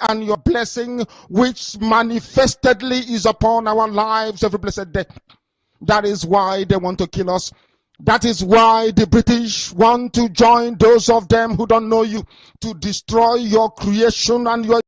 and your blessing, which manifestedly is upon our lives every blessed day. That is why they want to kill us. That is why the British want to join those of them who don't know you to destroy your creation and your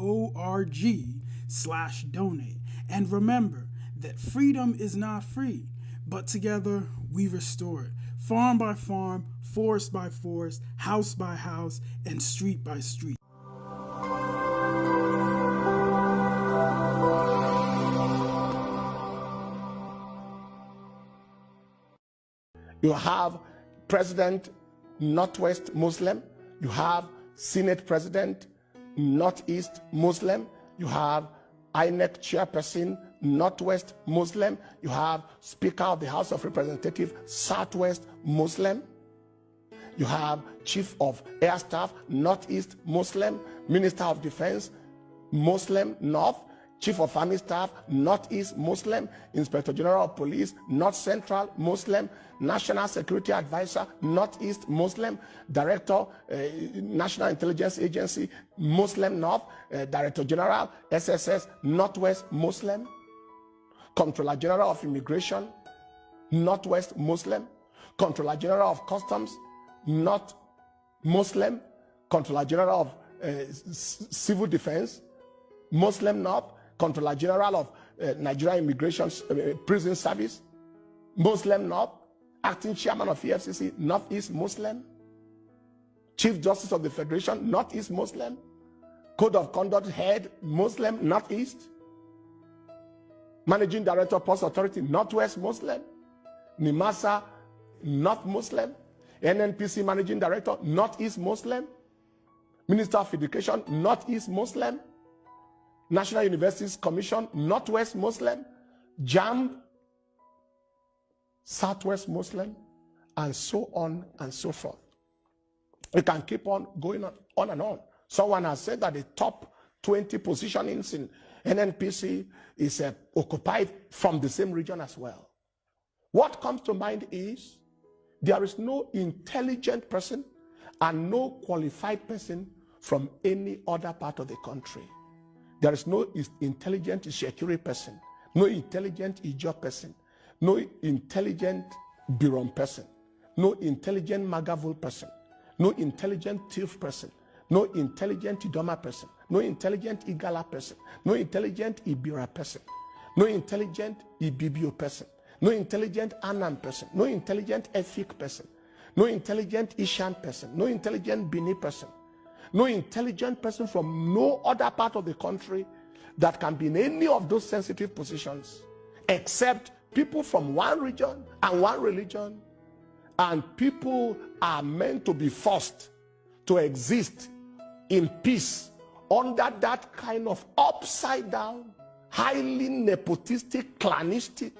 org/donate. And remember that freedom is not free, but together we restore it. Farm by farm, forest by forest, house by house, and street by street. You have President Northwest Muslim. You have Senate President Northeast Muslim. You have INEC Chairperson Northwest Muslim. You have Speaker of the House of Representatives Southwest Muslim. You have Chief of Air Staff Northeast Muslim. Minister of Defense Muslim North. Chief of Army Staff, Northeast Muslim. Inspector General of Police, North Central Muslim. National Security Advisor, Northeast Muslim. Director, National Intelligence Agency, Muslim North. Director General, SSS, Northwest Muslim. Comptroller General of Immigration, Northwest Muslim. Comptroller General of Customs, North Muslim. Comptroller General of Civil Defense, Muslim North. Comptroller General of Nigeria Immigration Prison Service, Muslim North. Acting Chairman of EFCC, Northeast Muslim. Chief Justice of the Federation, Northeast Muslim. Code of Conduct Head, Muslim, Northeast. Managing Director, Post Authority, Northwest Muslim. NIMASA, North Muslim. NNPC Managing Director, Northeast Muslim. Minister of Education, Northeast Muslim. National Universities Commission, Northwest Muslim. JAMB, Southwest Muslim, and so on and so forth. We can keep on going on and on. Someone has said that the top 20 positionings in NNPC is occupied from the same region as well. What comes to mind is there is no intelligent person and no qualified person from any other part of the country. There is no intelligent Shekiri person, no intelligent Ijo person, no intelligent Biron person, no intelligent Magavul person, no intelligent Tif person, no intelligent Idoma person, no intelligent Igala person, no intelligent Ibira person, no intelligent Ibibio person, no intelligent Anam person, no intelligent Efik person, no intelligent Ishan person, no intelligent Bini person, no intelligent person from no other part of the country that can be in any of those sensitive positions except people from one region and one religion. And people are meant to be forced to exist in peace under that kind of upside down, highly nepotistic, clanistic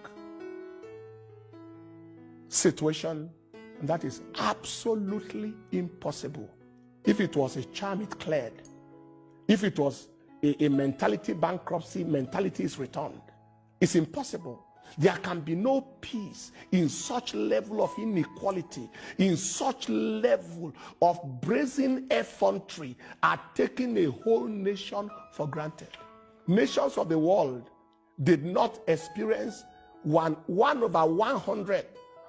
situation. And that is absolutely impossible. If it was a charm, it cleared. If it was a mentality bankruptcy, mentality is returned. It's impossible. There can be no peace in such level of inequality, in such level of brazen effrontery at taking a whole nation for granted. Nations of the world did not experience one over 100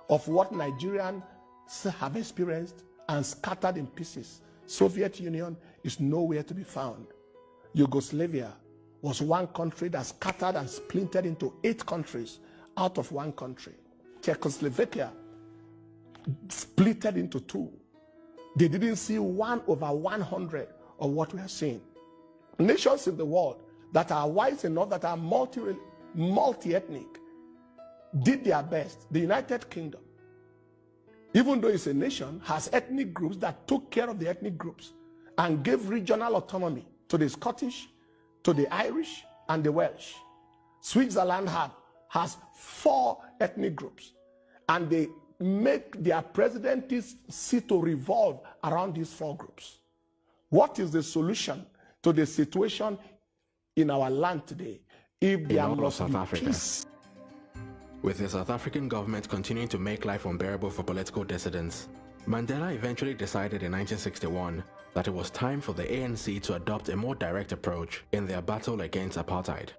of what Nigerians have experienced and scattered in pieces. Soviet Union is nowhere to be found. Yugoslavia was one country that scattered and splintered into 8 countries out of one country. Czechoslovakia splitted into 2. They didn't see 1 over 100 of what we are seeing. Nations in the world that are wise enough, that are multi-ethnic, did their best. The United Kingdom, even though it's a nation, has ethnic groups that took care of the ethnic groups and gave regional autonomy to the Scottish, to the Irish, and the Welsh. Switzerland has 4 ethnic groups, and they make their presidencies sit to revolve around these 4 groups. What is the solution to the situation in our land today if there must be peace? With the South African government continuing to make life unbearable for political dissidents, Mandela eventually decided in 1961 that it was time for the ANC to adopt a more direct approach in their battle against apartheid.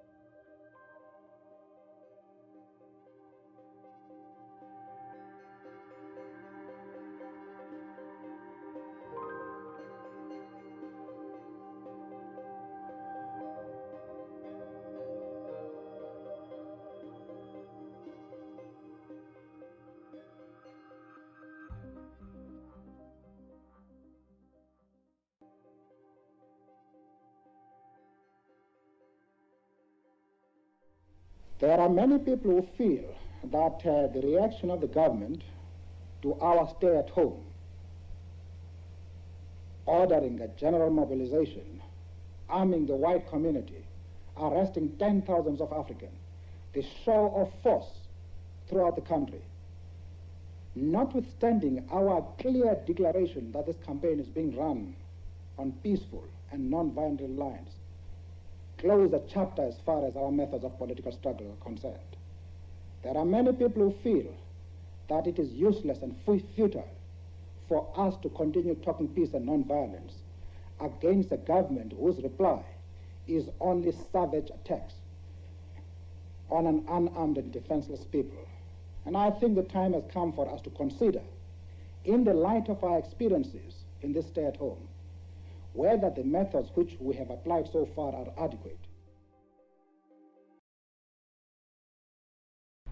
There are many people who feel that the reaction of the government to our stay at home, ordering a general mobilization, arming the white community, arresting 10,000s of Africans, the show of force throughout the country, notwithstanding our clear declaration that this campaign is being run on peaceful and non-violent lines, close the chapter as far as our methods of political struggle are concerned. There are many people who feel that it is useless and futile for us to continue talking peace and non-violence against a government whose reply is only savage attacks on an unarmed and defenseless people. And I think the time has come for us to consider, in the light of our experiences in this stay at home, whether the methods which we have applied so far are adequate.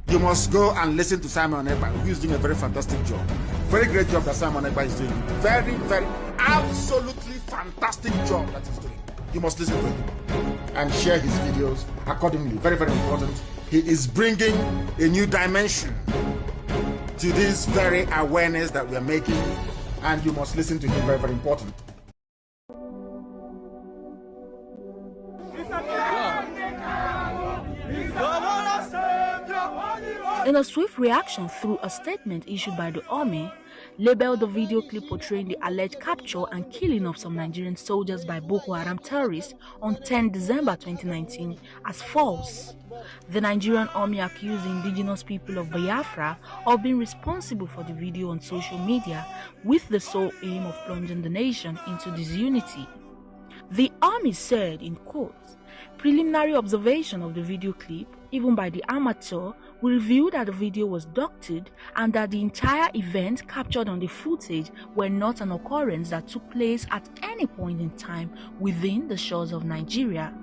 You must go and listen to Simon Ekpa, who is doing a very fantastic job. Very great job that Simon Ekpa is doing. Very, very, absolutely fantastic job that he's doing. You must listen to him and share his videos accordingly. Very, very important. He is bringing a new dimension to this very awareness that we are making, and you must listen to him. Very, very important. In a swift reaction through a statement issued by the army, labeled the video clip portraying the alleged capture and killing of some Nigerian soldiers by Boko Haram terrorists on 10 December 2019 as false. The Nigerian army accused the indigenous people of Biafra of being responsible for the video on social media with the sole aim of plunging the nation into disunity. The army said, in quotes, preliminary observation of the video clip, even by the amateur, will reveal that the video was doctored and that the entire event captured on the footage were not an occurrence that took place at any point in time within the shores of Nigeria.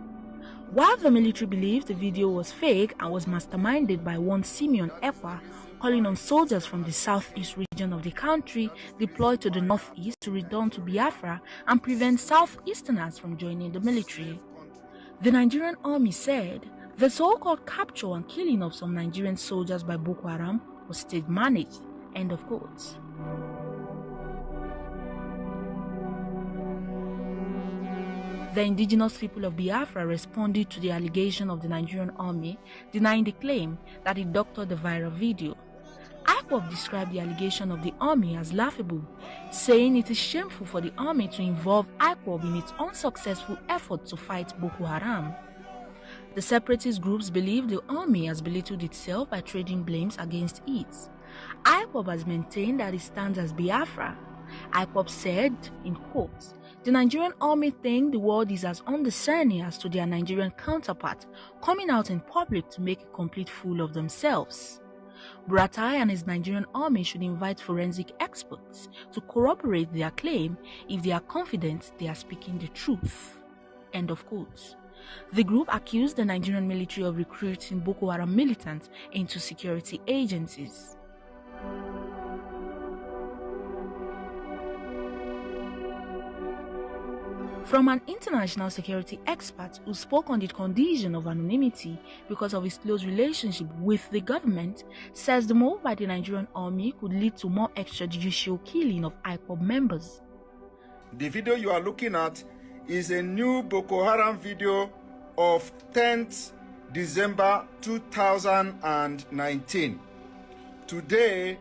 While the military believed the video was fake and was masterminded by one Simeon Ekpa, calling on soldiers from the southeast region of the country deployed to the northeast to return to Biafra and prevent southeasterners from joining the military. The Nigerian army said the so-called capture and killing of some Nigerian soldiers by Boko Haram was state-managed. End of quotes. The indigenous people of Biafra responded to the allegation of the Nigerian army, denying the claim that it doctored the viral video. Ekpa'S described the allegation of the army as laughable, saying it is shameful for the army to involve Ekpa'S in its unsuccessful effort to fight Boko Haram. The separatist groups believe the army has belittled itself by trading blames against it. Ekpa'S has maintained that it stands as Biafra. Ekpa'S said, in quotes, the Nigerian army think the world is as undiscerning as to their Nigerian counterpart, coming out in public to make a complete fool of themselves. Buratai and his Nigerian army should invite forensic experts to corroborate their claim if they are confident they are speaking the truth. End of quotes. The group accused the Nigerian military of recruiting Boko Haram militants into security agencies. From an international security expert who spoke on the condition of anonymity because of his close relationship with the government, says the move by the Nigerian army could lead to more extrajudicial killing of Ekpa'S members. The video you are looking at is a new Boko Haram video of 10th December 2019. Today,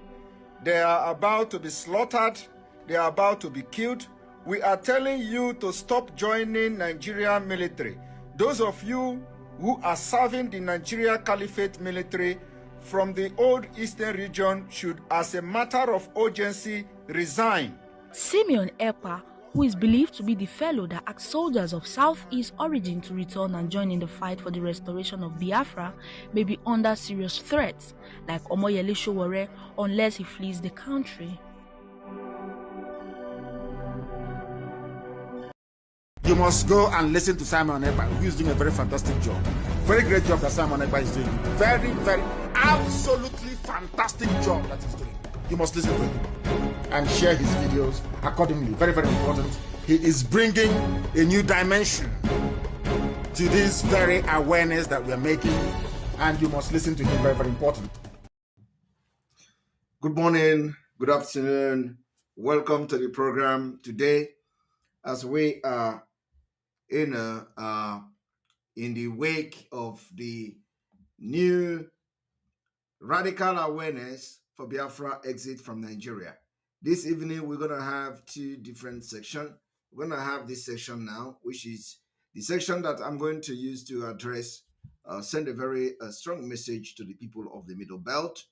they are about to be slaughtered, they are about to be killed. We are telling you to stop joining Nigerian military. Those of you who are serving the Nigeria Caliphate military from the old eastern region should, as a matter of urgency, resign. Simeon Ekpa, who is believed to be the fellow that asked soldiers of Southeast origin to return and join in the fight for the restoration of Biafra, may be under serious threats, like Omoyele Sowore, unless he flees the country. You must go and listen to Simon Ekpa, who is doing a very fantastic job. Very great job that Simon Ekpa is doing. Very, very, absolutely fantastic job that he's doing. You must listen to him and share his videos accordingly. Very, very important. He is bringing a new dimension to this very awareness that we are making, and you must listen to him. Very, very important. Good morning, good afternoon. Welcome to the program today as we are in the wake of the new radical awareness for Biafra exit from Nigeria. This evening, we're going to have two different sections. We're going to have this section now, which is the section that I'm going to use to address, send a very strong message to the people of the Middle Belt.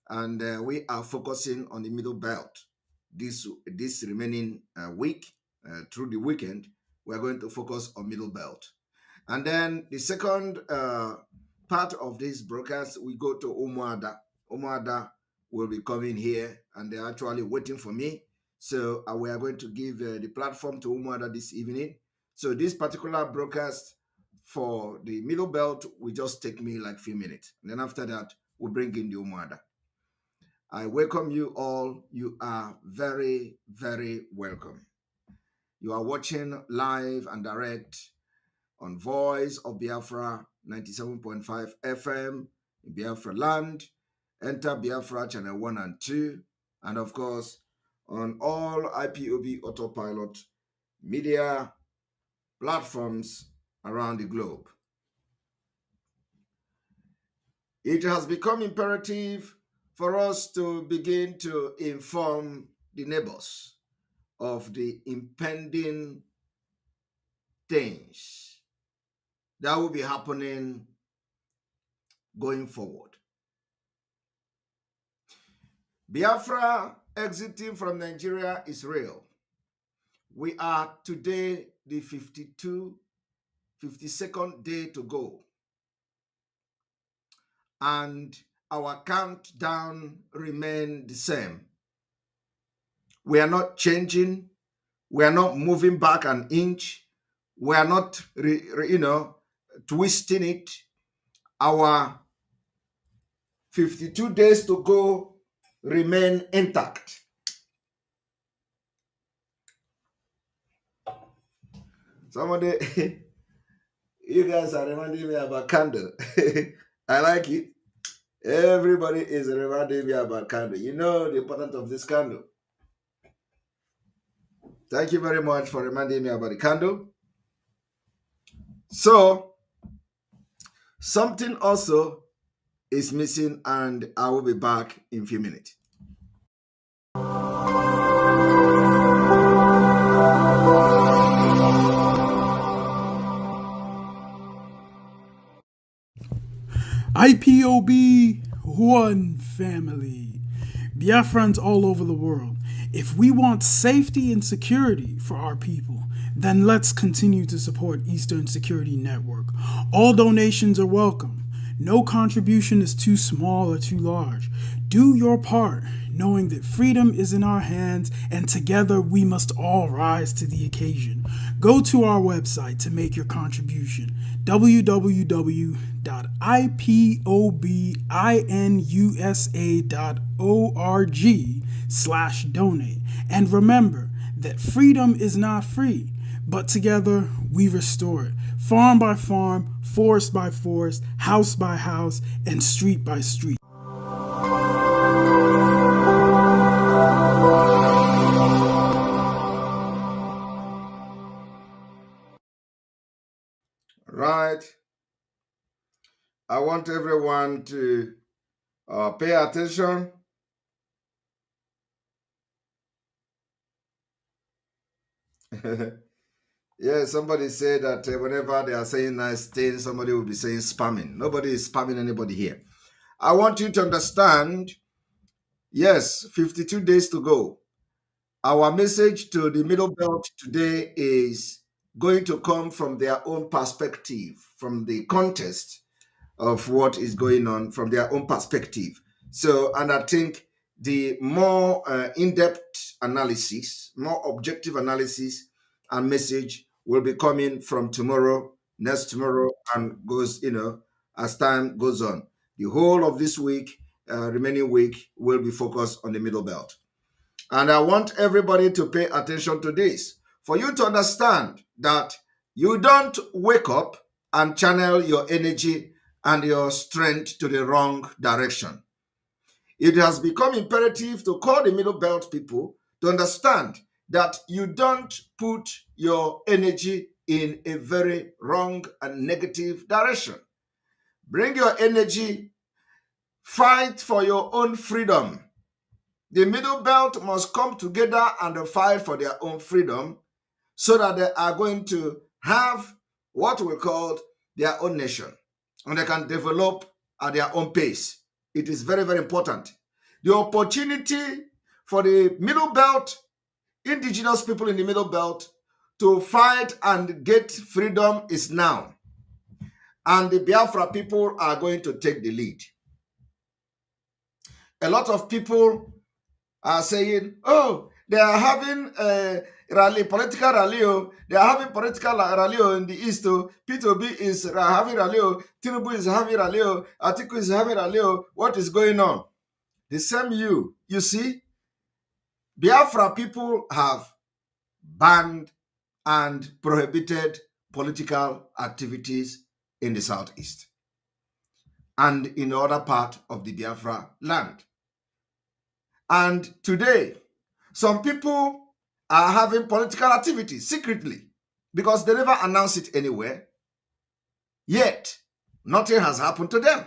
And we are focusing on the Middle Belt this remaining week. Through the weekend, we're going to focus on Middle Belt. And then the second part of this broadcast, we go to Umuada. Umuada will be coming here, and they're actually waiting for me. So we are going to give the platform to Umuada this evening. So this particular broadcast for the Middle Belt will just take me like a few minutes. And then after that, we'll bring in the Umuada. I welcome you all. You are very, very welcome. You are watching live and direct on Voice of Biafra 97.5 FM in Biafra land. Enter Biafra channel 1 and 2. And of course, on all IPOB autopilot media platforms around the globe. It has become imperative for us to begin to inform the neighbors of the impending things that will be happening going forward. Biafra exiting from Nigeria is real. We are today the 52nd day to go. And our countdown remains the same. We are not changing. We are not moving back an inch. We are not, twisting it. Our 52 days to go remain intact. Somebody, you guys are reminding me about candle. I like it. Everybody is reminding me about candle. You know the importance of this candle. Thank you very much for reminding me about the candle. So, something also is missing, and I will be back in a few minutes. IPOB, one family. Biafrans all over the world. If we want safety and security for our people, then let's continue to support Eastern Security Network. All donations are welcome. No contribution is too small or too large. Do your part, knowing that freedom is in our hands, and together we must all rise to the occasion. Go to our website to make your contribution, www.ipobinUSA.org/donate. And remember that freedom is not free, but together we restore it. Farm by farm, forest by forest, house by house, and street by street. Right. I want everyone to pay attention. Yeah, somebody said that whenever they are saying nice things, somebody will be saying spamming. Nobody is spamming anybody here. I want you to understand, yes, 52 days to go. Our message to the Middle Belt today is going to come from their own perspective, from the context of what is going on, from their own perspective. So, and I think the more in-depth analysis, more objective analysis and message will be coming from tomorrow, next tomorrow, and goes, as time goes on. The whole of this week, remaining week, will be focused on the Middle Belt. And I want everybody to pay attention to this, for you to understand that you don't wake up and channel your energy and your strength to the wrong direction. It has become imperative to call the Middle Belt people to understand that you don't put your energy in a very wrong and negative direction. Bring your energy, fight for your own freedom. The Middle Belt must come together and fight for their own freedom so that they are going to have what we call their own nation and they can develop at their own pace. It is very, very important. The opportunity for the Middle Belt, indigenous people in the Middle Belt, to fight and get freedom is now. And the Biafra people are going to take the lead. A lot of people are saying, oh, they are having a rally, political rally. They are having political rally in the East. P2B is having rally. Tinubu is having rally. Atiku is having rally. What is going on? The same you see, Biafra people have banned and prohibited political activities in the Southeast and in other part of the Biafra land. And today, some people are having political activities secretly because they never announce it anywhere. Yet, nothing has happened to them.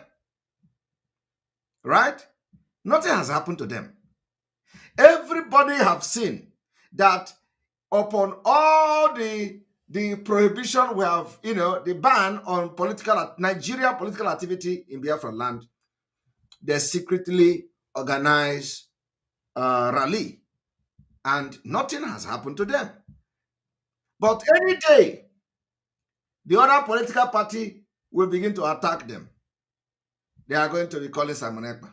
Right? Nothing has happened to them. Everybody have seen that upon all the prohibition we have, the ban on Nigeria political activity in Biafra land, they secretly organize a rally and nothing has happened to them. But any day, the other political party will begin to attack them. They are going to be calling Simon Ekpa.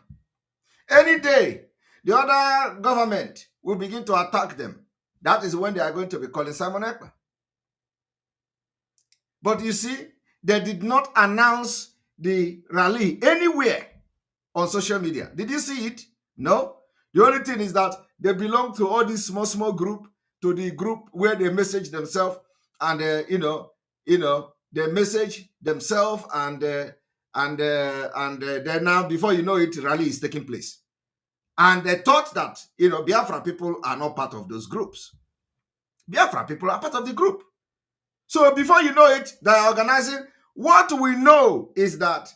Any day, the other government will begin to attack them. That is when they are going to be calling Simon Ekpa. But you see, they did not announce the rally anywhere on social media. Did you see it? No. The only thing is that they belong to all this small group, to the group where they message themselves, and they message themselves, and then now, before you know it, rally is taking place. And they thought that Biafra people are not part of those groups. Biafra people are part of the group. So before you know it, they are organizing. What we know is that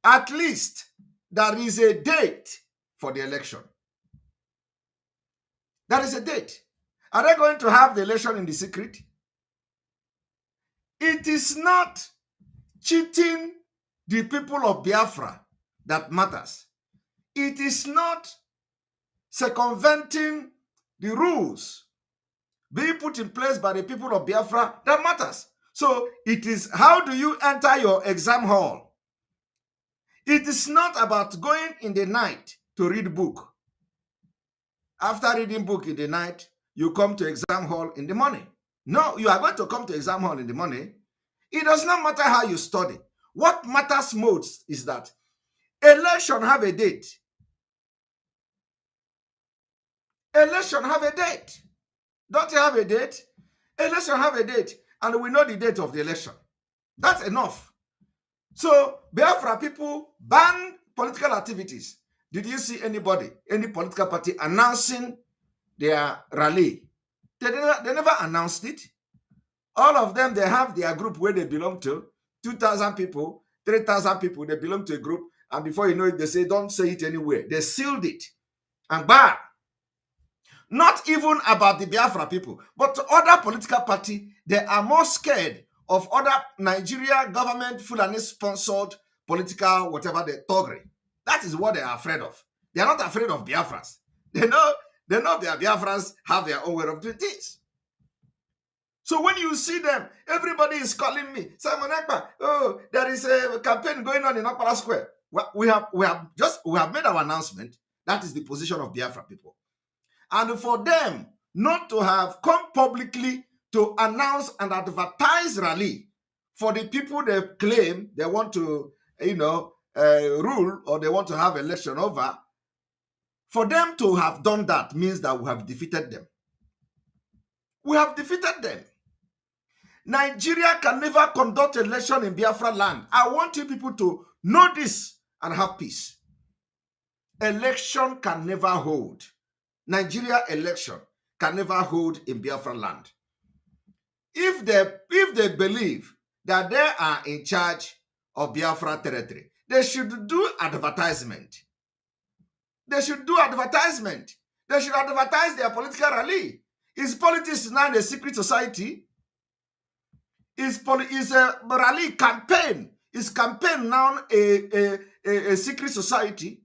at least there is a date for the election. There is a date. Are they going to have the election in the secret? It is not cheating the people of Biafra that matters. It is not circumventing the rules being put in place by the people of Biafra that matters. So it is, how do you enter your exam hall? It is not about going in the night to read book. After reading book in the night, you come to exam hall in the morning. No, you are going to come to exam hall in the morning. It does not matter how you study. What matters most is that election have a date. Election have a date. Don't you have a date? Election have a date, and we know the date of the election. That's enough. So Biafra people ban political activities. Did you see anybody, any political party announcing their rally? They never announced it. All of them, they have their group where they belong to. 2,000 people, 3,000 people, they belong to a group. And before you know it, they say, don't say it anywhere. They sealed it. And bam. Not even about the Biafra people, but other political party, they are more scared of other Nigeria government Fulani-sponsored political whatever they toggery. That is what they are afraid of. They are not afraid of Biafras. They know their Biafrans have their own way of doing things. So when you see them, everybody is calling me, Simon Ekpa, oh, there is a campaign going on in Okpara Square. Well, we have made our announcement. That is the position of Biafra people. And for them not to have come publicly to announce and advertise rally for the people they claim they want to, rule, or they want to have election over, for them to have done that means that we have defeated them. We have defeated them. Nigeria can never conduct election in Biafra land. I want you people to know this and have peace. Election can never hold. Nigeria election can never hold in Biafra land. If they believe that they are in charge of Biafra territory, they should do advertisement. They should do advertisement. They should advertise their political rally. Is politics now a secret society? Is a rally campaign? Is campaign now a secret society?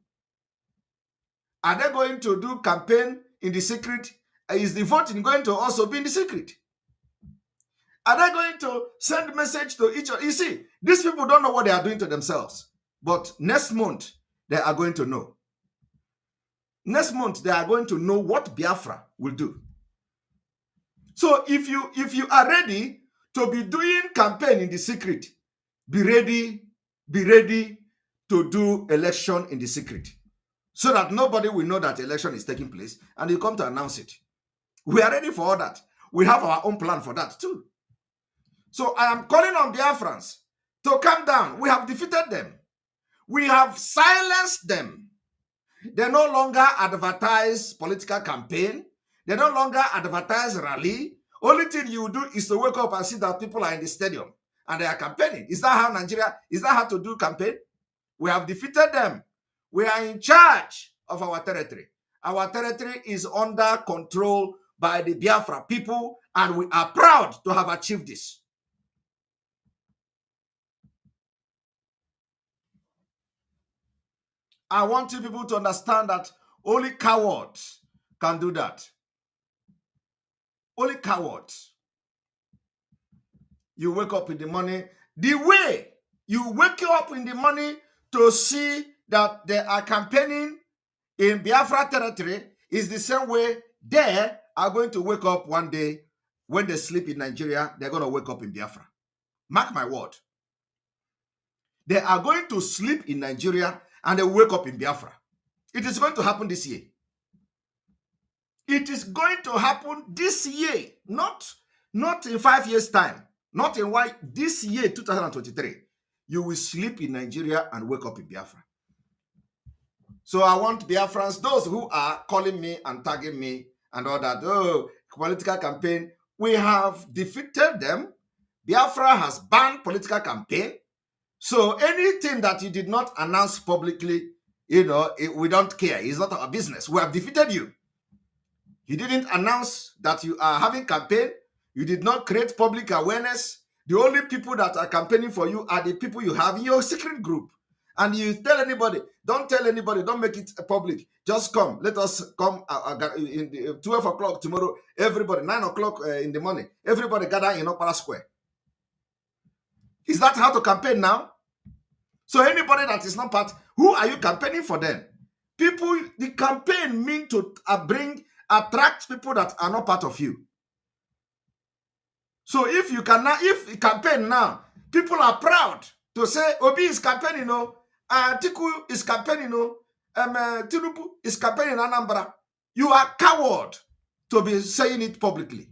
Are they going to do campaign in the secret? Is the voting going to also be in the secret? Are they going to send message to each other? You see, these people don't know what they are doing to themselves. But next month, they are going to know. Next month, they are going to know what Biafra will do. So if you are ready to be doing campaign in the secret, be ready to do election in the secret, so that nobody will know that election is taking place and you come to announce it. We are ready for all that. We have our own plan for that too. So I am calling on Biafrans to calm down. We have defeated them. We have silenced them. They no longer advertise political campaign. They no longer advertise rally. Only thing you do is to wake up and see that people are in the stadium and they are campaigning. Is that how Nigeria, is that how to do campaign? We have defeated them. We are in charge of our territory. Our territory is under control by the Biafra people, and we are proud to have achieved this. I want you people to understand that only cowards can do that. Only cowards. You wake up in the morning. The way you wake up in the morning to see that they are campaigning in Biafra territory is the same way they are going to wake up one day. When they sleep in Nigeria, they're going to wake up in Biafra. Mark my word. They are going to sleep in Nigeria and they wake up in Biafra. It is going to happen this year. It is going to happen this year, not in 5 years' time, not in this year, 2023. You will sleep in Nigeria and wake up in Biafra. So I want Biafrans, those who are calling me and tagging me and all that, oh, political campaign, we have defeated them. Biafra has banned political campaign. So anything that you did not announce publicly, we don't care. It's not our business. We have defeated you. You didn't announce that you are having campaign. You did not create public awareness. The only people that are campaigning for you are the people you have in your secret group. And you tell anybody, don't tell anybody, don't make it public. Just come. Let us come in 12 o'clock tomorrow. Everybody, 9 o'clock in the morning. Everybody gather in Okpara Square. Is that how to campaign now? So anybody that is not part, who are you campaigning for then? People, the campaign mean to attract people that are not part of you. So if you campaign now, people are proud to say Obi is campaigning, Tiku is campaigning, Tinubu is campaigning in Anambra. You are a coward to be saying it publicly.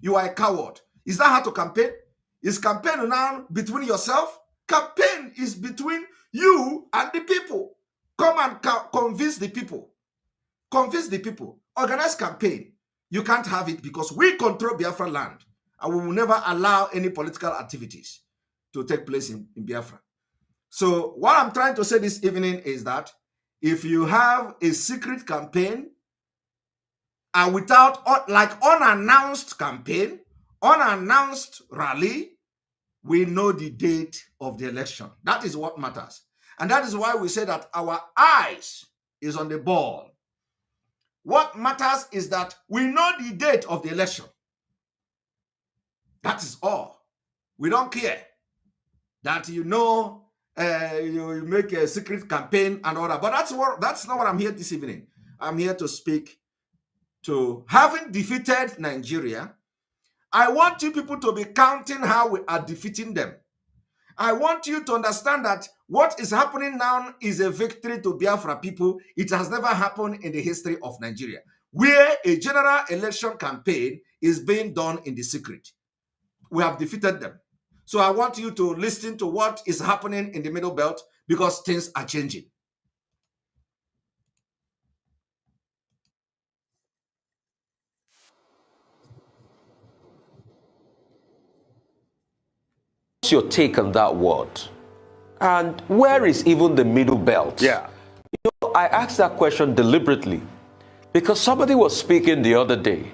You are a coward. Is that how to campaign? Is campaign now between yourself? Campaign is between you and the people. Come and convince the people. Convince the people. Organize campaign. You can't have it because we control Biafra land. And we will never allow any political activities to take place in Biafra. So what I'm trying to say this evening is that if you have a secret campaign and without unannounced campaign, unannounced rally, we know the date of the election. That is what matters. And that is why we say that our eyes is on the ball. What matters is that we know the date of the election. That is all. We don't care that you make a secret campaign and all that. But that's not what I'm here this evening. I'm here to speak to having defeated Nigeria. I want you people to be counting how we are defeating them. I want you to understand that what is happening now is a victory to Biafra people. It has never happened in the history of Nigeria, where a general election campaign is being done in the secret. we have defeated them. So I want you to listen to what is happening in the Middle Belt because things are changing. What's your take on that word? And where is even the Middle Belt? Yeah. You know, I asked that question deliberately because somebody was speaking the other day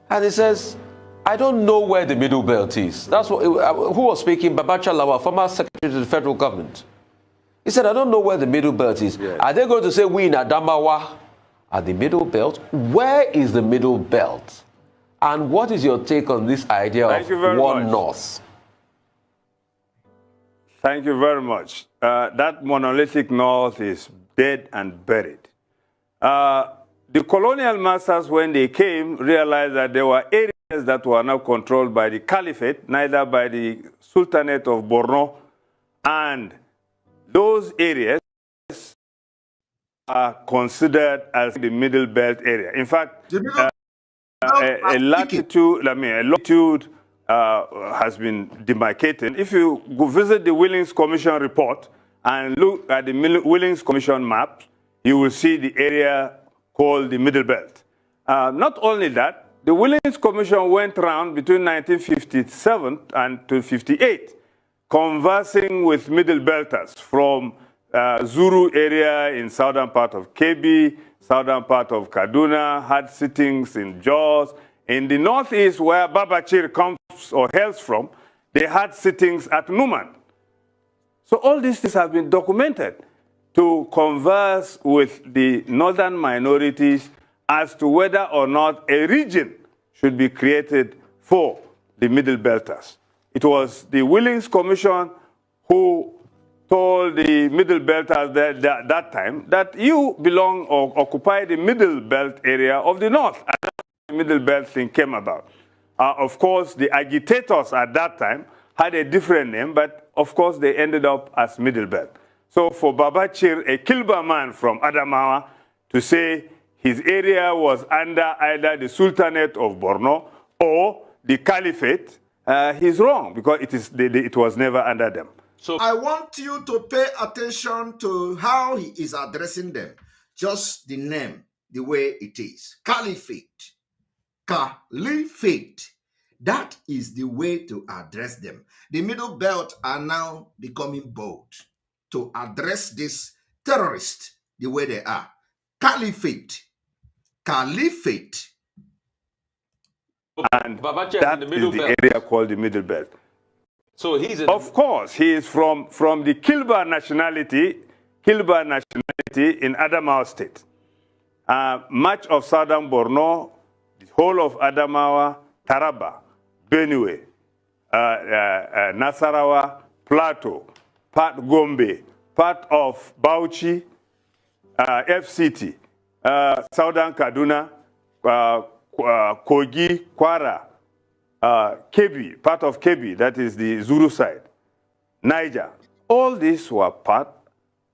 and he says, I don't know where the Middle Belt is. That's what, who was speaking? Babacha Lawa, former secretary to the federal government. He said, I don't know where the Middle Belt is. Yes. Are they going to say we in Adamawa are the Middle Belt? Where is the Middle Belt? And what is your take on this idea of one North? Thank you very much. That monolithic North is dead and buried. The colonial masters, when they came, realized that there were areas that were not controlled by the Caliphate, neither by the Sultanate of Borno, and those areas are considered as the Middle Belt area. In fact, a latitude has been demarcated. If you go visit the Willings Commission report and look at the Willings Commission map, you will see the area called the Middle Belt. Not only that, the Willings Commission went around between 1957 and 58, conversing with Middle Belters from Zuru area in southern part of Kebbi, southern part of Kaduna, had sittings in Jos. In the northeast, where Babachir comes or hails from, they had sittings at Numan. So all these things have been documented to converse with the northern minorities as to whether or not a region should be created for the Middle Belters. It was the Willings Commission who told the Middle Belters that time that you belong or occupy the Middle Belt area of the North. And that's how the Middle Belt thing came about. Of course, the agitators at that time had a different name, but of course they ended up as Middle Belt. So for Babachir, a Kilba man from Adamawa, to say his area was under either the Sultanate of Borno or the Caliphate, he's wrong because it was never under them. So I want you to pay attention to how he is addressing them. Just the name, the way it is. Caliphate. Caliphate. That is the way to address them. The Middle Belt are now becoming bold to address this terrorist the way they are. Caliphate. Caliphate. And that is the area called the Middle Belt. So he's of course, he is from the Kilba nationality in Adamawa State. Much of southern Borno, the whole of Adamawa, Taraba, Benue, Nasarawa, Plateau, part Gombe, part of Bauchi, FCT, southern Kaduna, Kogi, Kwara, Kebbi, part of Kebbi, that is the Zulu side, Niger. All these were part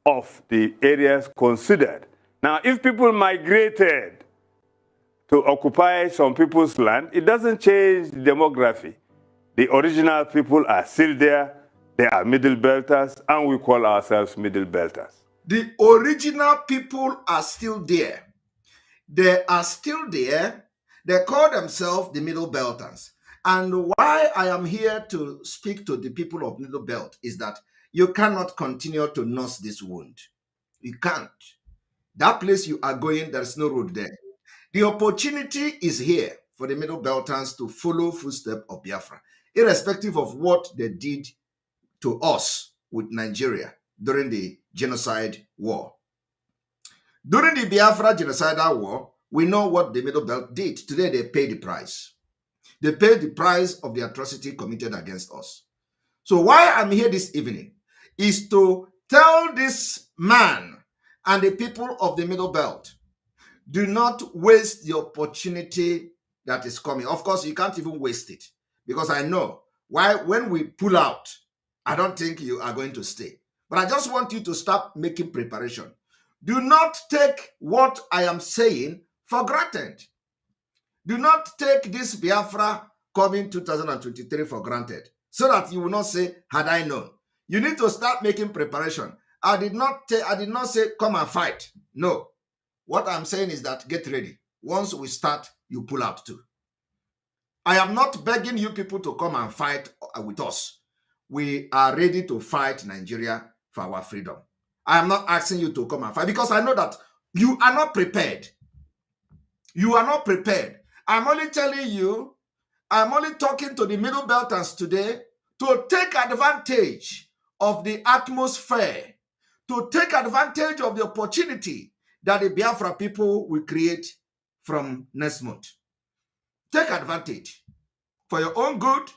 of the areas considered. Now, if people migrated to occupy some people's land, it doesn't change the demography. The original people are still there. They are Middle Belters, and we call ourselves Middle Belters. The original people are still there. They are still there. They call themselves the Middle Belters. And why I am here to speak to the people of Middle Belt is that you cannot continue to nurse this wound. You can't. That place you are going, there's no road there. The opportunity is here for the Middle Belters to follow footsteps of Biafra, irrespective of what they did to us with Nigeria during the genocide war. During the Biafra genocidal war, we know what the Middle Belt did. Today, they pay the price. They pay the price of the atrocity committed against us. So why I'm here this evening is to tell this man and the people of the Middle Belt, do not waste the opportunity that is coming. Of course, you can't even waste it because I know why when we pull out, I don't think you are going to stay. But I just want you to start making preparation. Do not take what I am saying for granted. Do not take this Biafra coming 2023 for granted, so that you will not say, had I known. You need to start making preparation. I did not say come and fight. No. What I'm saying is that get ready. Once we start, you pull out too. I am not begging you people to come and fight with us. We are ready to fight Nigeria for our freedom. I am not asking you to come and fight because I know that you are not prepared. You are not prepared. I'm only telling you, I'm only talking to the Middle Belters today to take advantage of the atmosphere, to take advantage of the opportunity that the Biafra people will create from next month. Take advantage for your own good,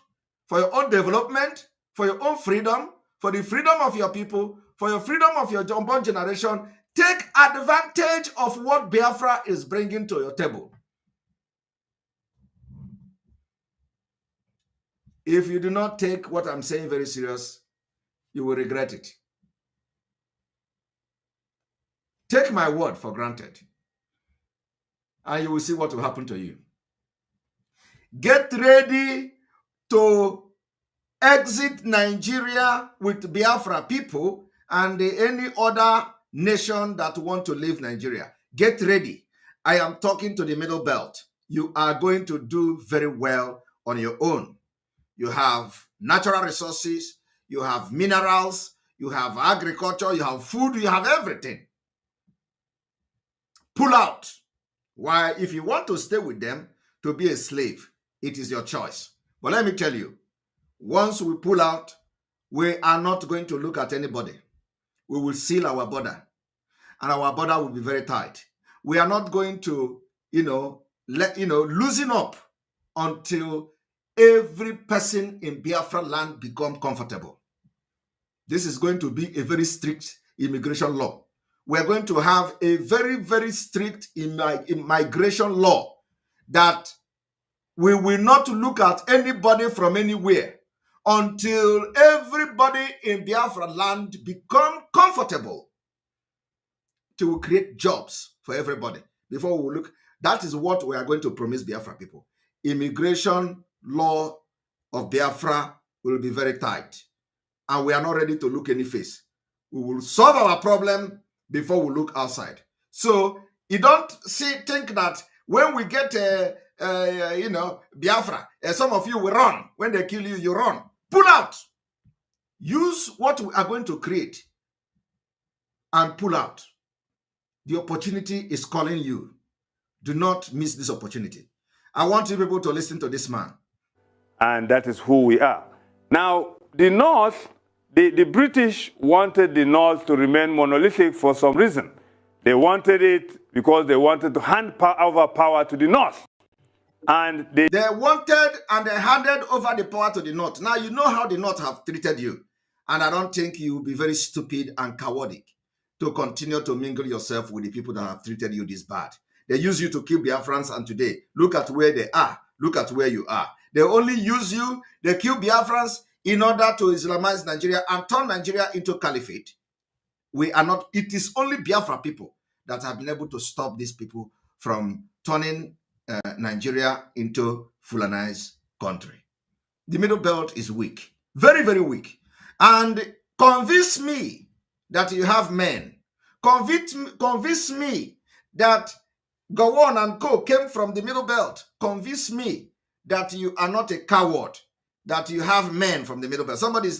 for your own development, for your own freedom, for the freedom of your people, for your freedom of your unborn generation. Take advantage of what Biafra is bringing to your table. If you do not take what I'm saying very serious, you will regret it. Take my word for granted, and you will see what will happen to you. Get ready to exit Nigeria with Biafra people and any other nation that want to leave Nigeria. Get ready. I am talking to the Middle Belt. You are going to do very well on your own. You have natural resources, you have minerals, you have agriculture, you have food, you have everything. Pull out. Why? If you want to stay with them to be a slave, it is your choice. But let me tell you, once we pull out, we are not going to look at anybody. We will seal our border, and our border will be very tight. We are not going to, loosen up until every person in Biafra land become comfortable. This is going to be a very strict immigration law. We are going to have a very, very strict immigration law that we will not look at anybody from anywhere until everybody in Biafra land become comfortable to create jobs for everybody. Before we look, that is what we are going to promise Biafra people. Immigration law of Biafra will be very tight, and we are not ready to look any face. We will solve our problem before we look outside. So you don't think that when we get Biafra, some of you will run. When they kill you, you run. Pull out. Use what we are going to create and pull out. The opportunity is calling you. Do not miss this opportunity. I want you people to listen to this man. And that is who we are. Now, the North, the British wanted the North to remain monolithic for some reason. They wanted it because they wanted to hand over power to the North. And they wanted and they handed over the power to the North. Now, you know how the North have treated you. And I don't think you will be very stupid and cowardly to continue to mingle yourself with the people that have treated you this bad. They use you to kill Biafrans, and today, look at where they are. Look at where you are. They only use you, they kill Biafrans in order to Islamize Nigeria and turn Nigeria into caliphate. We are not, it is only Biafra people that have been able to stop these people from turning Nigeria into Fulanized country. The Middle Belt is weak, very, very weak. And convince me that you have men. Convince me that Gowon and Co came from the Middle Belt. Convince me that you are not a coward, that you have men from the Middle Belt. Somebody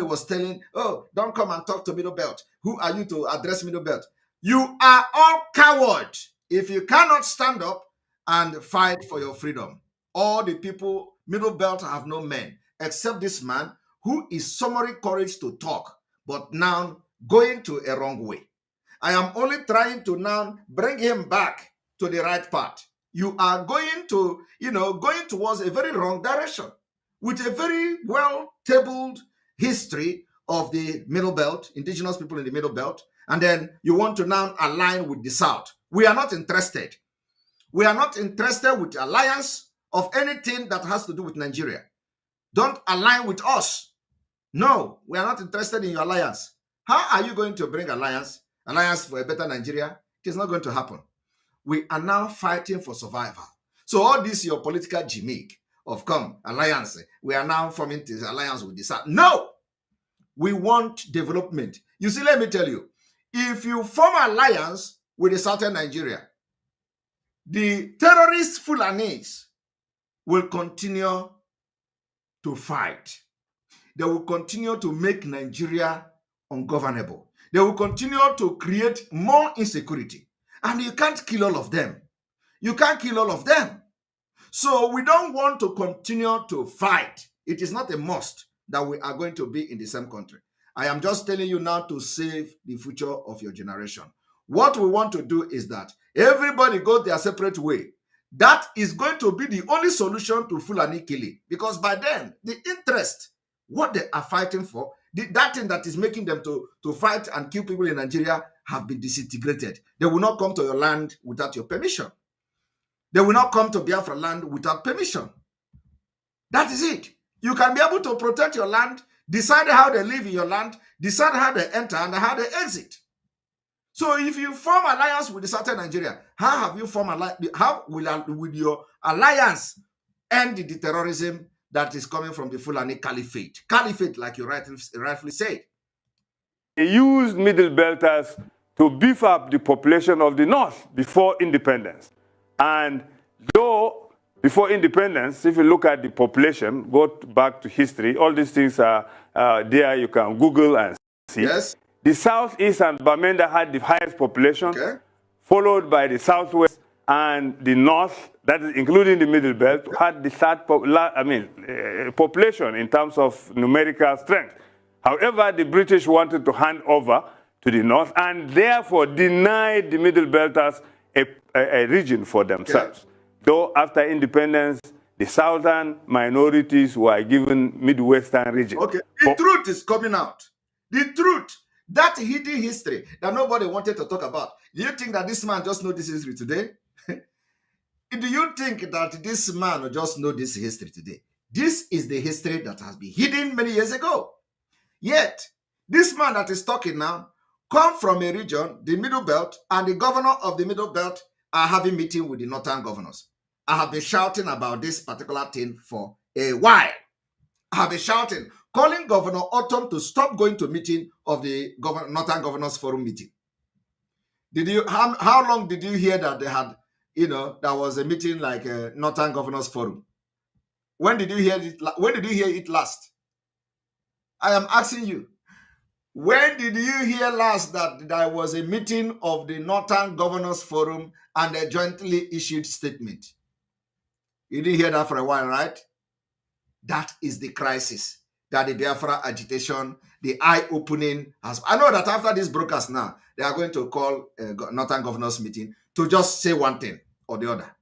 was telling, oh, don't come and talk to Middle Belt. Who are you to address Middle Belt? You are all cowards if you cannot stand up and fight for your freedom. All the people, Middle Belt have no men, except this man who is summary courage to talk, but now going to a wrong way. I am only trying to now bring him back to the right path. You are going to, going towards a very wrong direction with a very well-tabled history of the Middle Belt, indigenous people in the Middle Belt, and then you want to now align with the South. We are not interested. We are not interested with alliance of anything that has to do with Nigeria. Don't align with us. No, we are not interested in your alliance. How are you going to bring alliance for a better Nigeria? It is not going to happen. We are now fighting for survival. So all this your political gimmick of come alliance, we are now forming this alliance with the South. No, we want development. You see, let me tell you, if you form alliance with the Southern Nigeria, the terrorist Fulanis will continue to fight. They will continue to make Nigeria ungovernable. They will continue to create more insecurity. And you can't kill all of them. You can't kill all of them. So we don't want to continue to fight. It is not a must that we are going to be in the same country. I am just telling you now to save the future of your generation. What we want to do is that everybody go their separate way. That is going to be the only solution to Fulani killing. Because by then, the interest, what they are fighting for, that thing that is making them to fight and kill people in Nigeria have been disintegrated. They will not come to your land without your permission. They will not come to Biafra land without permission. That is it. You can be able to protect your land, decide how they live in your land, decide how they enter and how they exit. So if you form alliance with the Southern Nigeria, how have you formed alliance? How will your alliance end the terrorism that is coming from the Fulani Caliphate? Caliphate, like you rightfully said. They used Middle Belters to beef up the population of the North before independence. And though before independence, if you look at the population, go back to history, all these things are there. You can Google and see. Yes. The Southeast and Bamenda had the highest population, Okay. followed by the Southwest and the North, that is including the Middle Belt, had the third population in terms of numerical strength. However, the British wanted to hand over to the North and therefore denied the Middle Belters a region for themselves. Okay. Though after independence, the southern minorities were given Midwestern region. Okay, the truth is coming out. The truth. That hidden history that nobody wanted to talk about. Do you think that this man just knows this history today? Do you think that this man will just know this history today? This is the history that has been hidden many years ago. Yet, this man that is talking now come from a region, the Middle Belt, and the governor of the Middle Belt are having meeting with the northern governors. I have been shouting about this particular thing for a while. I have been shouting, calling Governor Autumn to stop going to meeting of the Northern Governors Forum meeting. How long did you hear that they had, there was a meeting like a Northern Governors Forum? When did you hear it? When did you hear it last? I am asking you. When did you hear last that there was a meeting of the Northern Governors Forum and a jointly issued statement? You didn't hear that for a while, right? That is the crisis that the Biafra agitation, the eye-opening has. I know that after this broadcast now, they are going to call a Northern Governors meeting to just say one thing or the other.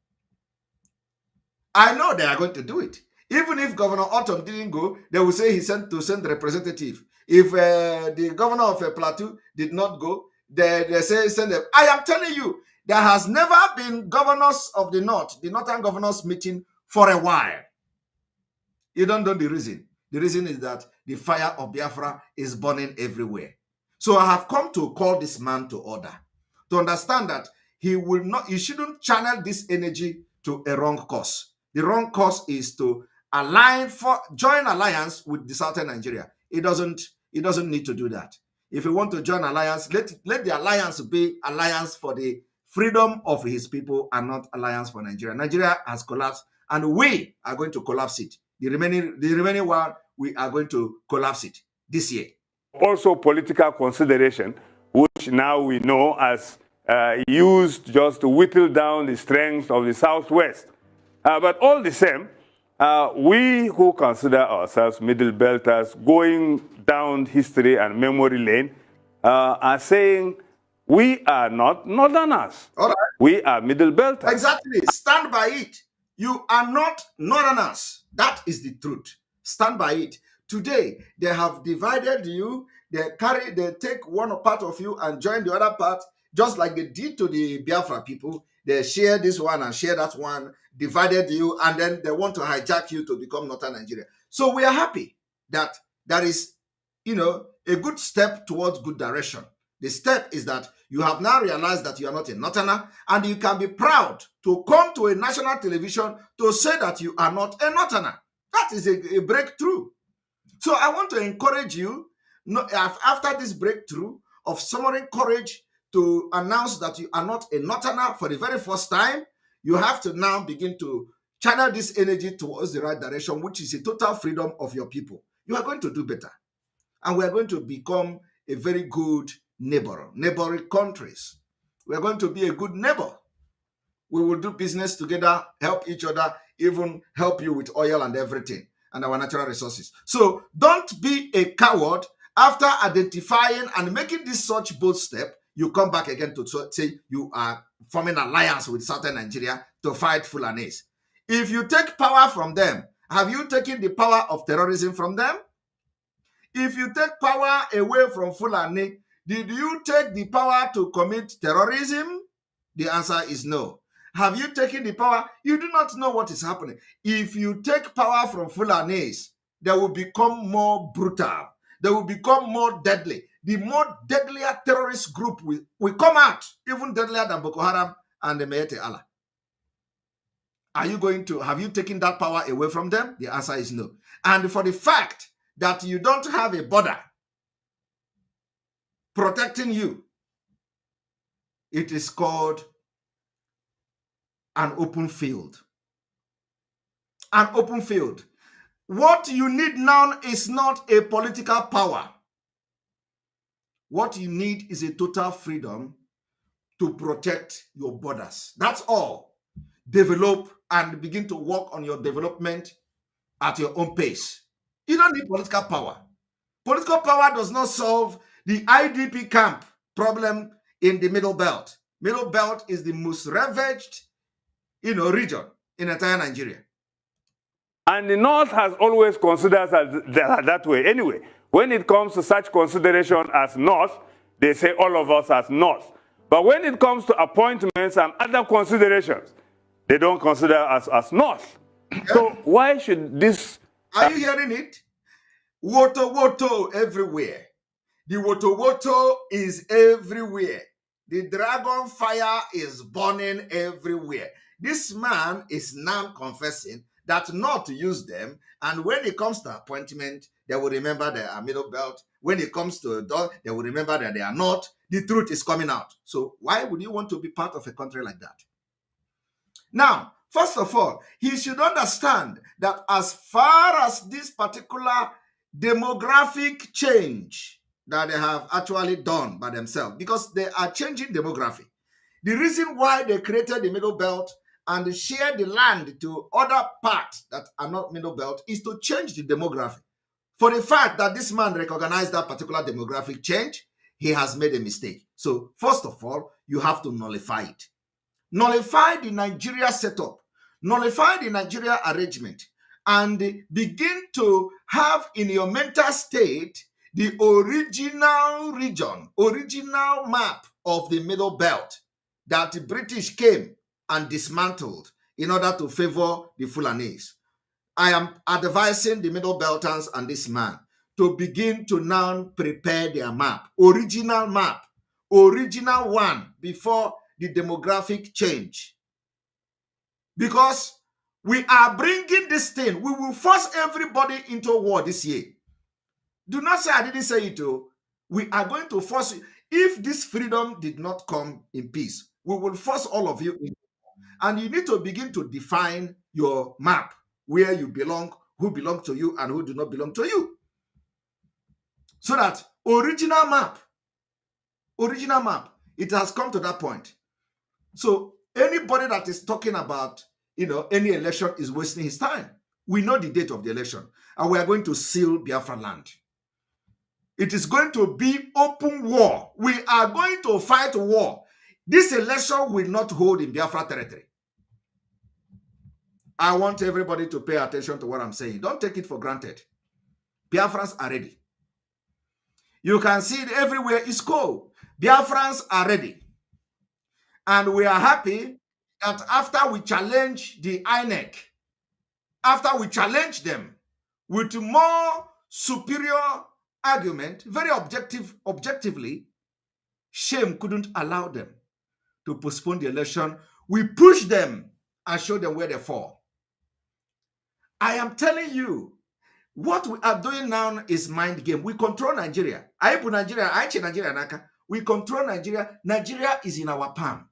I know they are going to do it. Even if Governor Autumn didn't go, they will say he sent the representative. If the governor of Plateau did not go, they say send them. I am telling you, there has never been governors of the North, the Northern Governors meeting for a while. You don't know the reason. The reason is that the fire of Biafra is burning everywhere. So I have come to call this man to order, to understand that he shouldn't channel this energy to a wrong cause. The wrong cause is to join alliance with the Southern Nigeria. It doesn't need to do that. If you want to join alliance, let the alliance be alliance for the freedom of his people and not alliance for Nigeria. Nigeria has collapsed and we are going to collapse it. The remaining one, we are going to collapse it this year. Also political consideration, which now we know as used just to whittle down the strength of the Southwest. But all the same, we who consider ourselves Middle Belters going down history and memory lane are saying we are not Northerners. All right. We are Middle Belters. Exactly. Stand by it. You are not Northerners. That is the truth. Stand by it. Today, they have divided you. They take one part of you and join the other part, just like they did to the Biafra people. They share this one and share that one, divided you, and then they want to hijack you to become Northern Nigeria. So we are happy that there is, a good step towards good direction. The step is that you have now realized that you are not a Northerner, and you can be proud to come to a national television to say that you are not a Northerner. That is a breakthrough. So I want to encourage you, after this breakthrough of summoning courage to announce that you are not a Northerner for the very first time, you have to now begin to channel this energy towards the right direction, which is a total freedom of your people. You are going to do better. And we are going to become a very good neighboring countries. We are going to be a good neighbor. We will do business together, help each other, even help you with oil and everything, and our natural resources. So don't be a coward. After identifying and making this such bold step, you come back again to say you are forming an alliance with Southern Nigeria to fight Fulanis. If you take power from them, have you taken the power of terrorism from them? If you take power away from Fulani, did you take the power to commit terrorism? The answer is no. Have you taken the power? You do not know what is happening. If you take power from Fulanis, they will become more brutal. They will become more deadly. The more deadlier terrorist group will come out, even deadlier than Boko Haram and the Meete Allah. Have you taken that power away from them? The answer is no. And for the fact that you don't have a border protecting you, it is called an open field. An open field. What you need now is not a political power. What you need is a total freedom to protect your borders. That's all. Develop and begin to work on your development at your own pace. You don't need political power. Political power does not solve the IDP camp problem in the Middle Belt. Middle Belt is the most ravaged, region in entire Nigeria. And the North has always considered us that way. Anyway, when it comes to such consideration as North, they say all of us as North. But when it comes to appointments and other considerations, they don't consider us as North. Yeah. So why should this... Are you hearing it? Woto woto everywhere. The woto woto is everywhere. The dragon fire is burning everywhere. This man is now confessing that not to use them, and when it comes to appointment, they will remember they are Middle Belt. When it comes to dog, they will remember that they are not. The truth is coming out. So why would you want to be part of a country like that? Now, first of all, he should understand that as far as this particular demographic change that they have actually done by themselves, because they are changing demography. The reason why they created the Middle Belt and share the land to other parts that are not Middle Belt is to change the demography. For the fact that this man recognized that particular demographic change, he has made a mistake. So first of all, you have to nullify it. Nullify the Nigeria setup, nullify the Nigeria arrangement, and begin to have in your mental state the original region, original map of the Middle Belt that the British came and dismantled in order to favor the Fulanese. I am advising the Middle Belters and this man to begin to now prepare their map, original one before the demographic change. Because we are bringing this thing, we will force everybody into war this year. Do not say I didn't say it. We are going to force you. If this freedom did not come in peace, we will force all of you in. And you need to begin to define your map, where you belong, who belong to you, and who do not belong to you. So that original map, it has come to that point. So anybody that is talking about, any election is wasting his time. We know the date of the election, and we are going to seal Biafra land. It is going to be open war. We are going to fight war. This election will not hold in Biafra territory. I want everybody to pay attention to what I'm saying. Don't take it for granted. Biafrans are ready. You can see it everywhere is cold. Biafrans are ready. And we are happy that after we challenge the INEC, after we challenge them with more superior argument, very objectively, Shame couldn't allow them to postpone the election. We pushed them and showed them where they fall. I am telling you, what we are doing now is mind game. We control Nigeria. I put Nigeria, I change Nigeria naka. We control Nigeria. Nigeria is in our palm.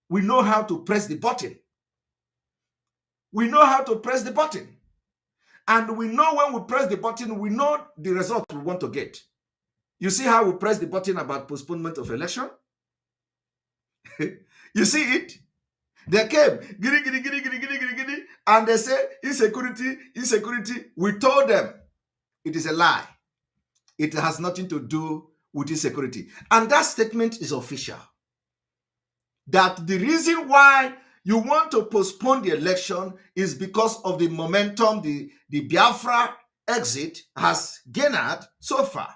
We know how to press the button. We know how to press the button. And we know when we press the button, we know the result we want to get. You see how we press the button about postponement of election? You see it? They came, giddy, giddy, giddy, giddy, giddy, giddy, giddy, and they say, insecurity, insecurity. We told them it is a lie. It has nothing to do with insecurity. And that statement is official. That the reason why you want to postpone the election is because of the momentum the Biafra exit has gained so far.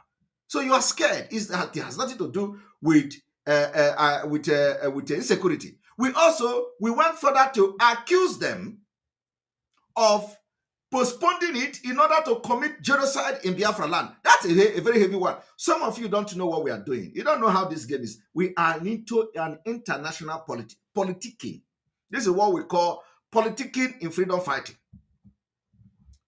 So you are scared. It has nothing to do with insecurity. We went further to accuse them of postponing it in order to commit genocide in Biafra land. That's a very heavy one. Some of you don't know what we are doing. You don't know how this game is. We are into an international politicking. This is what we call politicking in freedom fighting.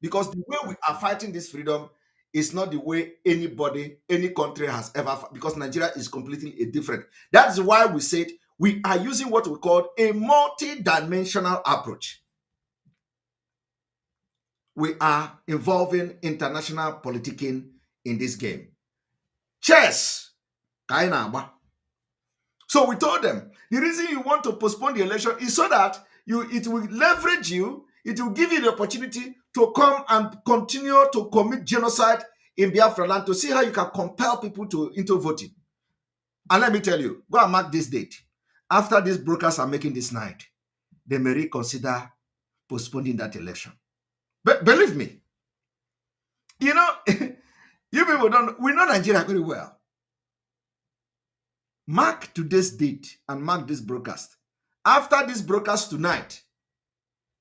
Because the way we are fighting this freedom is not the way anybody, any country has ever fought, because Nigeria is completely different. That's why we said we are using what we call a multi-dimensional approach. We are involving international politicking in this game. Chess. So we told them, the reason you want to postpone the election is so that it will leverage you, it will give you the opportunity to come and continue to commit genocide in Biafra land, to see how you can compel people into voting. And let me tell you, go and mark this date. After these brokers are making this night, they may reconsider postponing that election. But believe me, you know, you people we know Nigeria very well. Mark today's date and mark this broadcast. After this broadcast tonight,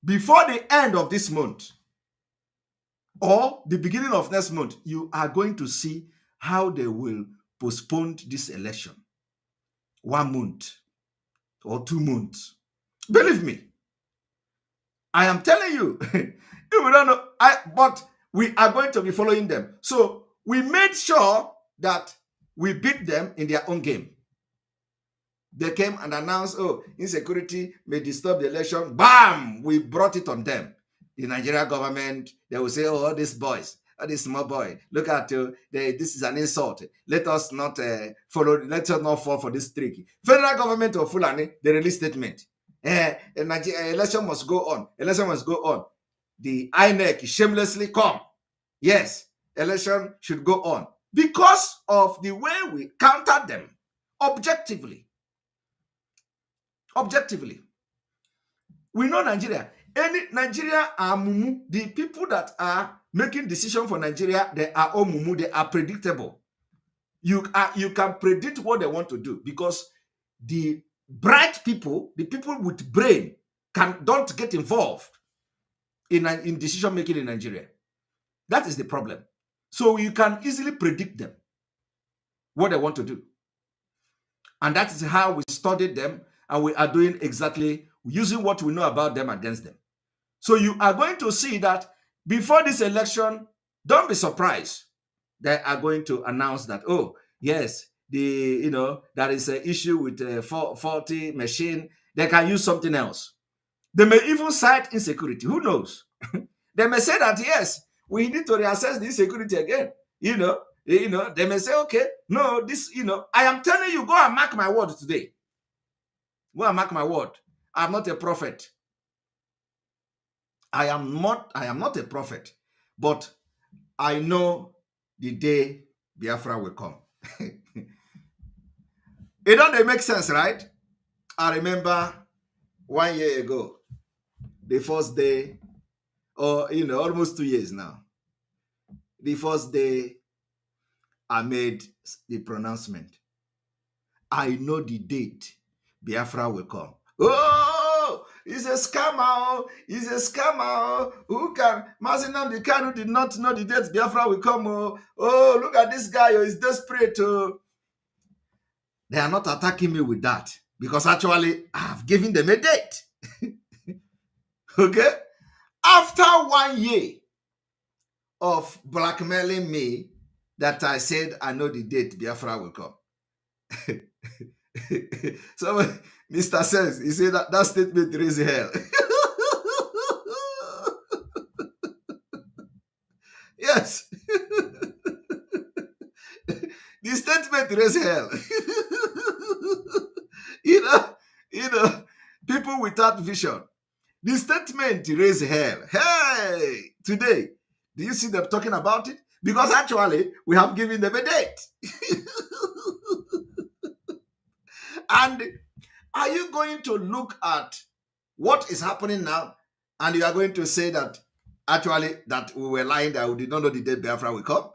before the end of this month or the beginning of next month, you are going to see how they will postpone this election. 1 month or 2 months. Believe me, I am telling you, you don't know, but we are going to be following them. So we made sure that we beat them in their own game. They came and announced, oh, insecurity may disturb the election. Bam! We brought it on them. The Nigerian government, they will say, oh, all these boys, all this small boy, look at this is an insult. Let us not fall for this trick. Federal government of Fulani, they release statement. Election must go on. Election must go on. The INEC shamelessly come. Yes, election should go on. Because of the way we countered them objectively. Objectively. We know Nigeria. Nigeria are mumu. The people that are making decisions for Nigeria, they are all mumu. They are predictable. You can predict what they want to do, because the bright people, the people with brain, don't get involved in decision making in Nigeria. That is the problem. So you can easily predict them, what they want to do. And that is how we studied them, and we are doing exactly using what we know about them against them. So you are going to see that before this election, don't be surprised. They are going to announce that, oh, yes, there is an issue with a faulty machine. They can use something else. They may even cite insecurity. Who knows? They may say that, yes, we need to reassess the insecurity again. They may say, okay, no, I am telling you, go and mark my word today. Go and mark my word. I'm not a prophet. I am not a prophet, but I know the day Biafra will come. It don't make sense, right? I remember 1 year ago, the first day, or almost 2 years now, the first day I made the pronouncement. I know the date Biafra will come. Oh, he's a scammer. He's a scammer. Who can? Mazinam the Kanu did not know the date Biafra will come. Oh, look at this guy. Oh, he's desperate. Oh. They are not attacking me with that because actually I have given them a date. Okay? After 1 year of blackmailing me that I said I know the date Biafra will come. So Mr. Says, he said that statement raised hell. Yes. The statement raised hell. you know, people without vision. The statement raised hell. Hey, today, do you see them talking about it? Because actually, we have given them a date. And are you going to look at what is happening now and you are going to say that actually that we were lying, that we did not know the day Biafra will come?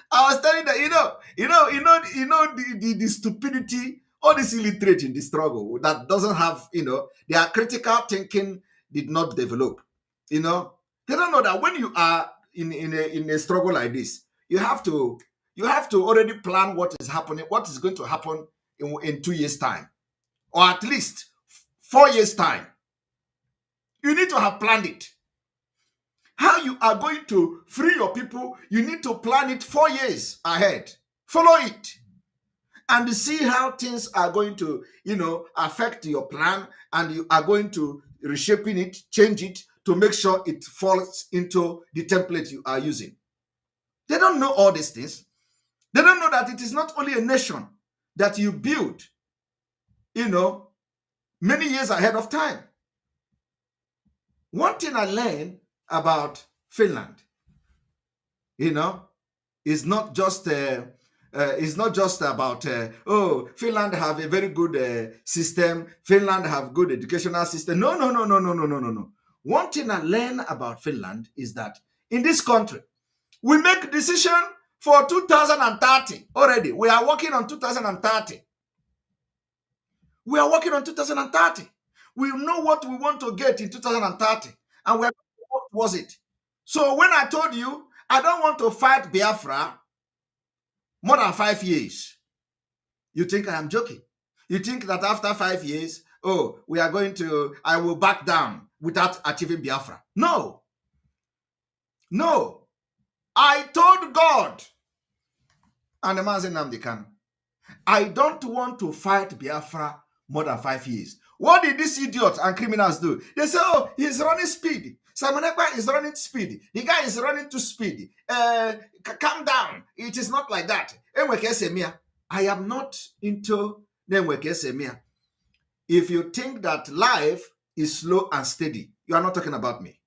I was telling that, the stupidity, all this illiterate in the struggle that doesn't have, their critical thinking did not develop. They don't know that when you are in a struggle like this, you have to already plan what is happening, what is going to happen in 2 years' time, or at least 4 years' time. You need to have planned it. How you are going to free your people, you need to plan it 4 years ahead. Follow it and see how things are going to, affect your plan, and you are going to reshaping it, change it to make sure it falls into the template you are using. They don't know all these things. They don't know that it is not only a nation that you build, many years ahead of time. One thing I learned about Finland, is not just about Finland have a very good system. Finland have good educational system. No. One thing I learned about Finland is that in this country, we make decision for 2030 already. We are working on 2030. We are working on 2030. We know what we want to get in 2030, and we are going to work towards it. So when I told you I don't want to fight Biafra more than 5 years, you think I am joking? You think that after 5 years, I will back down without achieving Biafra? No. I told God and the man said, Nnamdi Kanu, I don't want to fight Biafra more than 5 years. What did these idiots and criminals do? They say, he's running speed. Simon Ekpa is running speed. The guy is running too speedy. Calm down. It is not like that. I am not into Nemweke. If you think that life is slow and steady, you are not talking about me.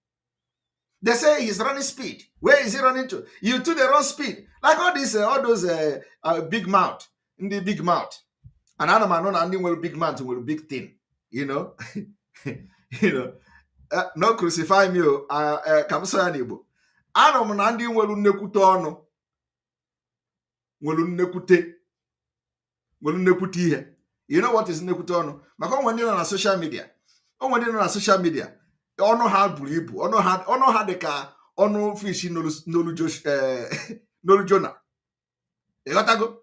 They say he's running speed. Where is he running to? You too, they run speed. Like all those big mouth. In the big mouth. And I know big mouth will big thing. No crucify me. Kamsa Igbo. I know Nandi will nekute ọnụ. Will nekute ihe. You know what is nekute ọnụ? Maka when you're on social media. When you're on social media. Ọnụ ha buru ibu. Ọnụ ha dị ka ọnụ fish n'olu Jona. Ịghọtago?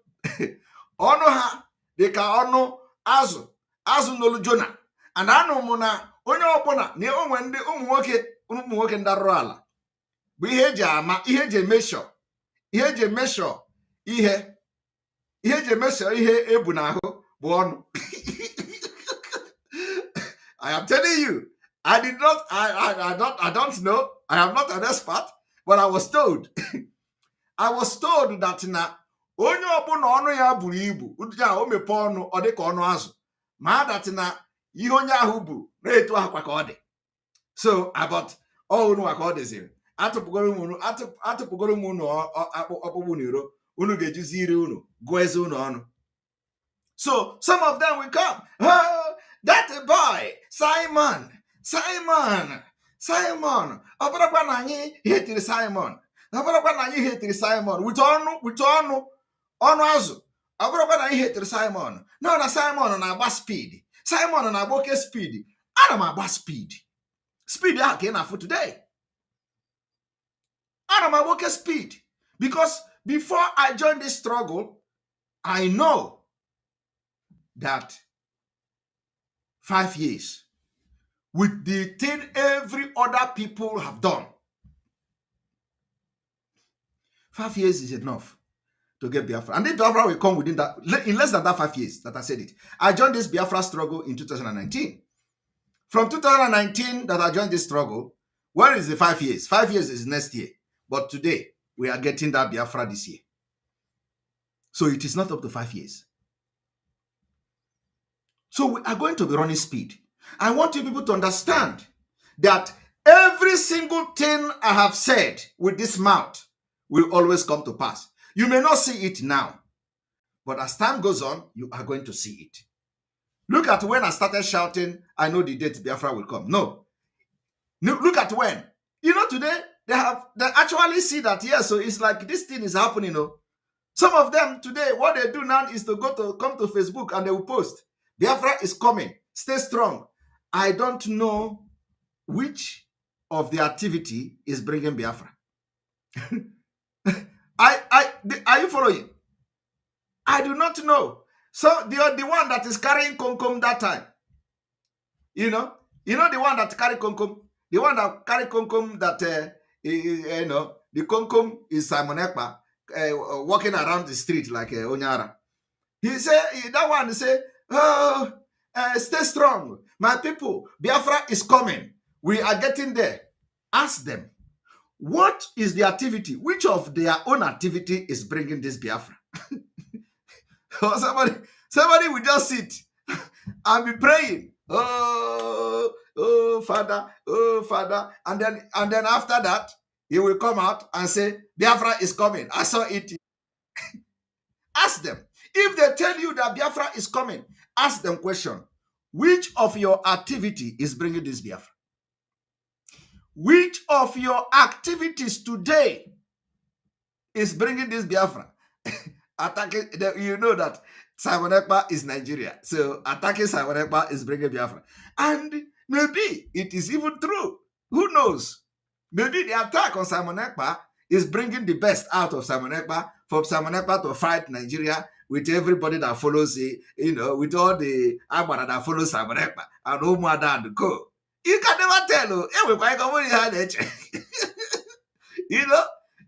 Ọnụ ha dị ka ọnụ azụ n'olu Jona. And anụ mụ na onye ọbụla na onwe ndị ụmụ nwoke ndị arụrụ ala bụ ihe eji ama, ihe eji emeshọ, ihe eji emeshọ ihe ebu n'ahụ bụ ọnụ. I am telling you, I don't know. I am not an expert, but I was told. I was told that na onye ọbụla ọnụ ya buru ibu, ụdị a o mepe ọnụ ọ dị ka ọnụ azụ, ma that na ihe onye ahụ bụ na-eto akwa ka ọ dị. So about unu ka ọ dịziri, atụpụgoro m unu ọkpụkpụ n'iro, unu ga-ejizi ire unu gụọ eze unu ọnụ. So some of them will come. Oh, that boy, Simon. Ọbụrụkwa na anyị hetiri Simon. Ọbụrụkwa na anyị hetiri Simon. With ọnụ azụ. Ọbụrụkwa na anyị hetiri Simon. No, na Simon na-agba speed. Simon na-agba oke speed. Ana m agba speed. Speed ahụ ka ị na-afụ today. Ana m agba oke speed. Because before I joined this struggle, I know that 5 years, with the thing every other people have done, 5 years is enough to get Biafra. And this Biafra will come within that, in less than that 5 years that I said it. I joined this Biafra struggle in 2019. From 2019 that I joined this struggle, where is the 5 years? 5 years is next year. But today, we are getting that Biafra this year. So it is not up to 5 years. So we are going to be running speed. I want you people to understand that every single thing I have said with this mouth will always come to pass. You may not see it now, but as time goes on, you are going to see it. Look at when I started shouting, I know the date Biafra will come. No. Look at when. You know, today, they actually see that, yes, so it's like this thing is happening, you know. Some of them today, what they do now is to come to Facebook and they will post, Biafra is coming, stay strong. I don't know which of the activity is bringing Biafra. Are you following? I do not know. So the one that is carrying Konkom that time, you know the one that carry Konkom, the one that carry Konkom that the Konkom is Simon Ekpa walking around the street like Onyara. He said that one say, oh, stay strong, my people. Biafra is coming. We are getting there. Ask them, what is the activity? Which of their own activity is bringing this Biafra? Or somebody will just sit and be praying. Oh, Father. And then after that, he will come out and say, Biafra is coming. I saw it. Ask them. If they tell you that Biafra is coming, ask them question. Which of your activity is bringing this Biafra? Which of your activities today is bringing this Biafra? Attacking, you know that Simon Ekpa is Nigeria. So attacking Simon Ekpa is bringing Biafra. And maybe it is even true. Who knows? Maybe the attack on Simon Ekpa is bringing the best out of Simon Ekpa, for Simon Ekpa to fight Nigeria with everybody that follows it, with all the Agbara that follows Simon Ekpa and Omada and Co. You can never tell.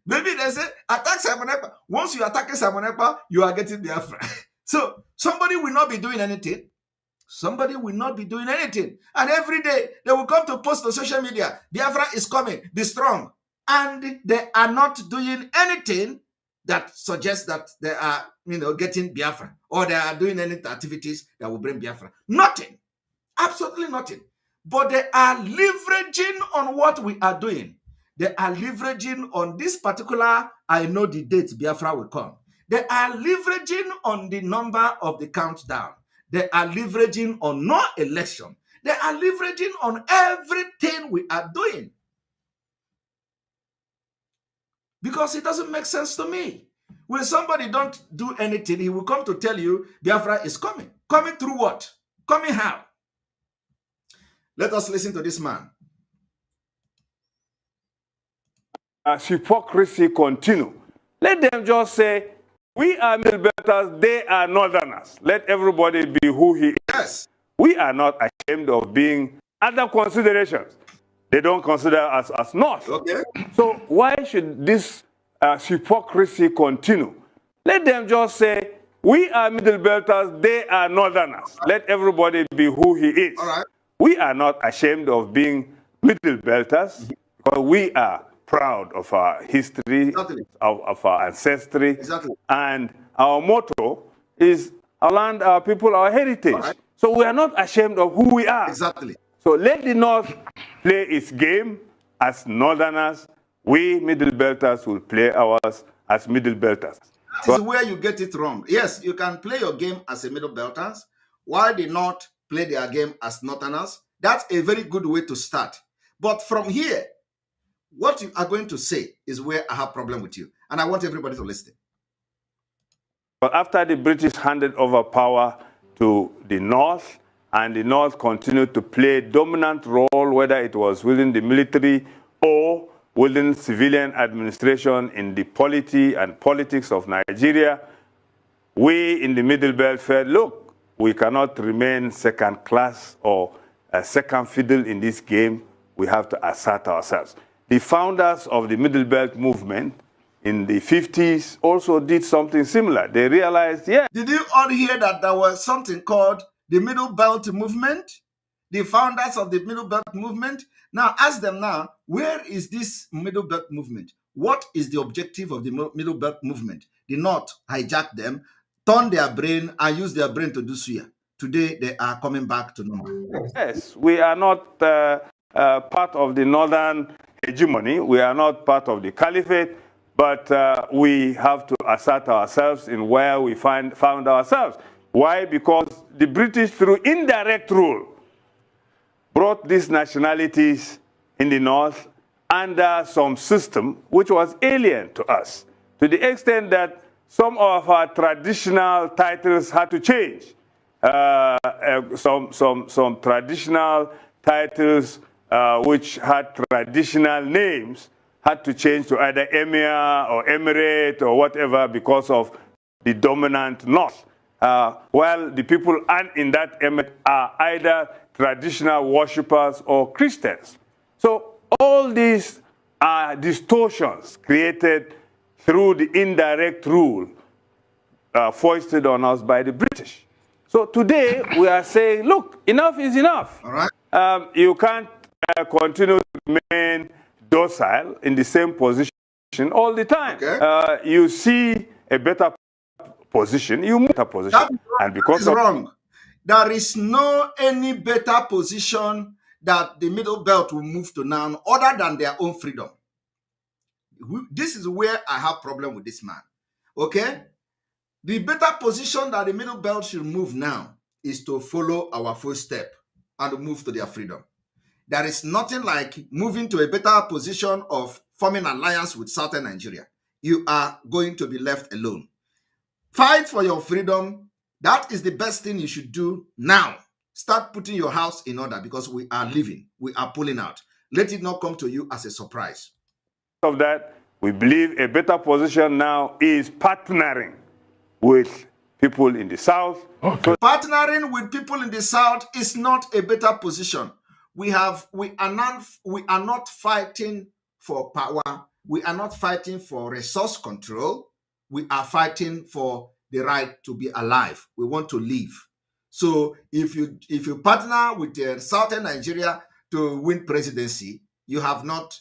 Maybe they say, attack Simon Ekpa. Once you attack Simon Ekpa, you are getting Biafra. So somebody will not be doing anything. Somebody will not be doing anything. And every day, they will come to post on social media, Biafra is coming, be strong. And they are not doing anything that suggests that they are, getting Biafra. Or they are doing any activities that will bring Biafra. Nothing. Absolutely nothing. But they are leveraging on what we are doing. They are leveraging on this particular, I know the date Biafra will come. They are leveraging on the number of the countdown. They are leveraging on no election. They are leveraging on everything we are doing. Because it doesn't make sense to me. When somebody don't do anything, he will come to tell you Biafra is coming. Coming through what? Coming how? Let us listen to this man. As hypocrisy continue, let them just say, we are Middle Belters, they are Northerners. Let everybody be who he is. Yes. We are not ashamed of being other considerations. They don't consider us as North. Okay. So why should this hypocrisy continue? Let them just say, we are Middle Belters, they are Northerners. Let everybody be who he is. All right. We are not ashamed of being Middle Belters, because we are proud of our history, Exactly. of our ancestry. Exactly. And our motto is our land, our people, our heritage. Right. So we are not ashamed of who we are. Exactly. So let the North play its game as Northerners. We Middle Belters will play ours as Middle Belters. That is where you get it wrong. Yes, you can play your game as a Middle Belters, while the North play their game as Northerners. That's a very good way to start. But from here, what you are going to say is where I have problem with you. And I want everybody to listen. But after the British handed over power to the North, and the North continued to play a dominant role, whether it was within the military or within civilian administration in the polity and politics of Nigeria, we in the Middle Belt felt, look, we cannot remain second class or second fiddle in this game. We have to assert ourselves. The founders of the Middle Belt movement in the 50s also did something similar. They realized, yeah. Did you all hear that there was something called the Middle Belt movement? The founders of the Middle Belt movement. Now ask them now, where is this Middle Belt movement? What is the objective of the Middle Belt movement? The North hijacked them, turned their brain, and used their brain to do suya. Today, they are coming back to normal. Yes, we are not part of the northern hegemony. We are not part of the caliphate, but we have to assert ourselves in where we found ourselves. Why? Because the British, through indirect rule, brought these nationalities in the north under some system which was alien to us, to the extent that some of our traditional titles had to change. Some traditional titles which had traditional names had to change to either Emir or Emirate or whatever because of the dominant north. While the people in that emirate are either traditional worshippers or Christians. So all these are distortions created through the indirect rule foisted on us by the British. So today we are saying, look, enough is enough. All right. You can't continue to remain docile in the same position all the time. Okay. You see a better position, you move to a position. And because that is wrong. There is no any better position that the Middle Belt will move to now other than their own freedom. This is where I have problem with this man. Okay? The better position that the Middle Belt should move now is to follow our footstep and move to their freedom. There is nothing like moving to a better position of forming alliance with Southern Nigeria. You are going to be left alone. Fight for your freedom. That is the best thing you should do now. Start putting your house in order because we are leaving. We are pulling out. Let it not come to you as a surprise. Of that, we believe a better position now is partnering with people in the South. Okay. Partnering with people in the South is not a better position. We are not fighting for power. We are not fighting for resource control. We are fighting for the right to be alive. We want to live. So if you partner with Southern Nigeria to win presidency, you are not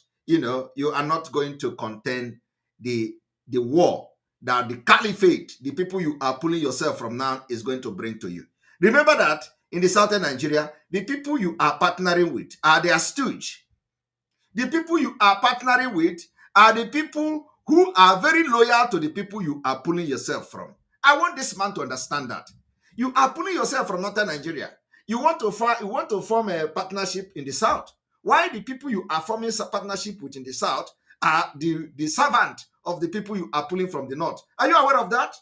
going to contend the war that the caliphate, the people you are pulling yourself from now, is going to bring to you. Remember that in the Southern Nigeria, the people you are partnering with are their stooge. The people you are partnering with are the people who are very loyal to the people you are pulling yourself from. I want this man to understand that. You are pulling yourself from Northern Nigeria. You want to form a partnership in the South. Why the people you are forming a partnership with in the South are the servant of the people you are pulling from the North. Are you aware of that?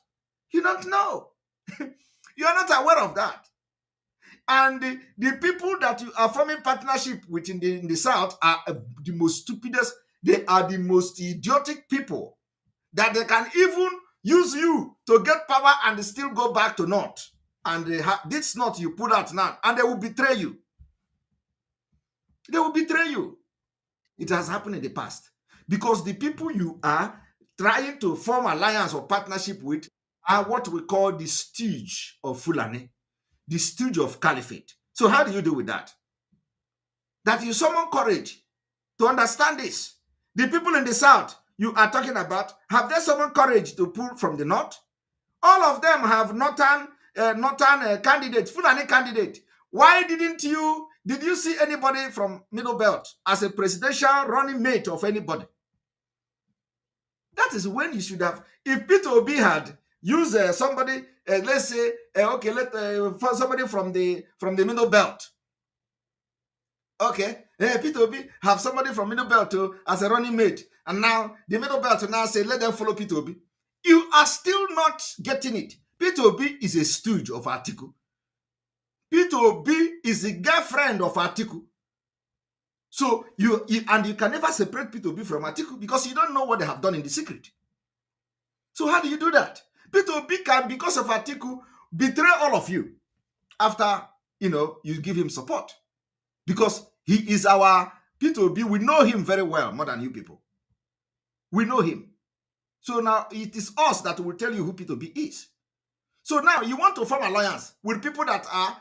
You don't know. You are not aware of that. And the people that you are forming partnership with in the South are the most stupidest. They are the most idiotic people that they can even use you to get power and still go back to North. And this North you put out now, and they will betray you. They will betray you. It has happened in the past. Because the people you are trying to form alliance or partnership with are what we call the stooge of Fulani, the stooge of caliphate. So how do you deal with that? That you summon courage to understand this. The people in the South you are talking about, have they summoned courage to pull from the North? All of them have northern candidates, Fulani candidate. Why did you see anybody from Middle Belt as a presidential running mate of anybody? That is when you should have, if Peter Obi had used somebody, let's say, somebody from the Middle Belt. Okay, Peter Obi have somebody from Middle Belt as a running mate. And now the Middle Belt now say, let them follow Peter Obi. You are still not getting it. Peter Obi is a stooge of Atiku. Peter Obi is the girlfriend of Atiku. So you can never separate Peter Obi from Atiku because you don't know what they have done in the secret. So how do you do that? Peter Obi can, because of Atiku, betray all of you after, you give him support. Because he is our Peter Obi. We know him very well, more than you people. We know him. So now it is us that will tell you who Peter Obi is. So now you want to form alliance with people that are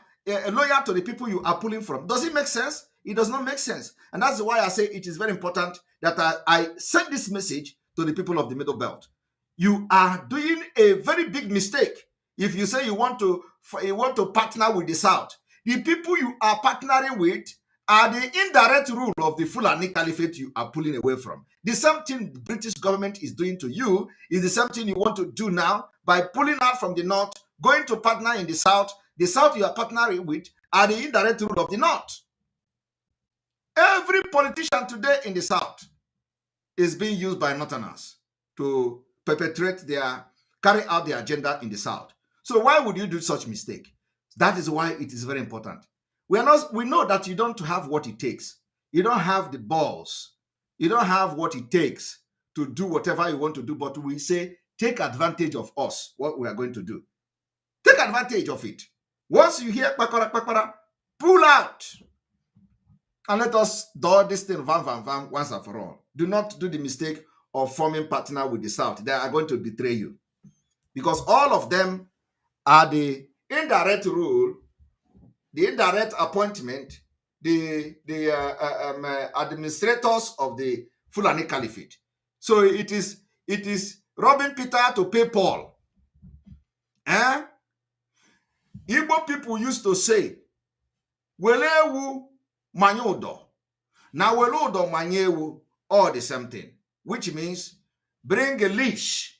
loyal to the people you are pulling from. Does it make sense? It does not make sense. And that's why I say it is very important that I send this message to the people of the Middle Belt. You are doing a very big mistake if you say you want to partner with the South. The people you are partnering with are the indirect rule of the Fulani Caliphate you are pulling away from. The same thing the British government is doing to you is the same thing you want to do now by pulling out from the North, going to partner in the South. The South you are partnering with are the indirect rule of the North. Every politician today in the South is being used by Northerners to carry out their agenda in the South. So why would you do such mistake? That is why it is very important. We know that you don't have what it takes. You don't have the balls. You don't have what it takes to do whatever you want to do, but we say, take advantage of us, what we are going to do. Take advantage of it. Once you hear pakara, pull out. And let us do this thing van, once and for all. Do not do the mistake of forming partner with the South. They are going to betray you. Because all of them are the indirect rule, the indirect appointment, the administrators of the Fulani Caliphate. So it is robbing Peter to pay Paul. Igbo people used to say, Welewu manyodo. Now welodo manyewu, all the same thing. Which means bring a leash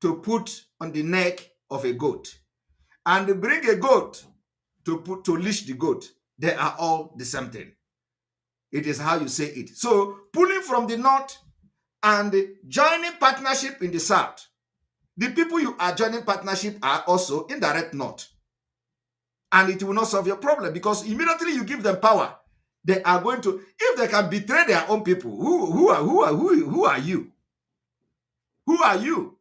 to put on the neck of a goat. And bring a goat to leash the goat. They are all the same thing. It is how you say it. So pulling from the North and joining partnership in the South. The people you are joining partnership are also indirect North. And it will not solve your problem because immediately you give them power, they are going to, if they can betray their own people, who are you? Who are you?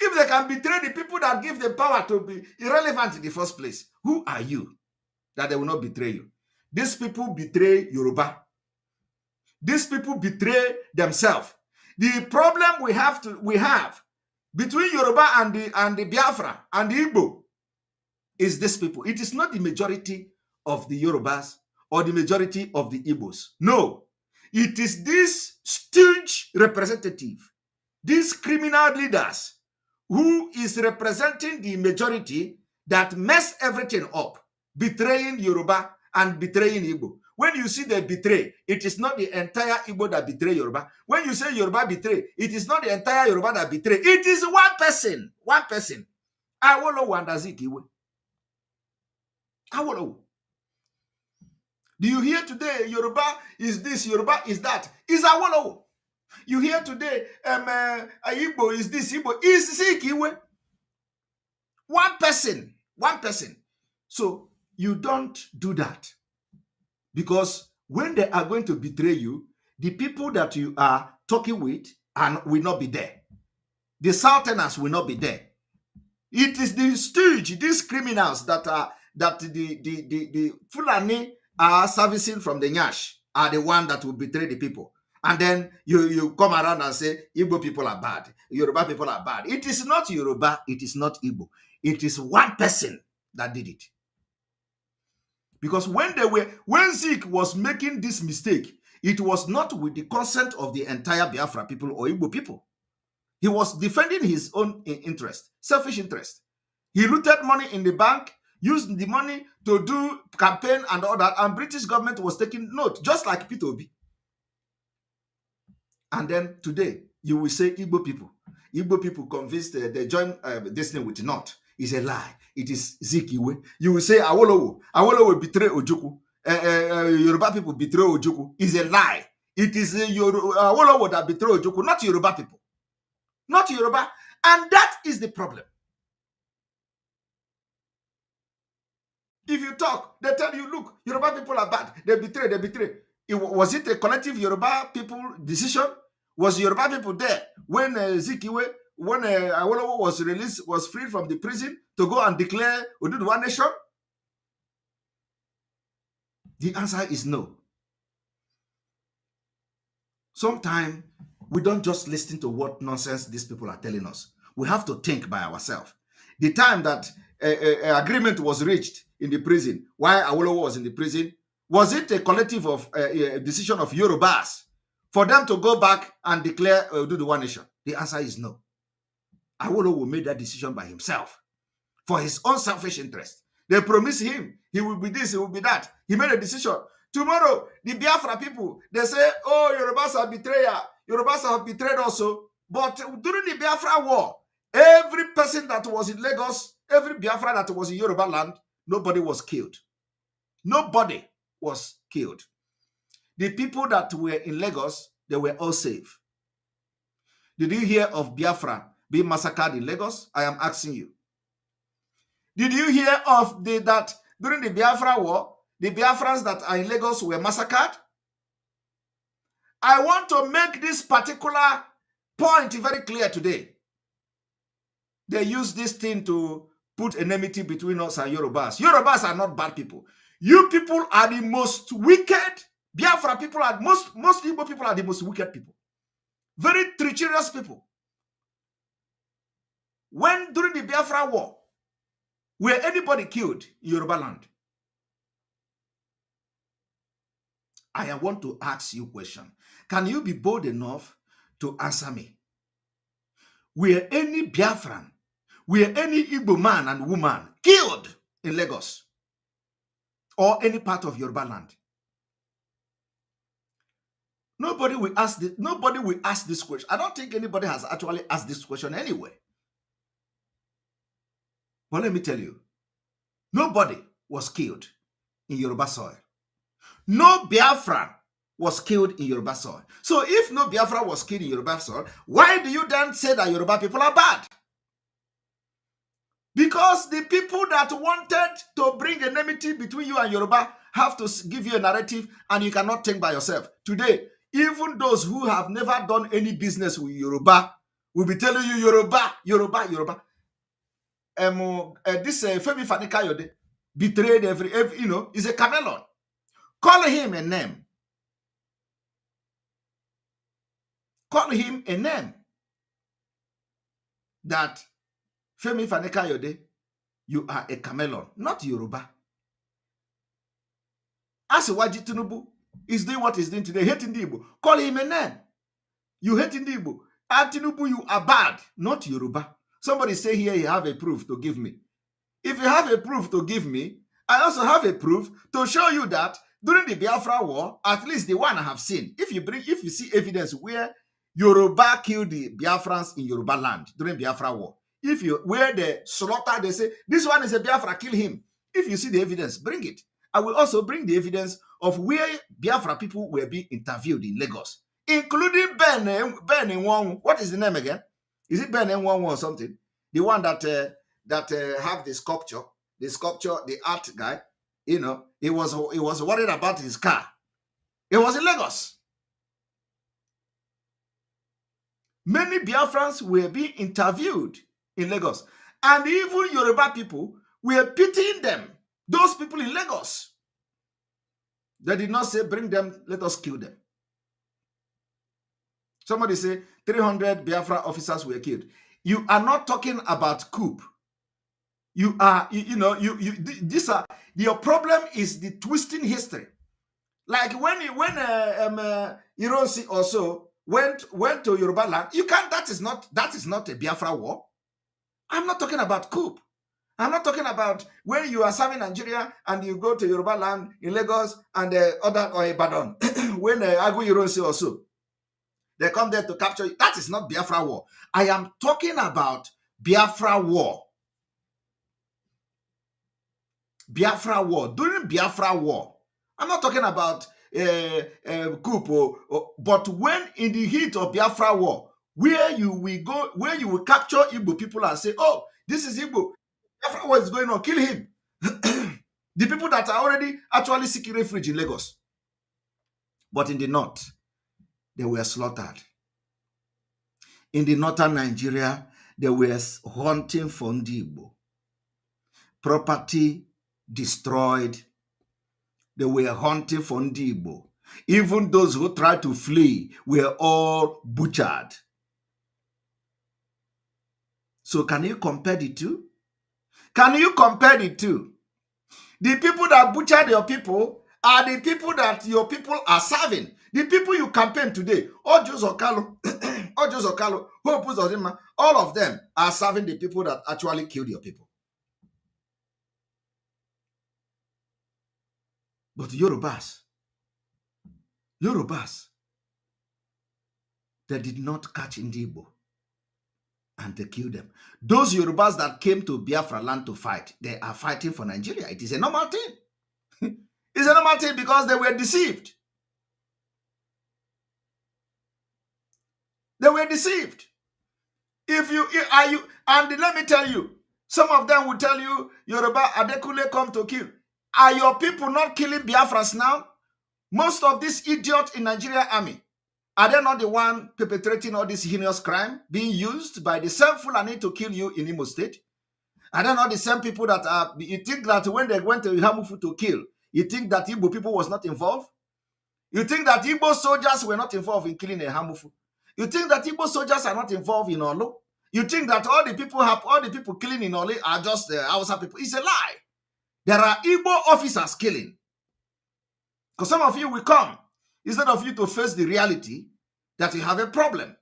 If they can betray the people that give them power to be irrelevant in the first place, who are you that they will not betray you? These people betray Yoruba. These people betray themselves. The problem we have between Yoruba and the Biafra and the Igbo is these people. It is not the majority of the Yorubas or the majority of the Igbos. No, it is this stooge representative, these criminal leaders who is representing the majority that mess everything up, betraying Yoruba and betraying Igbo. When you see they betray, it is not the entire Igbo that betray Yoruba. When you say Yoruba betray, it is not the entire Yoruba that betray. It is one person. One person. Awolowo and Azikiwe. Awolowo. Do you hear today Yoruba is this, Yoruba is that? Is Awolowo. You hear today Igbo is this, Igbo is Zikiwe. One person. One person. So you don't do that. Because when they are going to betray you, the people that you are talking with will not be there. The Southerners will not be there. It is the stooge, these criminals that the Fulani are servicing from the Nyash are the one that will betray the people. And then you come around and say, Igbo people are bad. Yoruba people are bad. It is not Yoruba. It is not Igbo. It is one person that did it. Because when Zeke was making this mistake, it was not with the consent of the entire Biafra people or Igbo people. He was defending his own interest, selfish interest. He looted money in the bank, used the money to do campaign and all that, and British government was taking note, just like Peter Obi. And then today, you will say Igbo people convinced they joined this thing with the North. It's a lie. It is Zikiwe. You will say Awolowo betray Ojukwu. Yoruba people betray Ojukwu. It's a lie. It is Awolowo that betray Ojukwu, not Yoruba people. Not Yoruba. And that is the problem. If you talk, they tell you, look, Yoruba people are bad. They betray. Was it a collective Yoruba people decision? Was Yoruba people there when Zikiwe when Awolowo was released, was freed from the prison to go and declare Oduduwa nation? The answer is no. Sometimes we don't just listen to what nonsense these people are telling us. We have to think by ourselves. The time that agreement was reached in the prison, while Awolowo was in the prison, was it a collective of decision of Yorubas for them to go back and declare Oduduwa nation? The answer is no. Awolowo made that decision by himself for his own selfish interest. They promised him he will be this, he will be that. He made a decision. Tomorrow, the Biafra people, they say, oh, Yorubas are betrayer. Yorubas have betrayed also. But during the Biafra war, every person that was in Lagos, every Biafra that was in Yoruba land, nobody was killed. Nobody was killed. The people that were in Lagos, they were all safe. Did you hear of Biafra being massacred in Lagos? I am asking you. Did you hear of that during the Biafra war, the Biafrans that are in Lagos were massacred? I want to make this particular point very clear today. They use this thing to put enmity between us and Yorubas. Yorubas are not bad people. You people are the most wicked. Biafra people are most Igbo people are the most wicked people. Very treacherous people. When during the Biafra war, were anybody killed in Yoruba land? I want to ask you a question. Can you be bold enough to answer me? Were any Biafran, were any Igbo man and woman killed in Lagos or any part of Yoruba land? Nobody will ask this question. I don't think anybody has actually asked this question anyway. But let me tell you, nobody was killed in Yoruba soil. No Biafran was killed in Yoruba soil. So if no Biafra was killed in Yoruba soil, why do you then say that Yoruba people are bad? Because the people that wanted to bring enmity between you and Yoruba have to give you a narrative and you cannot think by yourself. Today, even those who have never done any business with Yoruba will be telling you Yoruba, Yoruba, Yoruba. This Femi Fani-Kayode betrayed every is a chameleon. Call him a name. Call him a name. That Femi Fani-Kayode, you are a chameleon, not Yoruba. Asiwaji Tinubu is doing what he's doing today, hating the Igbo. Call him a name. You hating the Igbo. Tinubu, you are bad, not Yoruba. Somebody say here you have a proof to give me. If you have a proof to give me, I also have a proof to show you that during the Biafra war, at least the one I have seen, if you see evidence where Yoruba killed the Biafrans in Yoruba land during Biafra war, where they slaughter, they say, this one is a Biafra, kill him. If you see the evidence, bring it. I will also bring the evidence of where Biafra people were being interviewed in Lagos, including Ben Nwonwu. What is the name again? Is it Ben Nwonwu or something? The one that have the sculpture, the art guy. He was worried about his car. It was in Lagos. Many Biafrans were being interviewed in Lagos. And even Yoruba people were pitying them. Those people in Lagos. They did not say, bring them, let us kill them. Somebody say 300 Biafra officers were killed. You are not talking about coup. You are, your problem is the twisting history. Like when Ironsi also went to Yoruba land, you can't, that is not a Biafra war. I'm not talking about coup. I'm not talking about when you are serving Nigeria and you go to Yoruba land in Lagos and other or Ibadan. When Agu Ironsi also, they come there to capture you. That is not Biafra war. I am talking about Biafra war. Biafra war. During Biafra war, I'm not talking about coup, but when in the heat of Biafra war, where you will capture Igbo people and say, oh, this is Igbo. Biafra war is going on, kill him. The people that are already actually seeking refuge in Lagos. But in the north, they were slaughtered. in the northern Nigeria, they were hunting for Ndi Igbo. Property destroyed. They were hunting for Ndi Igbo. Even those who tried to flee were all butchered. So can you compare the two? Can you compare the two? The people that butchered your people are the people that your people are serving. The people you campaign today, Ojus Okalo, Ojus Okalo, Hope Uzodinma, all of them are serving the people that actually killed your people. But Yorubas, they did not catch Ndi Igbo and they killed them. Those Yorubas that came to Biafra land to fight, they are fighting for Nigeria. It is a normal thing. It's a normal thing because they were deceived. They were deceived. And let me tell you, some of them will tell you, Yoruba Adekule come to kill. Are your people not killing Biafras now? Most of these idiots in Nigeria army, are they not the one perpetrating all this heinous crime being used by the same Fulani to kill you in Imo State? Are they not the same people that you think that when they went to Ihamufu to kill, you think that Igbo people was not involved? You think that Igbo soldiers were not involved in killing Ihamufu? You think that Igbo soldiers are not involved in Olo? You think that all the people killing in Olo are just Hausa people? It's a lie. There are Igbo officers killing. Because some of you will come, instead of you to face the reality that you have a problem,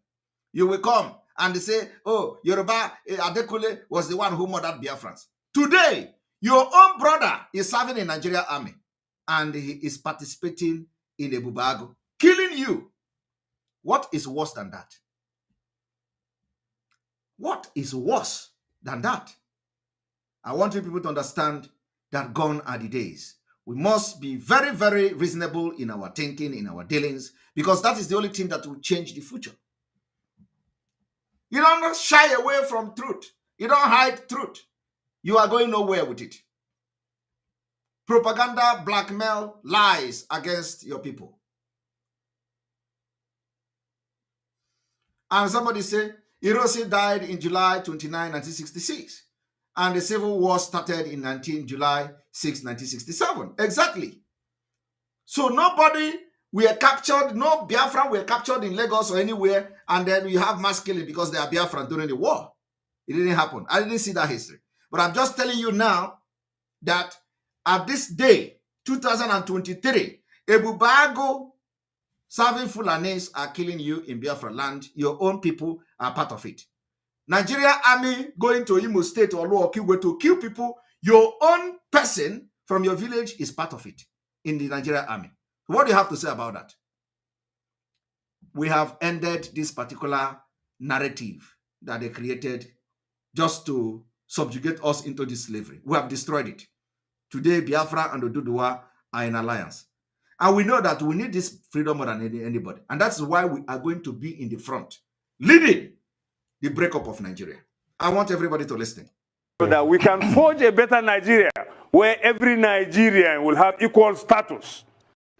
you will come and they say, oh, Yoruba Adekule was the one who murdered Biafrans. Today, your own brother is serving in Nigeria army and he is participating in the Bubago, killing you. What is worse than that? What is worse than that? I want you people to understand that gone are the days. We must be very, very reasonable in our thinking, in our dealings, because that is the only thing that will change the future. You don't shy away from truth. You don't hide truth. You are going nowhere with it. Propaganda, blackmail, lies against your people. And somebody say, Hiroshi died in July 29, 1966. And the Civil War started in July 6, 1967. Exactly. So nobody were captured, no Biafra were captured in Lagos or anywhere, and then you have mass killing because they are Biafran during the war. It didn't happen. I didn't see that history. But I'm just telling you now that at this day, 2023, Ebubago serving Fulanis are killing you in Biafra land. Your own people are part of it. Nigeria army going to Imo State or Luokiwe to kill people, your own person from your village is part of it in the Nigeria army. What do you have to say about that? We have ended this particular narrative that they created just to subjugate us into this slavery. We have destroyed it. Today, Biafra and Oduduwa are in alliance. And we know that we need this freedom more than anybody. And that's why we are going to be in the front, leading the breakup of Nigeria. I want everybody to listen. So that we can forge a better Nigeria where every Nigerian will have equal status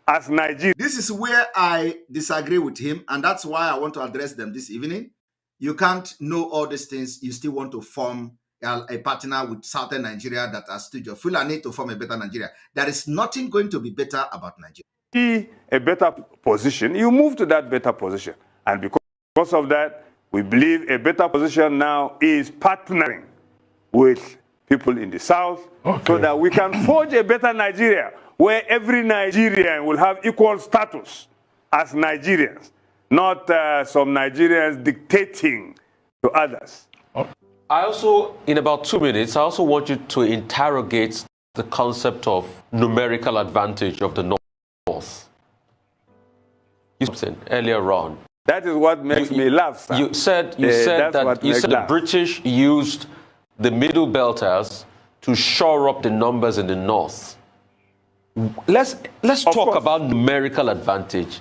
as Nigeria. This is where I disagree with him, and that's why I want to address them this evening. You can't know all these things. You still want to form a partner with Southern Nigeria that are still your Fulani to form a better Nigeria. There is nothing going to be better about Nigeria. A better position, you move to that better position. And because of that, we believe a better position now is partnering with people in the South so that we can forge a better Nigeria where every Nigerian will have equal status as Nigerians, not some Nigerians dictating to others. I also, in about 2 minutes, I also want you to interrogate the concept of numerical advantage of the North. You said earlier on. That is what makes me laugh, sir. You said the British used the Middle Belters to shore up the numbers in the North. Let's talk about numerical advantage.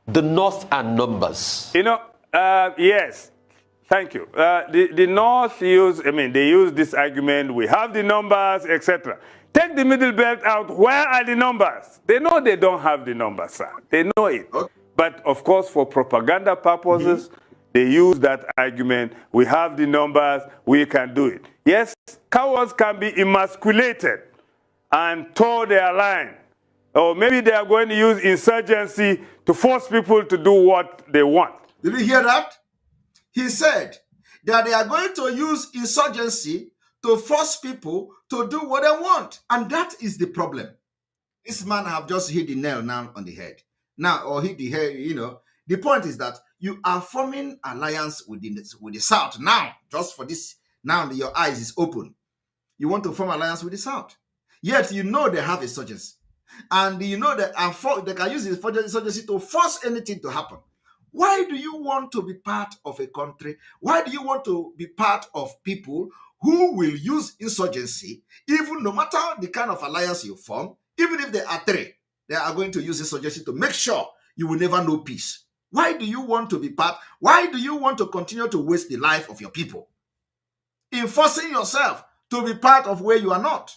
The North and numbers. You know, yes. Thank you. The North they use this argument, we have the numbers, etc. Take the Middle Belt out, where are the numbers? They know they don't have the numbers, sir. They know it. Okay. But of course, for propaganda purposes, They use that argument. We have the numbers. We can do it. Yes, cowards can be emasculated and toe their line. Or maybe they are going to use insurgency to force people to do what they want. Did you hear that? He said that they are going to use insurgency to force people to do what they want. And that is the problem. This man have just hit the nail now on the head. Now, or hit the head, you know. The point is that you are forming alliance with the South. Now, just for this, now your eyes is open. You want to form alliance with the South. Yet you know they have insurgency. And you know that they can use insurgency to force anything to happen. Why do you want to be part of a country? Why do you want to be part of people who will use insurgency, even no matter the kind of alliance you form, even if they are three, they are going to use insurgency to make sure you will never know peace? Why do you want to be part? Why do you want to continue to waste the life of your people in forcing yourself to be part of where you are not?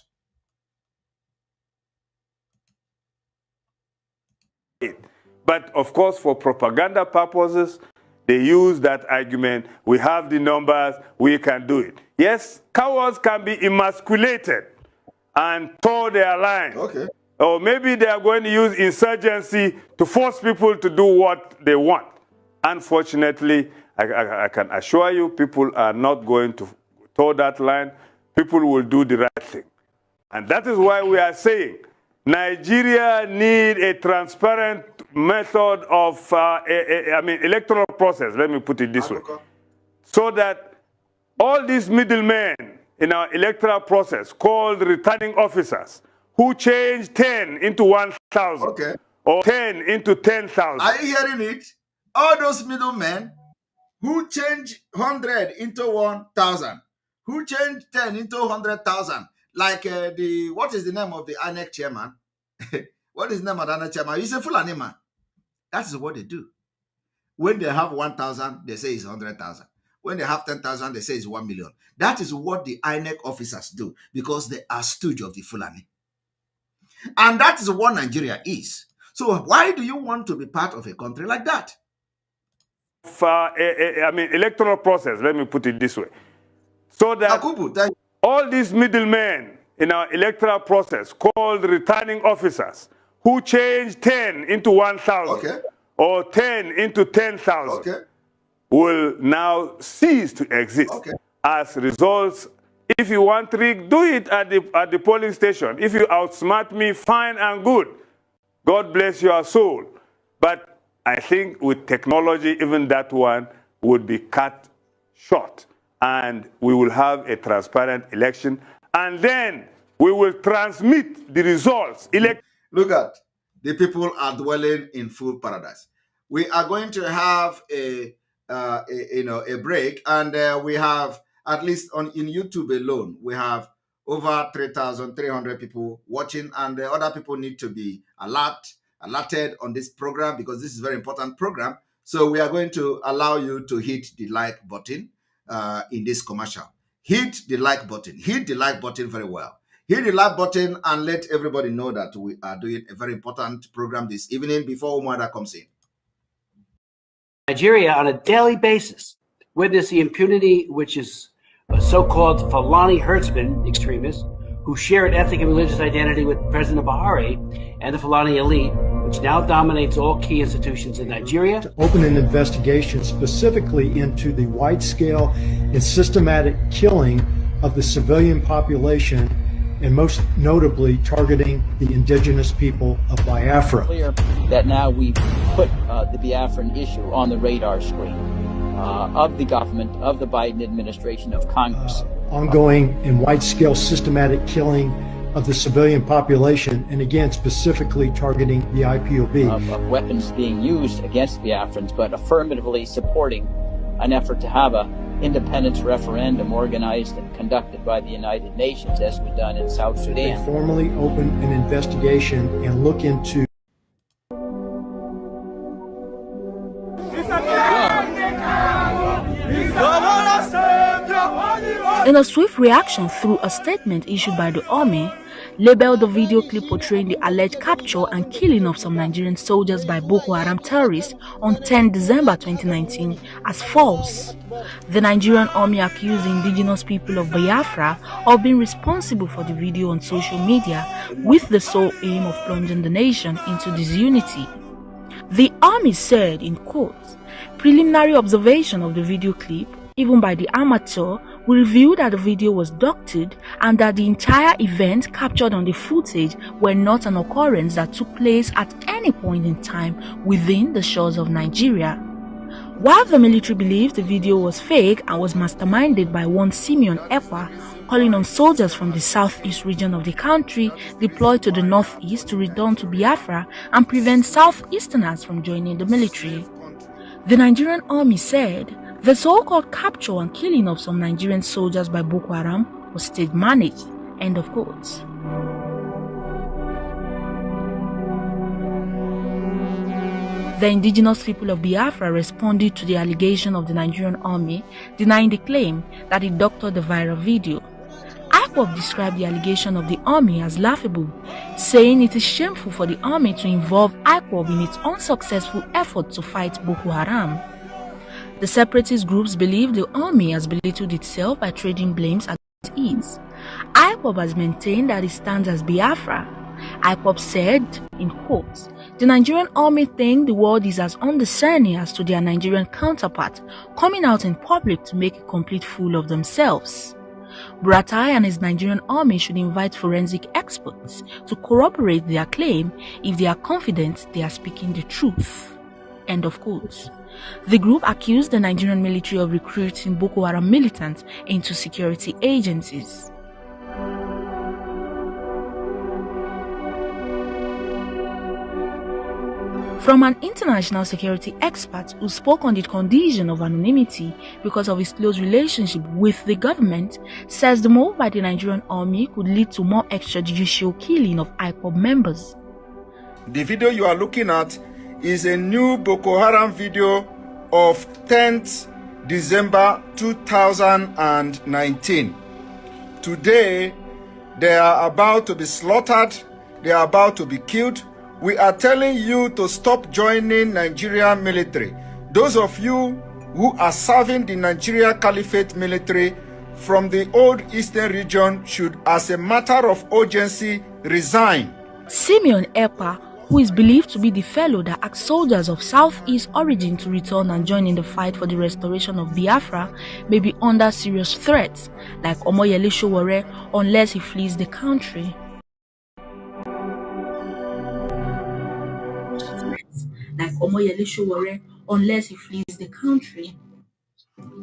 But of course, for propaganda purposes, they use that argument. We have the numbers. We can do it. Yes, cowards can be emasculated and toe their line. Okay. Or maybe they are going to use insurgency to force people to do what they want. Unfortunately, I can assure you, people are not going to toe that line. People will do the right thing. And that is why we are saying Nigeria need a transparent method of, electoral process, let me put it this way, so that all these middlemen in our electoral process called returning officers who change 10 into 1,000 okay, or 10 into 10,000. Are you hearing it? All those middlemen who change 100 into 1,000, who change 10 into 100,000, like what is the name of the INEC chairman? What is the name of the INEC chairman? He's a Fulani man. That is what they do. When they have 1,000, they say it's 100,000. When they have 10,000, they say it's 1 million. That is what the INEC officers do because they are stooge of the Fulani. And that is what Nigeria is. So why do you want to be part of a country like that? Electoral process, let me put it this way. So that all these middlemen in our electoral process called returning officers who change 10 into 1,000 or 10 into 10,000 will now cease to exist. As results, if you want rig, do it at the polling station. If you outsmart me, fine and good. God bless your soul. But I think with technology, even that one would be cut short. And we will have a transparent election. And then we will transmit the results. Look at, the people are dwelling in full paradise. We are going to have a break, and we have, at least in YouTube alone, we have over 3,300 people watching, and the other people need to be alerted on this program because this is a very important program. So we are going to allow you to hit the like button in this commercial. Hit the like button. Hit the like button very well. Hit the like button and let everybody know that we are doing a very important program this evening before Umada comes in. Nigeria, on a daily basis, witness the impunity which is so-called Fulani herdsmen extremists who share an ethnic and religious identity with President Buhari and the Fulani elite, which now dominates all key institutions in Nigeria. To open an investigation specifically into the wide-scale and systematic killing of the civilian population, and most notably targeting the indigenous people of Biafra. Clear that now we've put the Biafran issue on the radar screen of the government, of the Biden administration, of Congress. Ongoing and wide-scale systematic killing of the civilian population, and again specifically targeting the IPOB. Of weapons being used against Biafrans, but affirmatively supporting an effort to have a independence referendum organized and conducted by the United Nations, as was done in South Sudan. They formally open an investigation and look into In a swift reaction through a statement issued by the army, labeled the video clip portraying the alleged capture and killing of some Nigerian soldiers by Boko Haram terrorists on 10 December 2019 as false. The Nigerian army accused the indigenous people of Biafra of being responsible for the video on social media with the sole aim of plunging the nation into disunity. The army said, in quotes, preliminary observation of the video clip, even by the amateur, will reveal that the video was doctored and that the entire event captured on the footage were not an occurrence that took place at any point in time within the shores of Nigeria. While the military believed the video was fake and was masterminded by one Simeon Ekpa'S, calling on soldiers from the southeast region of the country deployed to the northeast to return to Biafra and prevent southeasterners from joining the military. The Nigerian army said the so-called capture and killing of some Nigerian soldiers by Boko Haram was state-managed. End of quotes. The indigenous people of Biafra responded to the allegation of the Nigerian army, denying the claim that it doctored the viral video. IPOB described the allegation of the army as laughable, saying it is shameful for the army to involve IPOB in its unsuccessful effort to fight Boko Haram. The separatist groups believe the army has belittled itself by trading blames against it. IPOB has maintained that it stands as Biafra. IPOB said, in quotes, the Nigerian army think the world is as undiscerning as to their Nigerian counterpart, coming out in public to make a complete fool of themselves. Buratai and his Nigerian army should invite forensic experts to corroborate their claim if they are confident they are speaking the truth. End of quotes. The group accused the Nigerian military of recruiting Boko Haram militants into security agencies. From an international security expert who spoke on the condition of anonymity because of his close relationship with the government, says the move by the Nigerian army could lead to more extrajudicial killing of IPOB members. The video you are looking at is a new Boko Haram video of 10th December 2019. Today, they are about to be slaughtered, they are about to be killed. We are telling you to stop joining Nigeria military. Those of you who are serving the Nigeria Caliphate military from the old eastern region should, as a matter of urgency, resign. Simeon Ekpa'S, who is believed to be the fellow that asked soldiers of southeast origin to return and join in the fight for the restoration of Biafra, may be under serious threats, like Omoyele Sowore, unless he flees the country. Like Omoyele Sowore, unless he flees the country. All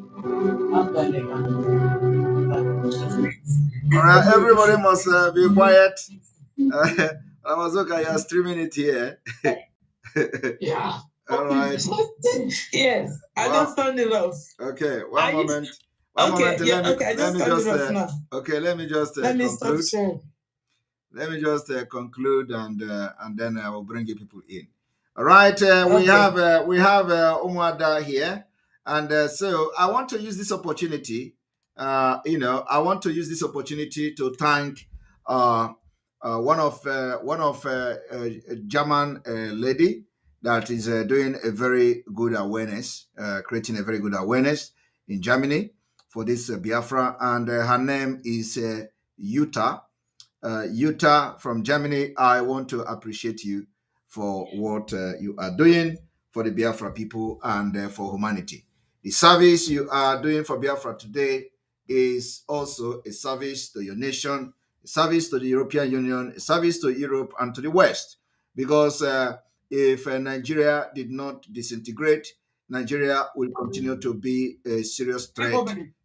right, everybody must be quiet. Amazoka, you're streaming it here. Yeah. All right. Yes, I just turned it off. Okay, one moment. Let me just conclude. Let me just conclude, and then I will bring you people in. All right, we have Umuada here, and so I want to use this opportunity. I want to use this opportunity to thank one of German lady that is doing a very good awareness, creating a very good awareness in Germany for this Biafra, and her name is Jutta. Jutta from Germany. I want to appreciate you for what you are doing for the Biafra people and for humanity. The service you are doing for Biafra today is also a service to your nation, a service to the European Union, a service to Europe and to the West. Because if Nigeria did not disintegrate, Nigeria will continue to be a serious threat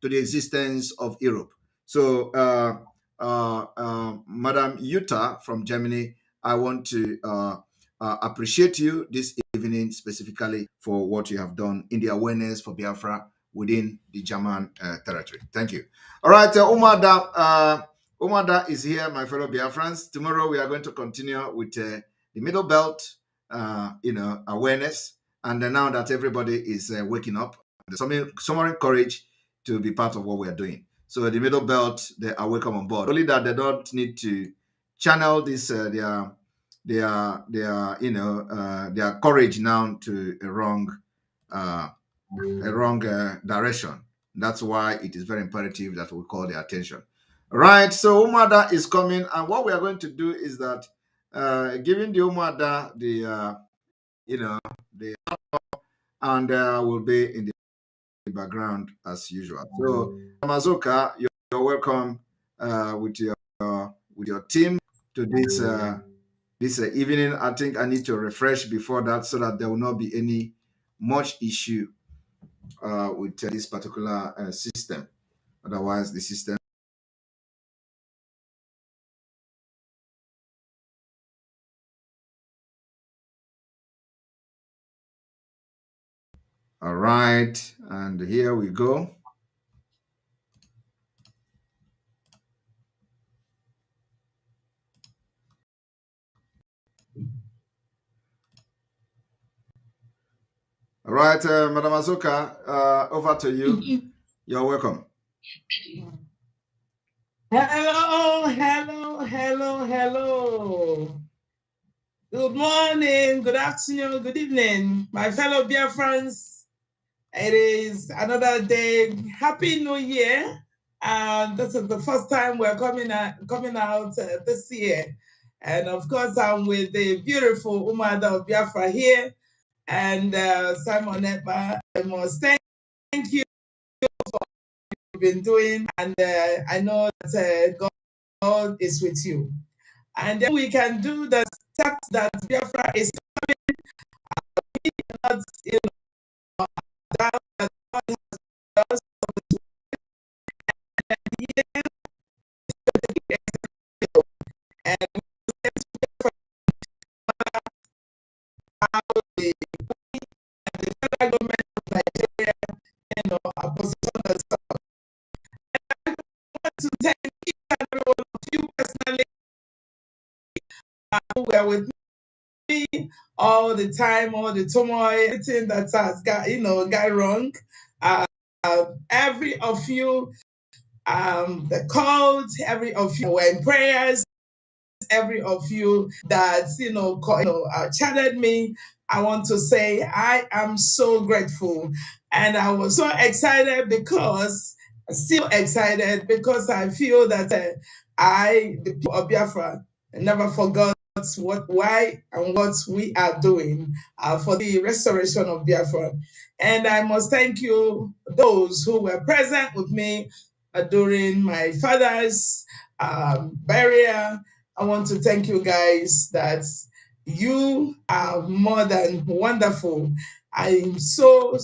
to the existence of Europe. So, Madam Jutta from Germany, I want to appreciate you this evening specifically for what you have done in the awareness for Biafra within the German territory. Thank you. All right, Umada is here, my fellow Biafrans. Tomorrow we are going to continue with the Middle Belt, awareness. And now that everybody is waking up, there's so much courage to be part of what we are doing. So the Middle Belt, they are welcome on board. Only that they don't need to channel this their courage now to a wrong direction. That's why it is very imperative that we call their attention. Right. So Umada is coming, and what we are going to do is that giving the Umada the and will be in the background as usual. So Mazoka, you're welcome with your team to this evening. I think I need to refresh before that so that there will not be any much issue with this particular system. Otherwise, the system. All right, and here we go. All right, Madam Azuka, over to you. You're welcome. Hello. Good morning, good afternoon, good evening, my fellow Biafrans. It is another day. Happy New Year. This is the first time we're coming out this year. And of course, I'm with the beautiful Umada of Biafra here and Simon Ekpa. I must thank you for what you've been doing. And I know that God is with you. And then we can do the fact that Biafra is coming. We cannot, doubt that God has and how the federal government of Nigeria, are positioned themselves. And I want to thank each and every one of you personally who were with me all the time, all the turmoil, everything that has got wrong. Every of you, the called, every of you were in prayers. Every of you that chatted me, I want to say I am so grateful, and I was so excited because still excited because I feel that the people of Biafra, never forgot why and what we are doing for the restoration of Biafra. And I must thank you, those who were present with me during my father's burial. I want to thank you guys that you are more than wonderful. I'm so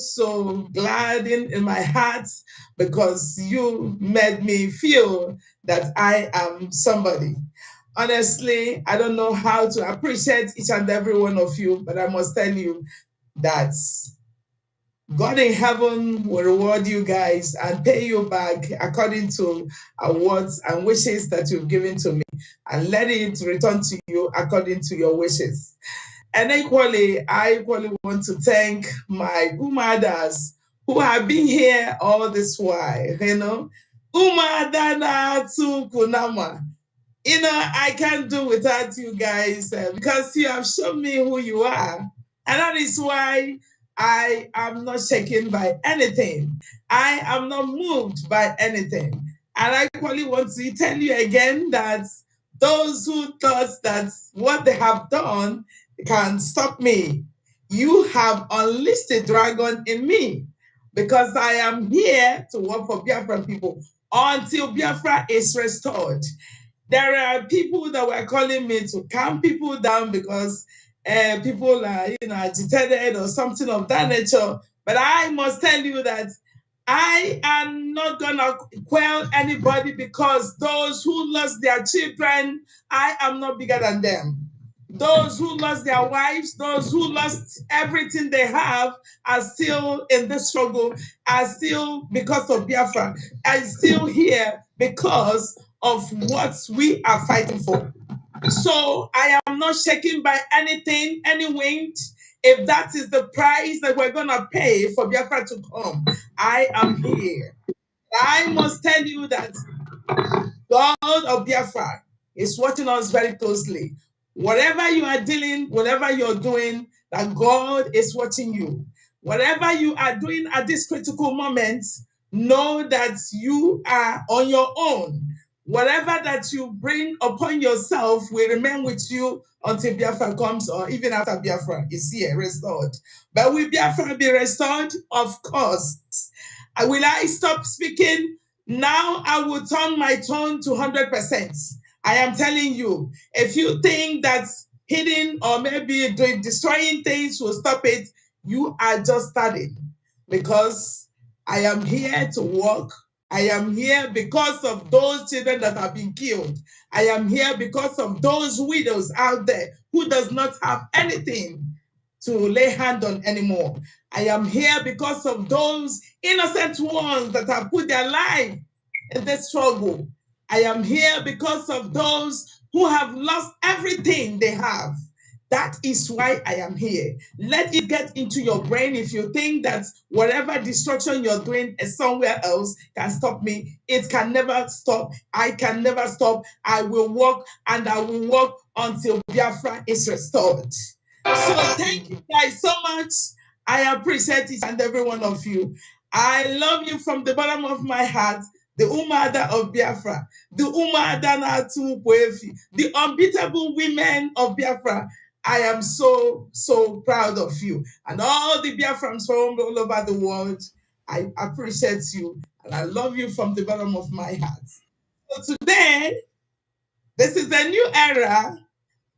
glad in my heart because you made me feel that I am somebody. Honestly, I don't know how to appreciate each and every one of you, but I must tell you that God in heaven will reward you guys and pay you back according to awards and wishes that you've given to me, and let it return to you according to your wishes. And equally, I equally want to thank my Umadas who have been here all this while, Umadana to Kunama. I can't do without you guys because you have shown me who you are. And that is why I am not shaken by anything. I am not moved by anything. And I equally want to tell you again that those who thought that what they have done can stop me, you have unleashed the dragon in me because I am here to work for Biafra people until Biafra is restored. There are people that were calling me to calm people down because people are, agitated or something of that nature. But I must tell you that I am not gonna quell anybody because those who lost their children, I am not bigger than them. Those who lost their wives, those who lost everything they have are still in this struggle, are still, because of Biafra, are still here because of what we are fighting for. So I am not shaken by anything, any wind. If that is the price that we're going to pay for Biafra to come, I am here. I must tell you that God of Biafra is watching us very closely. Whatever you are dealing, whatever you're doing, that God is watching you. Whatever you are doing at this critical moment, know that you are on your own. Whatever that you bring upon yourself will remain with you until Biafra comes, or even after Biafra is here, restored. But will Biafra be restored? Of course. Will I stop speaking? Now I will turn my tone to 100%. I am telling you, if you think that hidden or maybe destroying things will stop it, you are just starting. Because I am here to work. I am here because of those children that have been killed. I am here because of those widows out there who does not have anything to lay hand on anymore. I am here because of those innocent ones that have put their life in this struggle. I am here because of those who have lost everything they have. That is why I am here. Let it get into your brain. If you think that whatever destruction you're doing is somewhere else can stop me, it can never stop. I can never stop. I will walk and I will walk until Biafra is restored. So thank you guys so much. I appreciate each and every one of you. I love you from the bottom of my heart. The Umada of Biafra, the Umada Natu Kwefi, the unbeatable women of Biafra. I am so, so proud of you. And all the Biafrans from all over the world, I appreciate you. And I love you from the bottom of my heart. So today, this is a new era.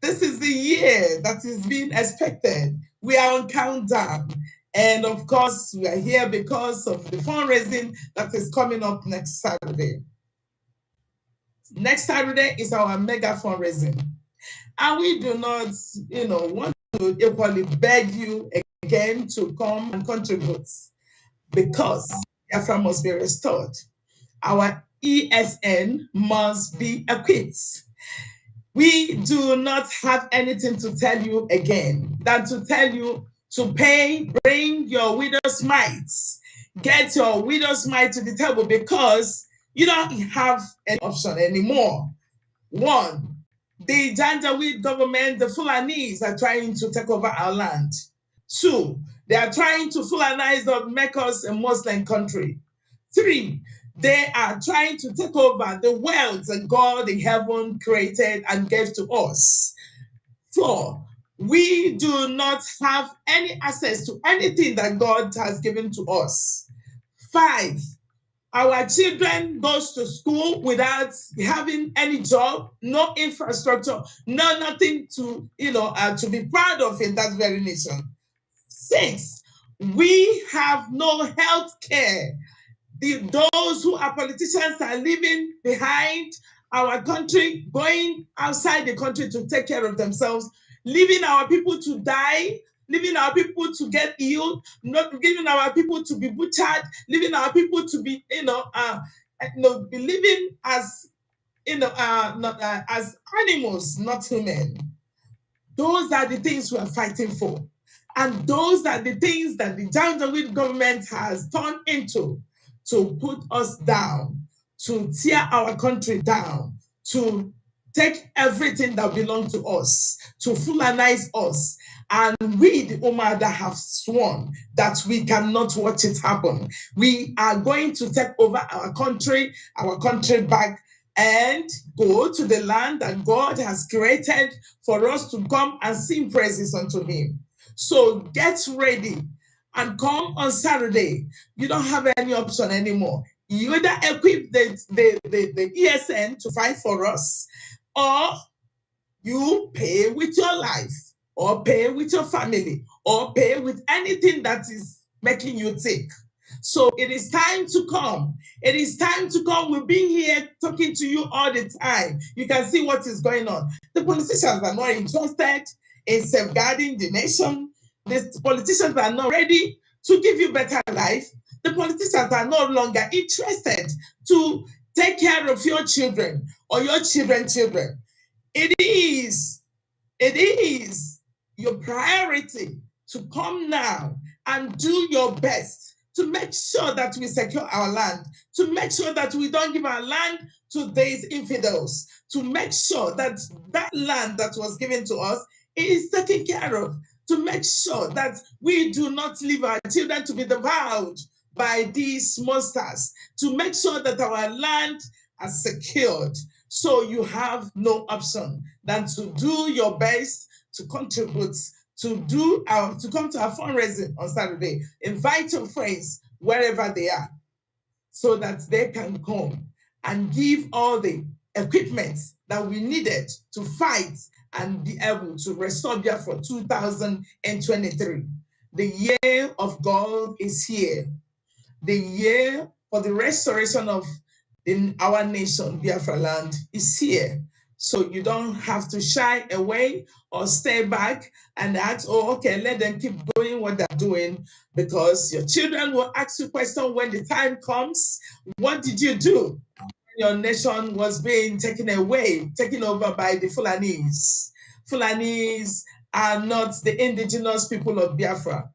This is the year that is being expected. We are on countdown. And of course, we are here because of the fundraising that is coming up next Saturday. Next Saturday is our mega fundraising. And we do not, want to equally beg you again to come and contribute because Biafra must be restored. Our ESN must be equipped. We do not have anything to tell you again than to tell you to bring your widow's mites. Get your widow's mite to the table because you don't have any option anymore. One, the Janjaweed government, the Fulanis are trying to take over our land. Two, they are trying to Fulanize or make us a Muslim country. Three, they are trying to take over the wealth that God in heaven created and gave to us. Four, we do not have any access to anything that God has given to us. Five, our children goes to school without having any job, no infrastructure, nothing to, to be proud of in that very nation. Six, we have no health care. Those who are politicians are leaving behind our country, going outside the country to take care of themselves, leaving our people to die, leaving our people to get ill, not giving our people to be butchered, leaving our people to be, be living as, as animals, not human. Those are the things we are fighting for. And those are the things that the Janjaweed government has turned into to put us down, to tear our country down, to take everything that belongs to us, to Fulanize us. And we, the Umada, have sworn that we cannot watch it happen. We are going to take over our country back, and go to the land that God has created for us to come and sing praises unto Him. So get ready and come on Saturday. You don't have any option anymore. You either equip the ESN to fight for us, or you pay with your life, or pay with your family, or pay with anything that is making you tick. So it is time to come. It is time to come. We've been here talking to you all the time. You can see what is going on. The politicians are not interested in safeguarding the nation. The politicians are not ready to give you better life. The politicians are no longer interested to take care of your children or your children's children. It is your priority to come now and do your best to make sure that we secure our land, to make sure that we don't give our land to these infidels, to make sure that that land that was given to us is taken care of, to make sure that we do not leave our children to be devoured by these monsters, to make sure that our land is secured. So you have no option than to do your best to contribute, to come to our fundraising on Saturday. Invite your friends wherever they are so that they can come and give all the equipment that we needed to fight and be able to restore Biafra 2023. The year of God is here. The year for the restoration of our nation, Biafra land, is here. So you don't have to shy away or stay back and ask, oh, okay, let them keep doing what they're doing, because your children will ask you questions when the time comes. What did you do? Your nation was being taken over by the Fulanis. Fulanis are not the indigenous people of Biafra.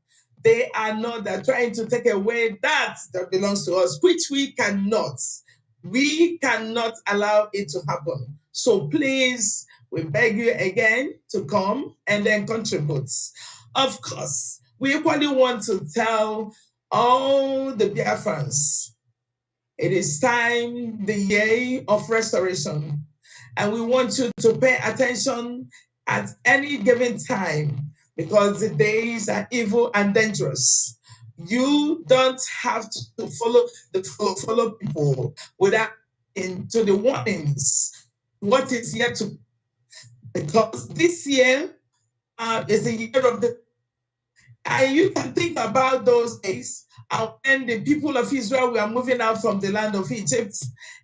They are not, they're trying to take away that belongs to us, which we cannot. We cannot allow it to happen. So please, we beg you again to come and then contribute. Of course, we equally want to tell all the Biafrans, it is time, the year of restoration. And we want you to pay attention at any given time, because the days are evil and dangerous. You don't have to follow people without into the warnings. What is yet to, because this year is the year of the, and you can think about those days when the people of Israel were moving out from the land of Egypt,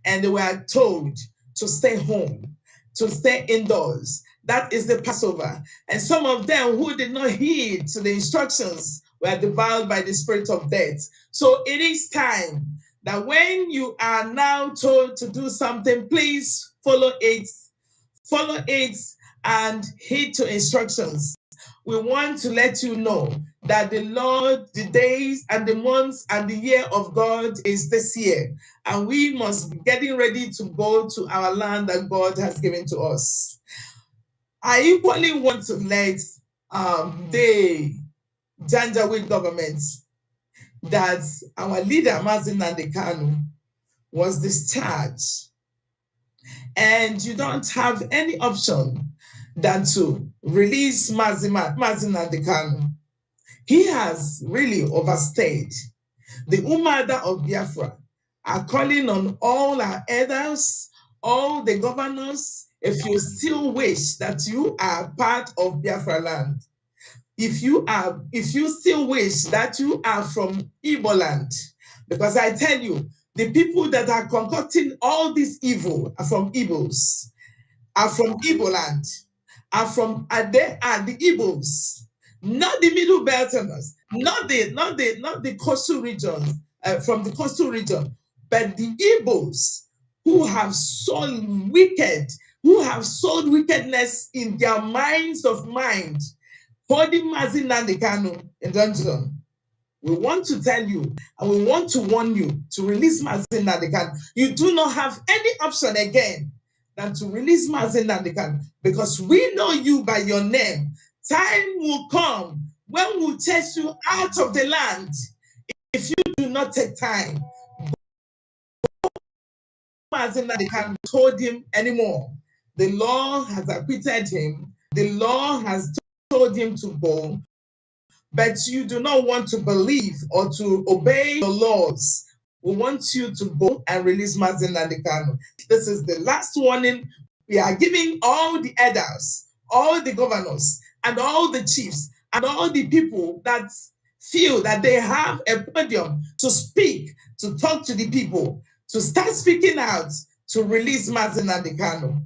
and they were told to stay home, to stay indoors. That is the Passover. And some of them who did not heed to the instructions were devoured by the spirit of death. So it is time that when you are now told to do something, please follow it and heed to instructions. We want to let you know that the Lord, the days and the months and the year of God is this year. And we must be getting ready to go to our land that God has given to us. I equally want to let the Janjaweed government that our leader, Mazi Nnamdi Kanu, was discharged. And you don't have any option than to release Mazi Nnamdi Kanu. He has really overstayed. The Umada of Biafra are calling on all our elders, all the governors, if you still wish that you are part of Biafra land, if you still wish that you are from Igbo land, because I tell you, the people that are concocting all this evil are from Igbos, are from Igbo land, they are the Igbos, not the Middle Belterners, not the coastal region, from the coastal region, but the Igbos who have sown wickedness in their minds of mind, holding Mazi Nnamdi Kanu in dungeon. We want to tell you and we want to warn you to release Mazi Nnamdi Kanu. You do not have any option again than to release Mazi Nnamdi Kanu, because we know you by your name. Time will come when we'll chase you out of the land if you do not take time. Mazi Nnamdi Kanu told him anymore. The law has acquitted him. The law has told him to go, but you do not want to believe or to obey the laws. We want you to go and release Mazi Nnamdi Kanu. This is the last warning we are giving all the elders, all the governors, and all the chiefs, and all the people that feel that they have a podium to speak, to talk to the people, to start speaking out, to release Mazi Nnamdi Kanu.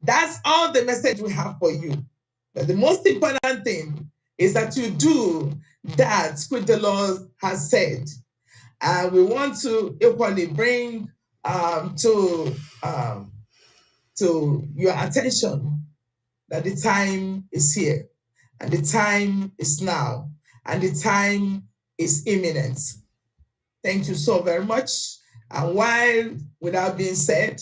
That's all the message we have for you. But the most important thing is that you do that which the Lord has said. And we want to equally bring to your attention that the time is here, and the time is now, and the time is imminent. Thank you so very much. And while, without being said,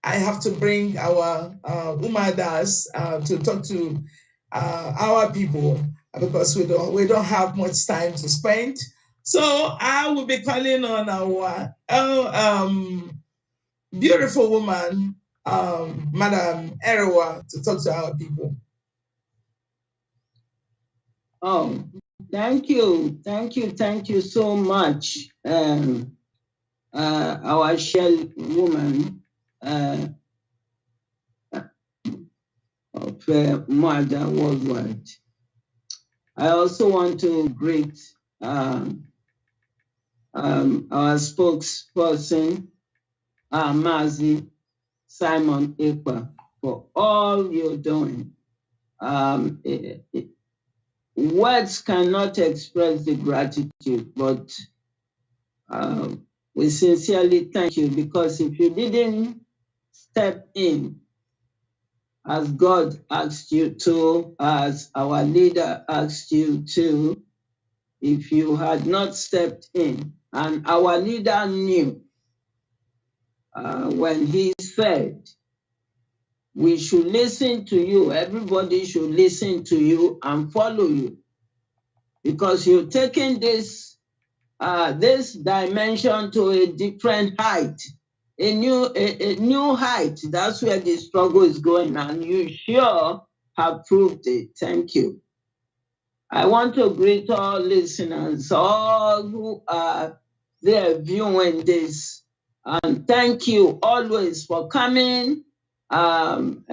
I have to bring our Umadas to talk to our people because we don't have much time to spend. So I will be calling on our beautiful woman, Madam Erewa, to talk to our people. Oh, thank you so much, our shell woman of Mother Worldwide. I also want to greet our spokesperson, Mazi Simon Ekpa, for all you're doing. Words cannot express the gratitude, but we sincerely thank you, because if you didn't step in as God asked you to, as our leader asked you to, if you had not stepped in, and our leader knew when he said, we should listen to you, everybody should listen to you and follow you, because you're taking this dimension to a different height, a new height. That's where the struggle is going, and you sure have proved it. Thank you. I want to greet all listeners, all who are there viewing this, and thank you always for coming and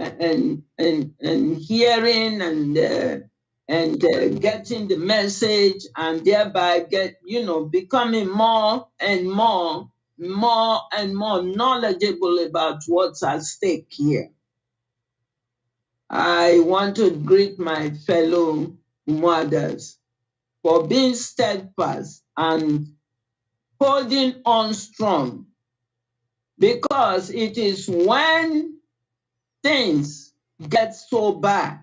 hearing and getting the message, and thereby becoming more and more knowledgeable about what's at stake here. I want to greet my fellow mothers for being steadfast and holding on strong, because it is when things get so bad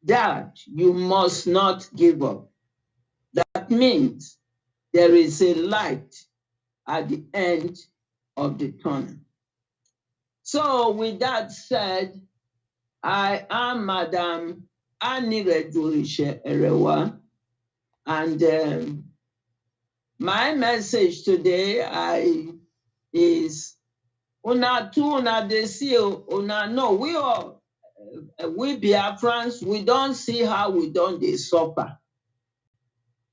that you must not give up. That means there is a light at the end of the tunnel. So with that said, I am Madam Aniredurishe Erewa, and my message today is una desio una no, we Biafrans, we don't see how we don't dey suffer.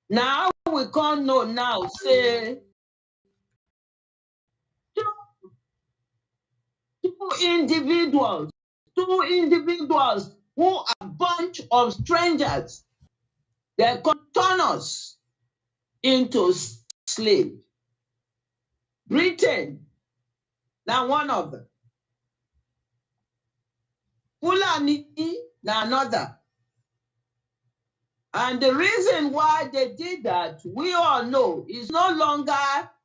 Now we can't know now, say two individuals who are a bunch of strangers, they can turn us into slaves. Britain, now one of them. Fulani, now another. And the reason why they did that, we all know, is no longer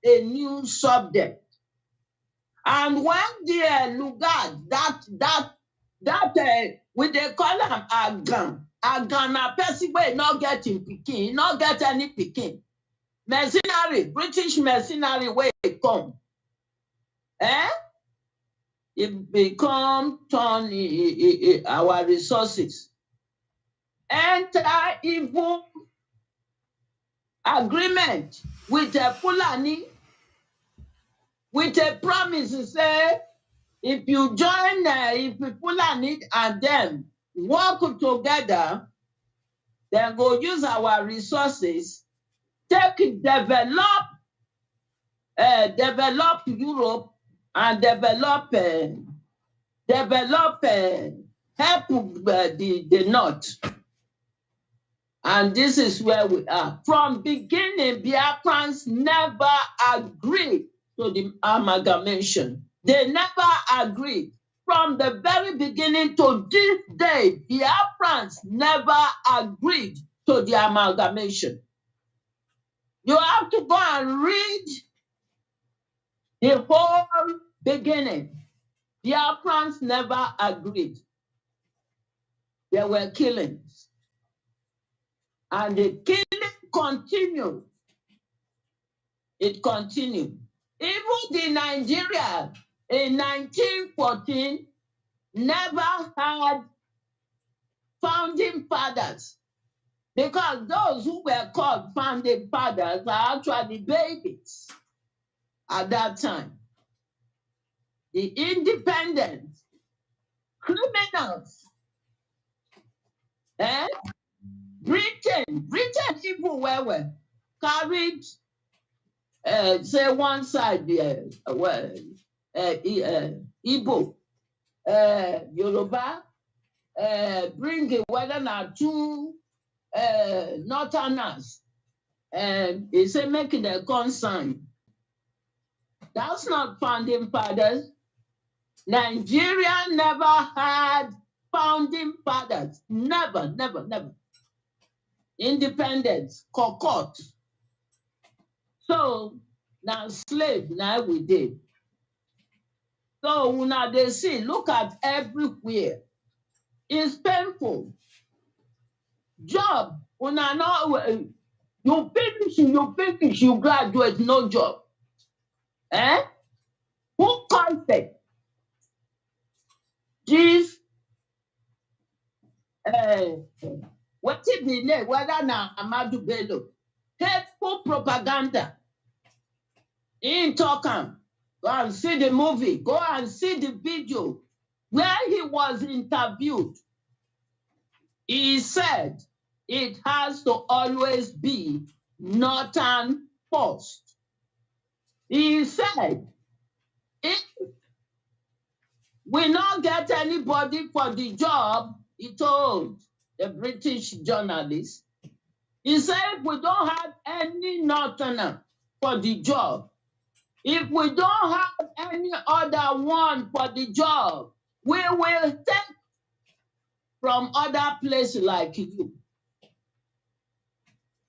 a new subject. And when the Lugard, we they call him Agan na person wey not get him pikin, not get any pikin. Mercenary, British mercenary wey come. It become turn our resources. Enter evil agreement with a Fulani, with a promise to say, if you join, if Fulani and them work together, then go use our resources, develop Europe and develop help the North. And this is where we are. From beginning, Biafrans never agreed to the amalgamation. They never agreed. From the very beginning to this day, Biafrans never agreed to the amalgamation. You have to go and read the whole beginning. Biafrans never agreed. There were killings. And the killing continued It continued. Even the Nigeria in 1914 never had founding fathers, because those who were called founding fathers are actually babies at that time. The independent criminals, Britain even well carried, say one side, Igbo, Yoruba, bring whether not two Northerners, and they say making a concern. That's not founding fathers. Nigeria never had founding fathers. Never. Independence, Kokot. So now slave, now we did. So now they see, look at everywhere. It's painful. Job, you finish, you graduate, no job. Who caused it? This, what it be name, whether now Amadu Bello, hateful propaganda. In talking, go and see the movie, go and see the video where he was interviewed. He said it has to always be Northern first. He said, if we not get anybody for the job, he told the British journalist, he said, if we don't have any Northerner for the job, if we don't have any other one for the job, we will take from other places like you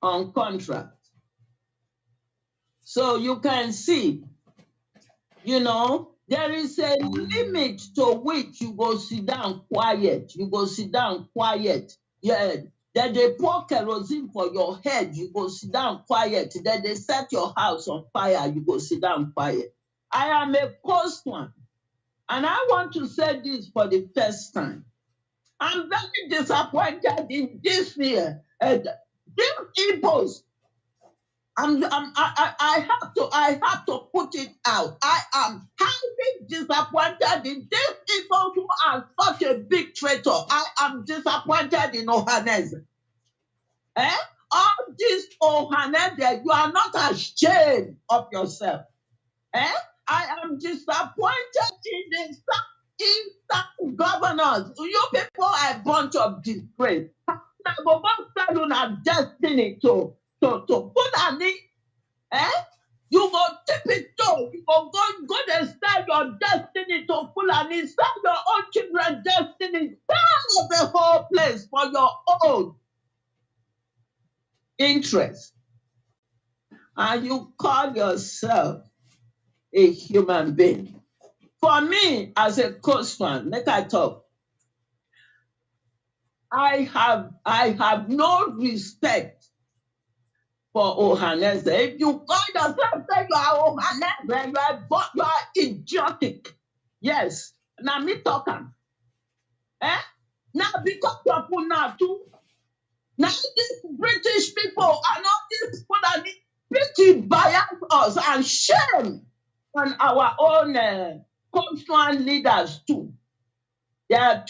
on contract. So you can see, there is a limit to which you go sit down quiet. You go sit down quiet. Yeah. Then they pour kerosene for your head. You go sit down quiet. Then they set your house on fire. You go sit down quiet. I am a postman. And I want to say this for the first time. I'm very disappointed in this year. These Igbos, I have to put it out. I am highly disappointed in these people who are such a big traitor. I am disappointed in Ohanese. All these Ohanese, you are not ashamed of yourself. I am disappointed in the Eastern governors. You people are a bunch of disgrace. Destiny to put an you go tip it to, you go and start your destiny to Fulani, start your own children's destiny, start the whole place for your own interest. And you call yourself a human being. For me, as a coastman, let I talk. I have no respect for Ohanese. If you call yourself say you are Ohanese, you are idiotic. Yes. Now me talking. Now because you're now too. Now these British people are not these people that pity bias us and shame on our own coastline leaders too. They are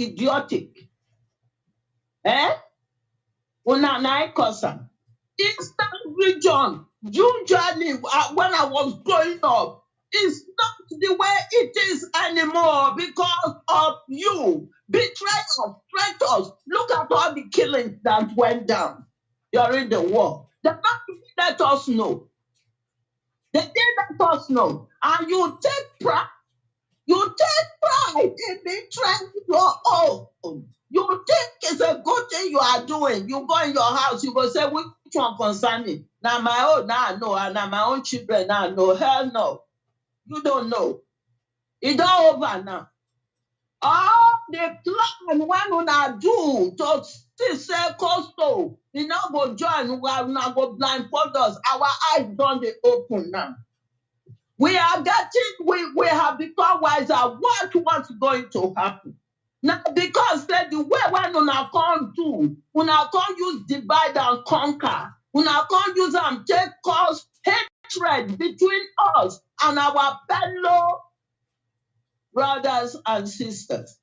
idiotic. Eastern region, usually when I was growing up, is not the way it is anymore because of you. Betrayers, traitors. Look at all the killings that went down during the war. They not let us know. They did let us know. And you take pride. You take pride in betraying your own. You think it's a good thing you are doing. You go in your house, you go say, which one concern me? Now my own, now I know, and now my own children, now I know. Hell no. You don't know. It's all over now. All the plan when una do to still say coastal, you know, go join, una go blindfold us. Our eyes don't they open now. We are getting, we have become wiser. What's going to happen? Now, because the way when una can't do, una can't use divide and conquer, una can't use and take cause hatred between us and our fellow brothers and sisters.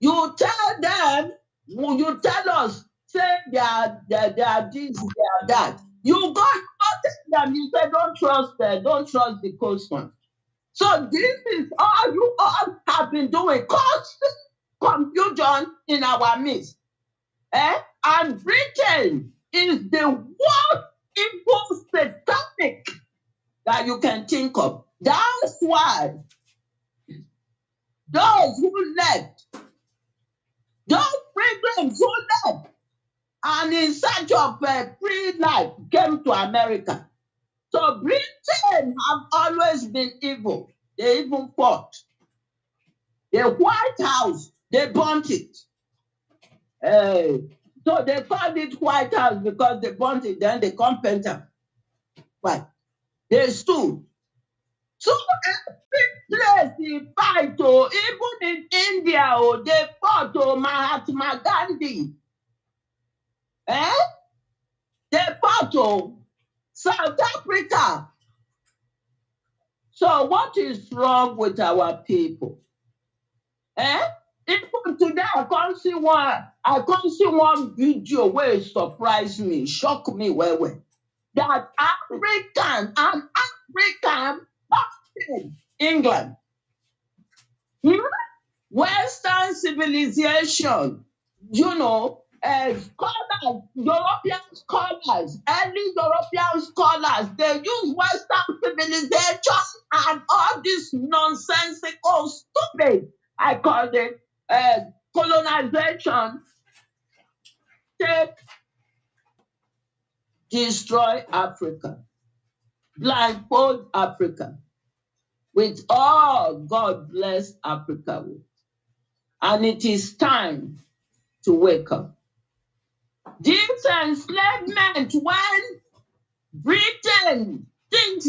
You tell them, you tell us, say they are this, they are that. You go tell them, you say don't trust the coastman. So this is all you all have been doing, cause confusion in our midst. And Britain is the worst evil satanic that you can think of. That's why those who left, those pilgrims who left, and in search of a free life came to America. So Britain have always been evil. They even fought. The White House, they burnt it. So they called it White House because they burnt it, then they come Pentagon. Right. They stood. So every place they fight, even in India, they fought Mahatma Gandhi. They fought South Africa. So what is wrong with our people? Even today, I can't see one video where it surprised me, shocked me well. That African England, Western civilization, scholars, European scholars, early European scholars, they use Western civilization and all this nonsensical, stupid, I call it, colonization, take, destroy Africa, blindfold Africa with all God bless Africa with. And it is time to wake up. This enslavement, when Britain thinks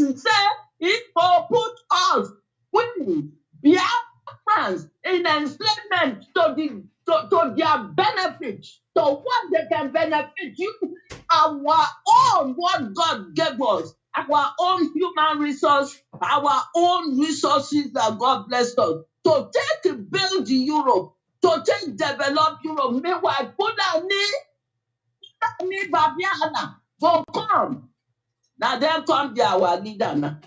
it will put us, we, Biafrans, in enslavement to their benefit, to what they can benefit you, our own, what God gave us, our own human resource, our own resources that God blessed us, to take build Europe, to take develop Europe. Meanwhile, Babiana will come. Now then come our leader now.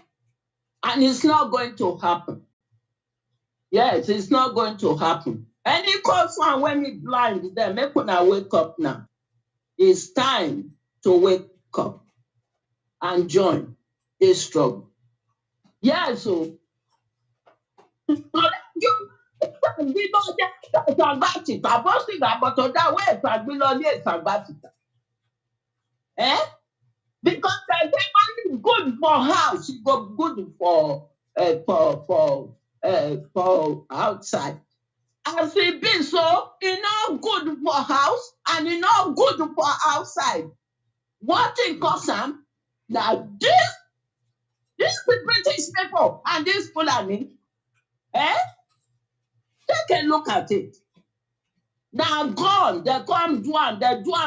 And it's not going to happen. Yes, it's not going to happen. Any concern when we blind them, make una wake up now. It's time to wake up and join this struggle. Yeah, so because the good for house, it go good for outside. As it be so, it not good for house and it not good for outside. What it costs them? Now this British people and this Fulani, take a look at it. Now gone, they come do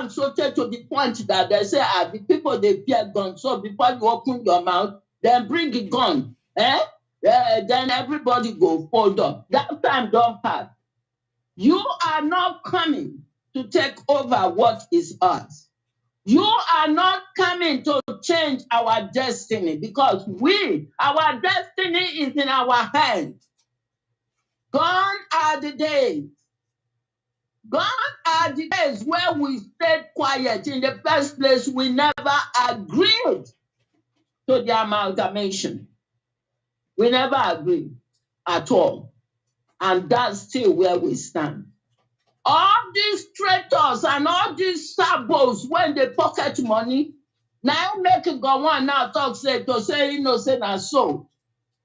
so to the point that they say, the people they fear gun. So before you open your mouth, then bring a gun. Then everybody go fold up. That time don't pass. You are not coming to take over what is ours. You are not coming to change our destiny because our destiny is in our hands. Gone are the days. Gone are the days where we stayed quiet. In the first place, we never agreed to the amalgamation. We never agreed at all. And that's still where we stand. All these traitors and all these sabos, when they pocket money, now make it go on now talk say to say innocent and so.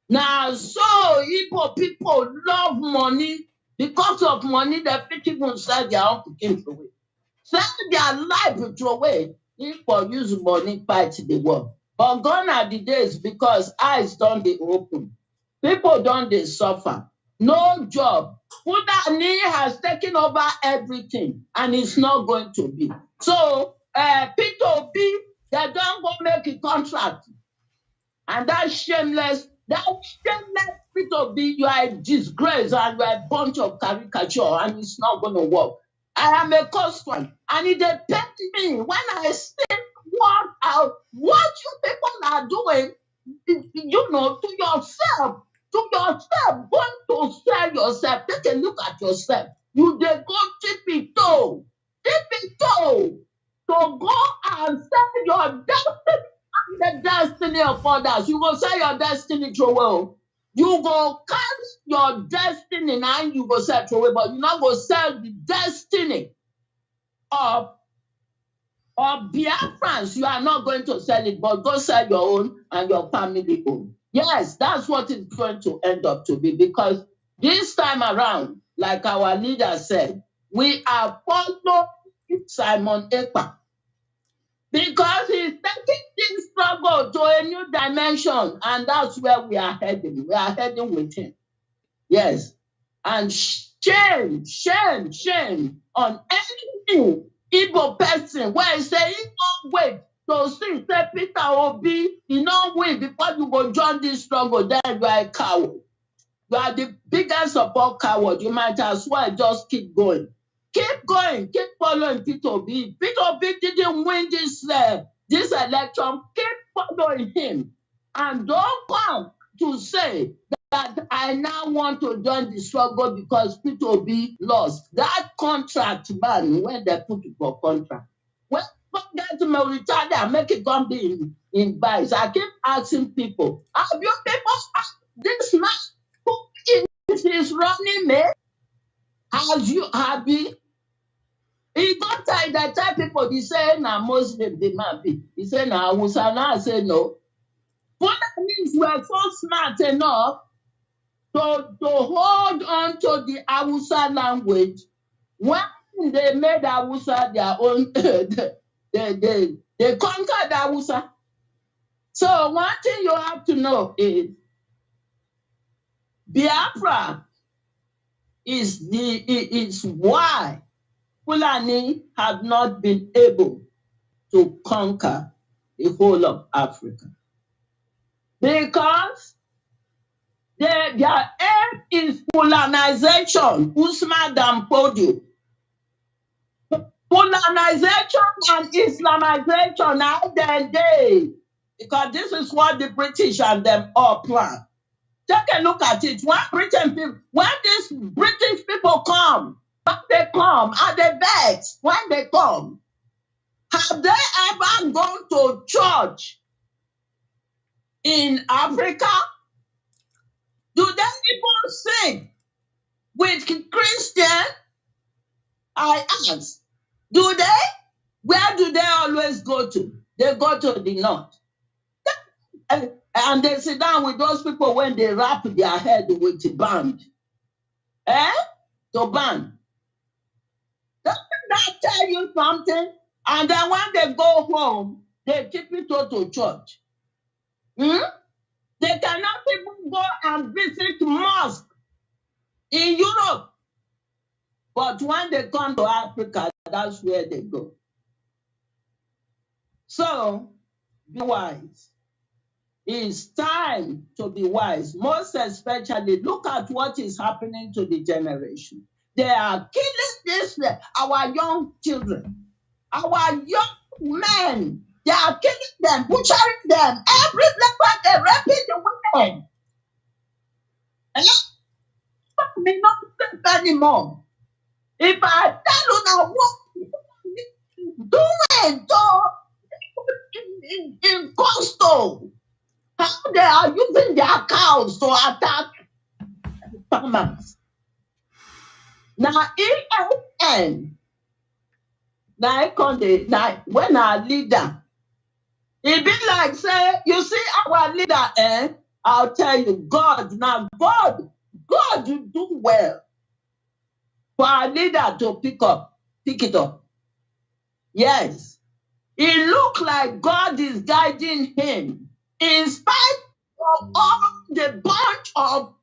Now so Igbo people love money Because of money, the people sell their own cooking away. Sell their life to away. If for use money fight the war. But gone are the days because eyes don't they open. People don't they suffer. No job. Fulani has taken over everything and it's not going to be. So Peter Obi, they don't go make a contract. And that shameless Peter Obi, you are a disgrace and you are a bunch of caricature and it's not going to work. I am a customer and it depends me when I see what you people are doing, you know, to yourself, going to sell yourself. Take a look at yourself. You they go tippy toe to go and sell your destiny and the destiny of others. You go sell your destiny to well. You go carry your destiny and you go sell to away, but you not go sell the destiny of Biafrans. You are not going to sell it, but go sell your own and your family own. Yes, that's what it's going to end up to be, because this time around, like our leader said, we are following Simon Ekpa because he's taking this struggle to a new dimension, and that's where we are heading. We are heading with him. Yes. And shame on any Igbo person where he say, he don't wait to see, say Peter Obi, you don't wait before you go join this struggle, then you are a coward. You are the biggest support coward. You might as well just keep going. Keep going, keep following Peter Obi. Peter Obi didn't win this election. Keep following him. And don't come to say that I now want to join the struggle because Peter Obi lost. That contract, man, when they put it for contract. When get to Mauritania, make it come be in vice. I keep asking people, have you people asked this man who is his running mate? Have you? He don't tell people, he say, na Muslim, they might be. He say, na Hausa, now I say no. Fulanis were so smart enough to hold on to the Hausa language when they made Hausa their own. they conquered Hausa. So one thing you have to know is Biafra is why Fulani have not been able to conquer the whole of Africa. Because their aim is Fulanization, Usman Dan Podio. Fulanization and Islamization now then day. Because this is what the British and them all plan. Take a look at it. When these British people come, when they come, are they vex when they come? Have they ever gone to church in Africa? Do they even sing with Christian? I ask. Do they? Where do they always go to? They go to the north. And they sit down with those people when they wrap their head with a band. To band. Doesn't that tell you something? And then when they go home, they keep it to church. They cannot even go and visit mosque in Europe. But when they come to Africa, that's where they go. So, be wise. It's time to be wise. Most especially, look at what is happening to the generation. They are killing our young children, our young men. They are killing them, butchering them. Every level they're raping the women. And me not safe anymore. If I tell you now what doing in coastal, how they are using their cows to attack farmers. Now, EFN, when our leader, it be like say, you see our leader, I'll tell you, God, you do well. for our leader to pick it up. Yes. It looks like God is guiding him in spite of all the bunch of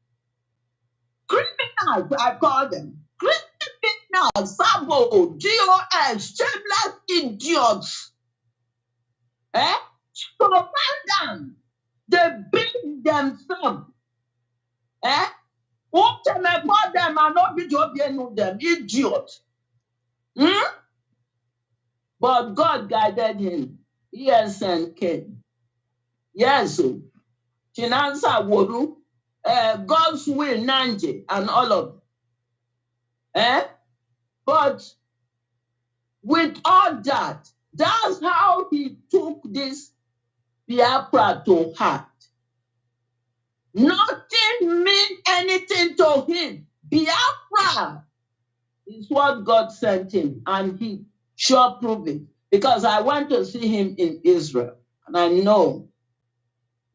criminals, I call them. Criminals, Sabo, DOS, shameless idiots. So them, they beat themselves. Who can afford them and not be them, idiots. But God guided him. Yes, and came. Yes, Chinansa Wodu, God's will, Nanje, and all of them. But with all that, that's how he took this Biafra to heart. Nothing meant anything to him. Biafra is what God sent him, and he sure proved it. Because I went to see him in Israel, and I know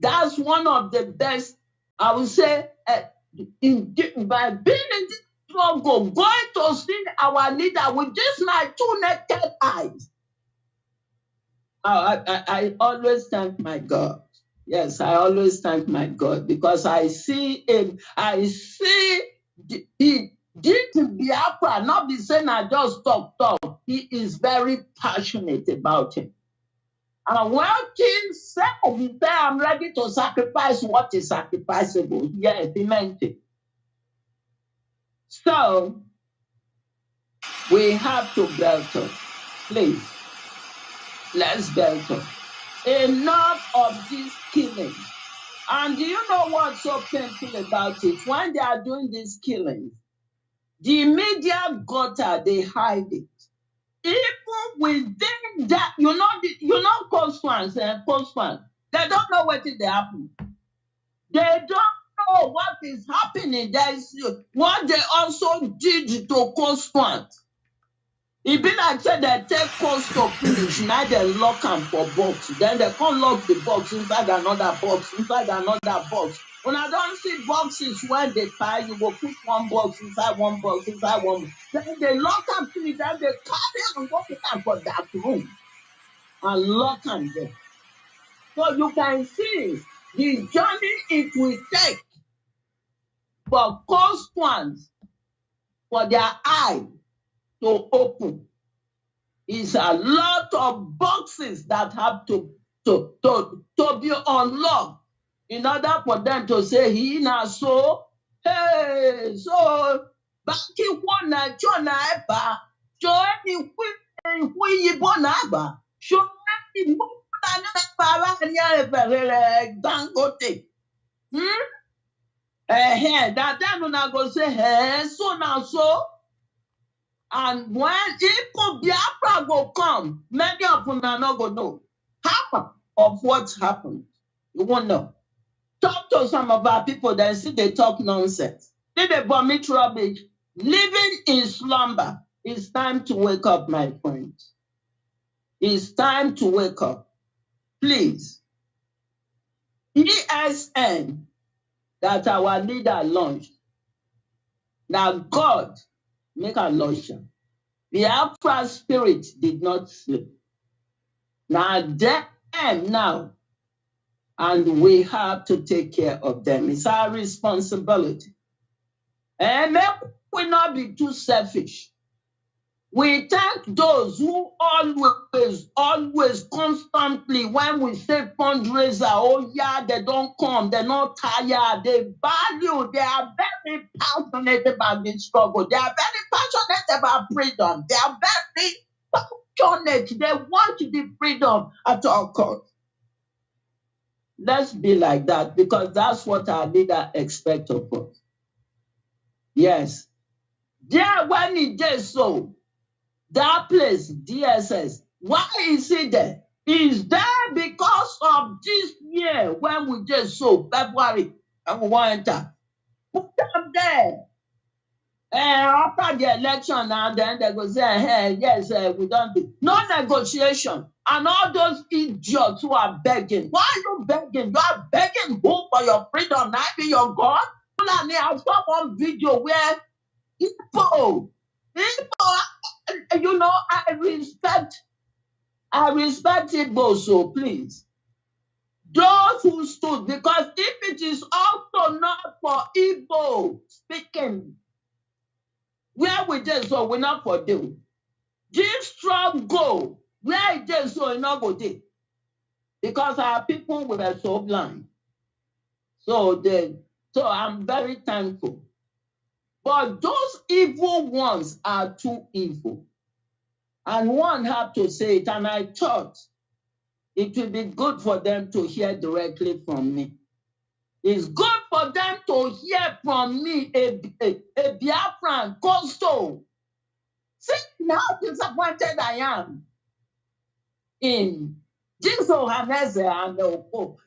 that's one of the best, I would say, by being in this struggle, going to see our leader with just my 2 naked eyes. I always thank my God. Yes, I always thank my God because I see him. I see he did Biafra, not be saying I just talk. He is very passionate about him. And when King said, I'm ready to sacrifice what is sacrificable. Yes, he meant it. So, we have to belt up. Please, let's belt up. Enough of this killing. And do you know what's so painful about it? When they are doing these killings, the media gutter, they hide it. Even within that, you know, post-fans, they don't know what is happening. They don't know what is happening. There is what they also did to post-fans. It be like say they take cost to finish, now they lock them for box. Then they can't lock the box inside another box, When I don't see boxes when they tie, you will put one box inside one box, Then they lock them finish, then they carry and go to them for that room and lock them there. So you can see the journey it will take for cost ones for their eye to open. Is a lot of boxes that have to be unlocked in order for them to say he now so hey so back in one night eba show any we bonaba show any dangote that time una go say hey so now so. And when people Biafra go come, many of them are not going to know half of what's happened. You won't know. Talk to some of our people, then see they talk nonsense. Did they vomit rubbish? Living in slumber. It's time to wake up, my friends. It's time to wake up. Please. ESN that our leader launched. Now God make a launcher. The Biafra spirit did not sleep. Now them now, and we have to take care of them. It's our responsibility. And we not be too selfish. We thank those who always, constantly, when we say fundraiser, oh yeah, they don't come, they're not tired, they value, they are very passionate about this struggle, they are very passionate about freedom, they are very passionate, they want the freedom at all costs. Let's be like that because that's what our leader expects of us. Yes. There when it is so, that place, DSS, why is it there? Is there because of this year when we just saw February and we want to put them there? After the election now, then they go say, hey, yes, we don't do. No negotiation. And all those idiots who are begging. Why are you begging? You are begging who for your freedom? Now be your God? I saw one video where people You know, I respect Igbo, so please. Those who stood, because if it is also not for Igbo speaking, where we just so we're not for them. This struggle, where it just so not go there. Because our people were so blind. So I'm very thankful. But those evil ones are too evil. And one have to say it, and I thought it would be good for them to hear directly from me. It's good for them to hear from me, a Biafran coastal. See how disappointed I am in this Ohaneze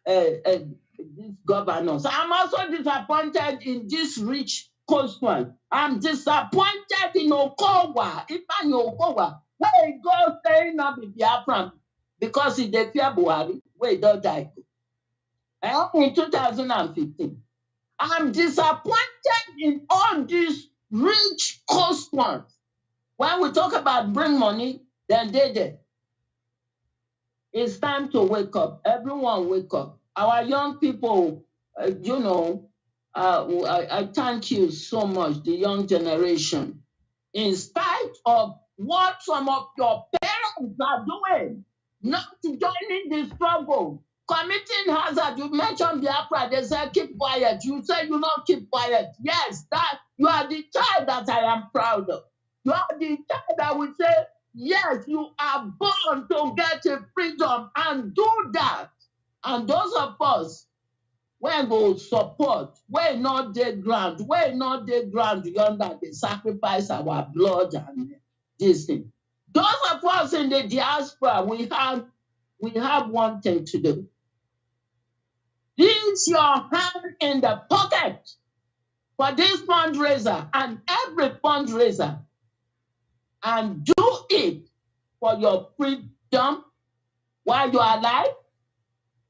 and these governors. I'm also disappointed in this rich coastman. I'm disappointed in Okowa, Ifeanyi Okowa, where he goes saying not be Biafran because he dey fear Buhari, where he don't die. In 2015. I'm disappointed in all these rich coastmans. When we talk about bring money, then they did. It's time to wake up. Everyone wake up. Our young people, I thank you so much, the young generation. In spite of what some of your parents are doing, not joining the struggle, committing hazard. You mentioned Biafra, they said keep quiet. You say you not keep quiet. Yes, that you are the child that I am proud of. You are the child that will say, yes, you are born to get a freedom and do that. And those of us, we go support, we not the ground yonder, they sacrifice our blood and this thing. Those of us in the diaspora, we have one thing to do. Use your hand in the pocket for this fundraiser and every fundraiser and do it for your freedom while you are alive,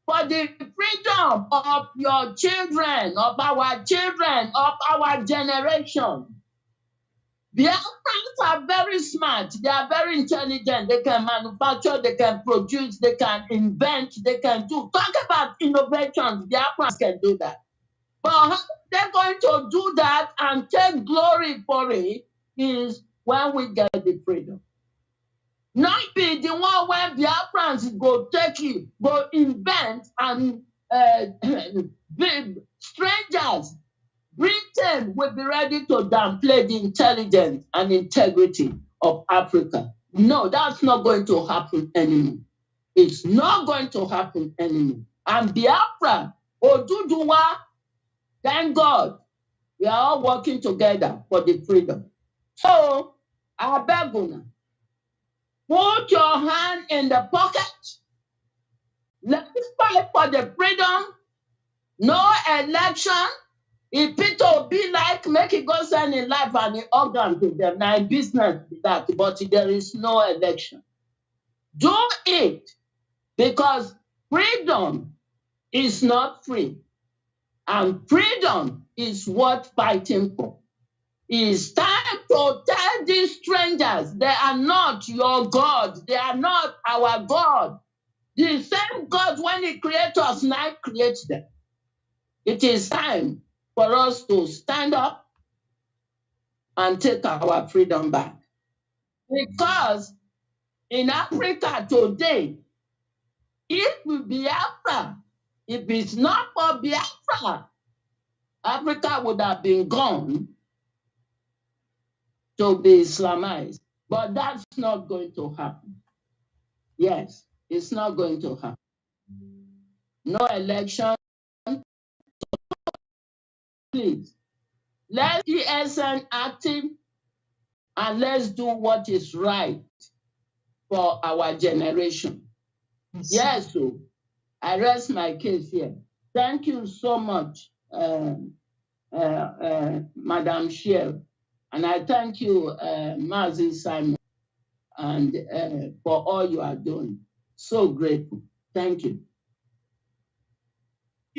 for the freedom of your children, of our generation. Biafrans are very smart. They are very intelligent. They can manufacture, they can produce, they can invent, they can do. Talk about innovations. Biafrans can do that. But how they're going to do that and take glory for it is when we get the freedom. Not be the one where Biafrans go take it, go invent and strangers. Britain will be ready to downplay the intelligence and integrity of Africa. No, that's not going to happen anymore. It's not going to happen anymore. And Biafra, Oduduwa, thank God, we are all working together for the freedom. So, I beg you, put your hand in the pocket. Let's fight for the freedom. No election. If Peter be like, make it go send in life and the organ to them. Now, business that, but there is no election. Do it because freedom is not free. And freedom is worth fighting for. It's time to tell these strangers they are not your God. They are not our God. The same God, when He created us, now creates them. It is time for us to stand up and take our freedom back. Because in Africa today, if Biafra, if it's not for Biafra, Africa would have been gone to be Islamized. But that's not going to happen. Yes, it's not going to happen. No election. Please, let's ESN active and let's do what is right for our generation. Yes, so I rest my case here. Thank you so much, Madam Chair. And I thank you, Mazi Simon, and for all you are doing. So grateful. Thank you.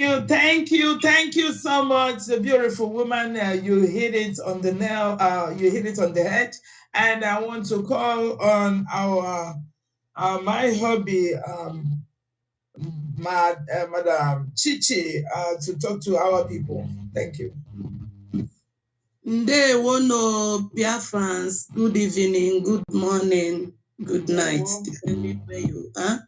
Thank you so much, beautiful woman. You hit it on the nail. You hit it on the head. And I want to call on our my hubby, Madam Chichi, to talk to our people. Thank you. Ndewo no Biafrans. Good evening, good morning, good night, depending where you are.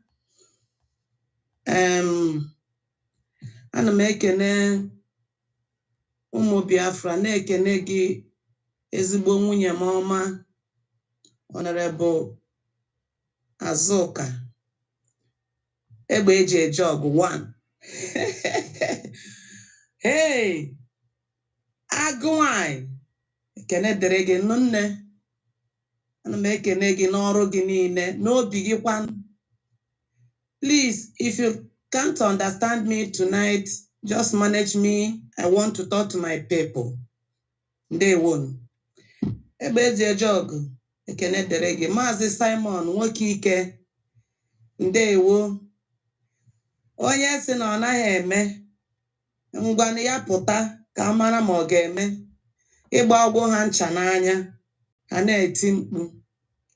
Ana m ekene ụmụ Biafra, na-ekene gị ezigbo nwunye m ọma, Honorable Azuka, egbe eji eje ọgụ 1. Hey, agụnwanyị, ekene dịrị gị nne. Ana m ekene gị n'ọrụ gị niile, n'obi gị kwanụ. Please, if you can't understand me tonight, just manage me. I want to talk to my people. Ndewo. Egbe eji eje ọgụ, ekene dịrị gị. Maazị Simon nwoke ike, ndewo. Onye sị na ọ naghị eme, ngwanụ ya pụta ka a mara ma ọ ga-eme. Ịgba ọgwụ ha ncha n'anya, ha na-eti mkpu.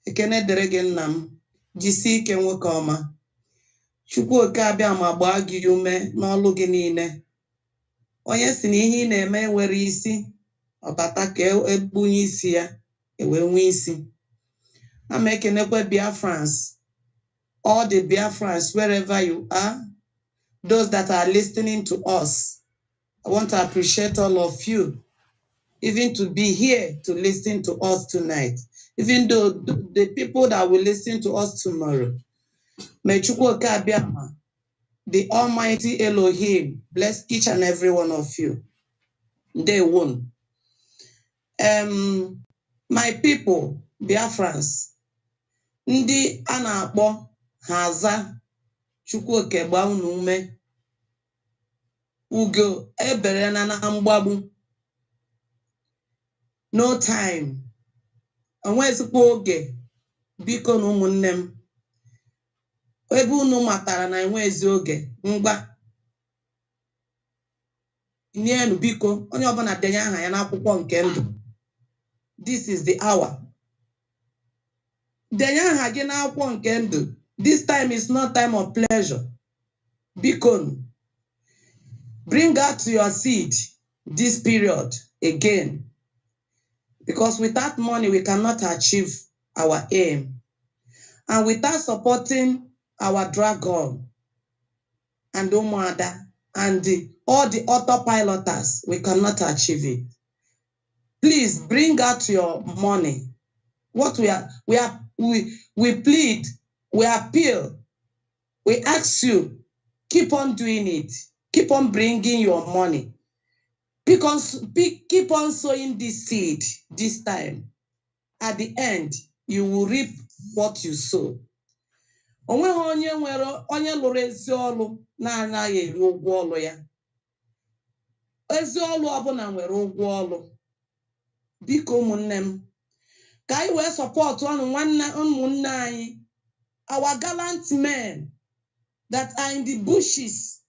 Ekene dịrị gị nna m, jisi ike nwoke ọma. Chukwu oke abịa ma gbaa gị ume n'ọlụ gị niile. Onye si na ihe ị na-eme nwere isi, ọbata ka ebunye isi ya, ewe nwee isi. Ama ekenekwe Biafrans, all the Biafrans wherever you are, those that are listening to us. I want to appreciate all of you, even to be here to listen to us tonight, even though the people that will listen to us tomorrow. May Chukwu oke abịa ma, the Almighty Elohim, bless each and every one of you. Day one. My people, Biafrans, ndị a na-akpọ Haza, Chukwu oke gbaa unu ume. Ugo ebere na mgbagbu. No time. Onwezikwa oge. Biko na ụmụnne m. Ebe unu matara na enwezi oge, ngwa. Nyenu biko, onye ọbụla denye aha ya n'akwụkwọ nke ndụ. This is the hour. Denye aha gị n'akwụkwọ nke ndụ. This time is not time of pleasure. Biko, bring out your seed this period again. Because without money, we cannot achieve our aim. And without supporting our dragon and Umada and all the autopiloters, we cannot achieve it. Please bring out your money. What we plead, we appeal, we ask you, keep on doing it. Keep on bringing your money. Keep on sowing this seed this time. At the end, you will reap what you sow. Onweghị onye nwere onye lụrụ ezi ọlụ na-anaghị eri ụgwọ ọlụ ya. Ezi ọlụ ọbụla nwere ụgwọ ọlụ. Biko ụmụnne m, ka anyị wee support ụmụnne anyị, our gallant men that are in the bushes,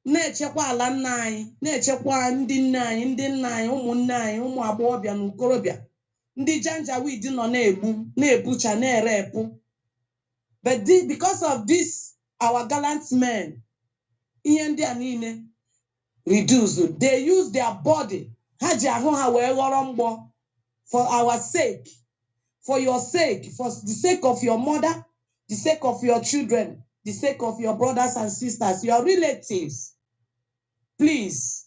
na-echekwa ala nna anyị, na-echekwa ndị nna anyị, ndị nna anyị, ụmụnne anyị, ụmụ agbọghọbịa na okorobịa, ndị janjaweed nọ na-ebucha, na-erepụ. But because of this, our gallant men, ihe ndị a niile reduce. They use their body. Ha ji ahụ ha wee ghọrọ mgbọ for our sake, for your sake, for the sake of your mother, the sake of your children, the sake of your brothers and sisters, your relatives. Please,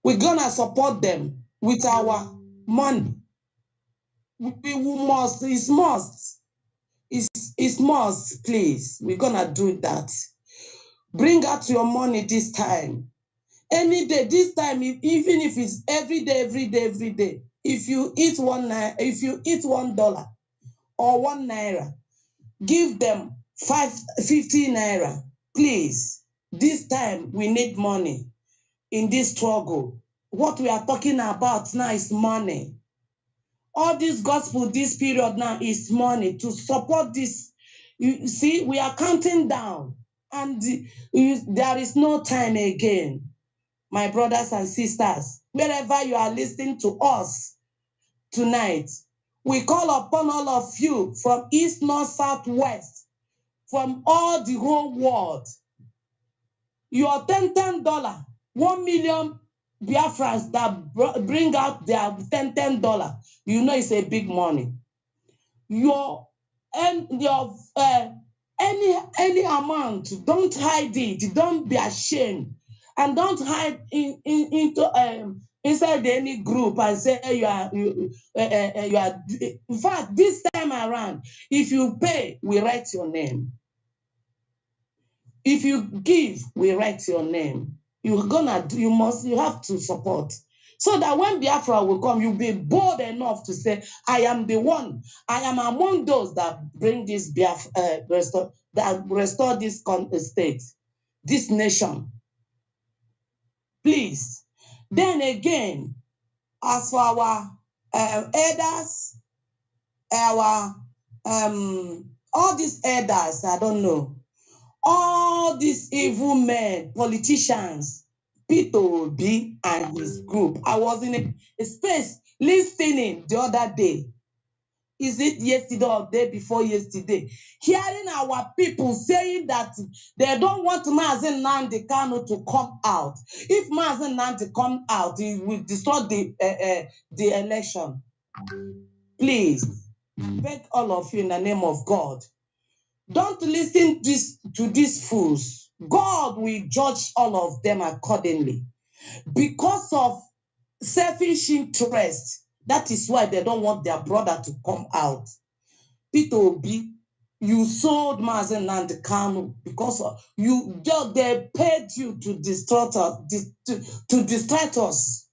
we're gonna support them with our money. We must, it's must. It's must, please. We're gonna do that. Bring out your money this time. Any day, this time, even if it's every day. If you eat $1 or $1, give them 50 naira. Please. This time we need money in this struggle. What we are talking about now is money. All this gospel, this period now is money to support this. You see, we are counting down and there is no time again. My brothers and sisters, wherever you are listening to us tonight, we call upon all of you from east, north, south, west, from all the whole world. Your $10, 1 million Biafrans that bring out their $10, you know it's a big money. Your any amount, don't hide it, don't be ashamed, and don't hide into inside any group and say you are. In fact, this time around, if you pay, we write your name. If you give, we write your name. You have to support. So that when Biafra will come, you'll be bold enough to say, I am the one. I am among those that bring this Biafra, restore this state, this nation. Please. Then again, as for our elders, our all these elders, I don't know, all these evil men, politicians, Peter Obi and his group. I was in a space listening the other day. Is it yesterday or day before yesterday? Hearing our people saying that they don't want Mazen Nnamdi Kanu to come out. If Mazen Nnamdi come out, he will destroy the election. Please, beg all of you in the name of God, don't listen to these fools. God will judge all of them accordingly. Because of selfish interest, that is why they don't want their brother to come out. Peter Obi, you sold Mazen Nnamdi Kanu because of they paid you to distract us.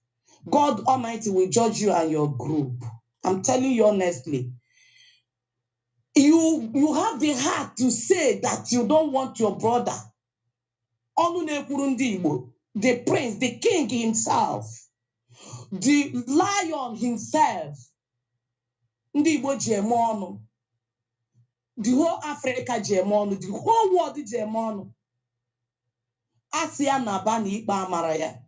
God Almighty will judge you and your group. I'm telling you honestly. You have the heart to say that you don't want your brother. The prince, the king himself, the lion himself, the whole Africa Germano, the whole world Germano. Asia Nabani Maraya.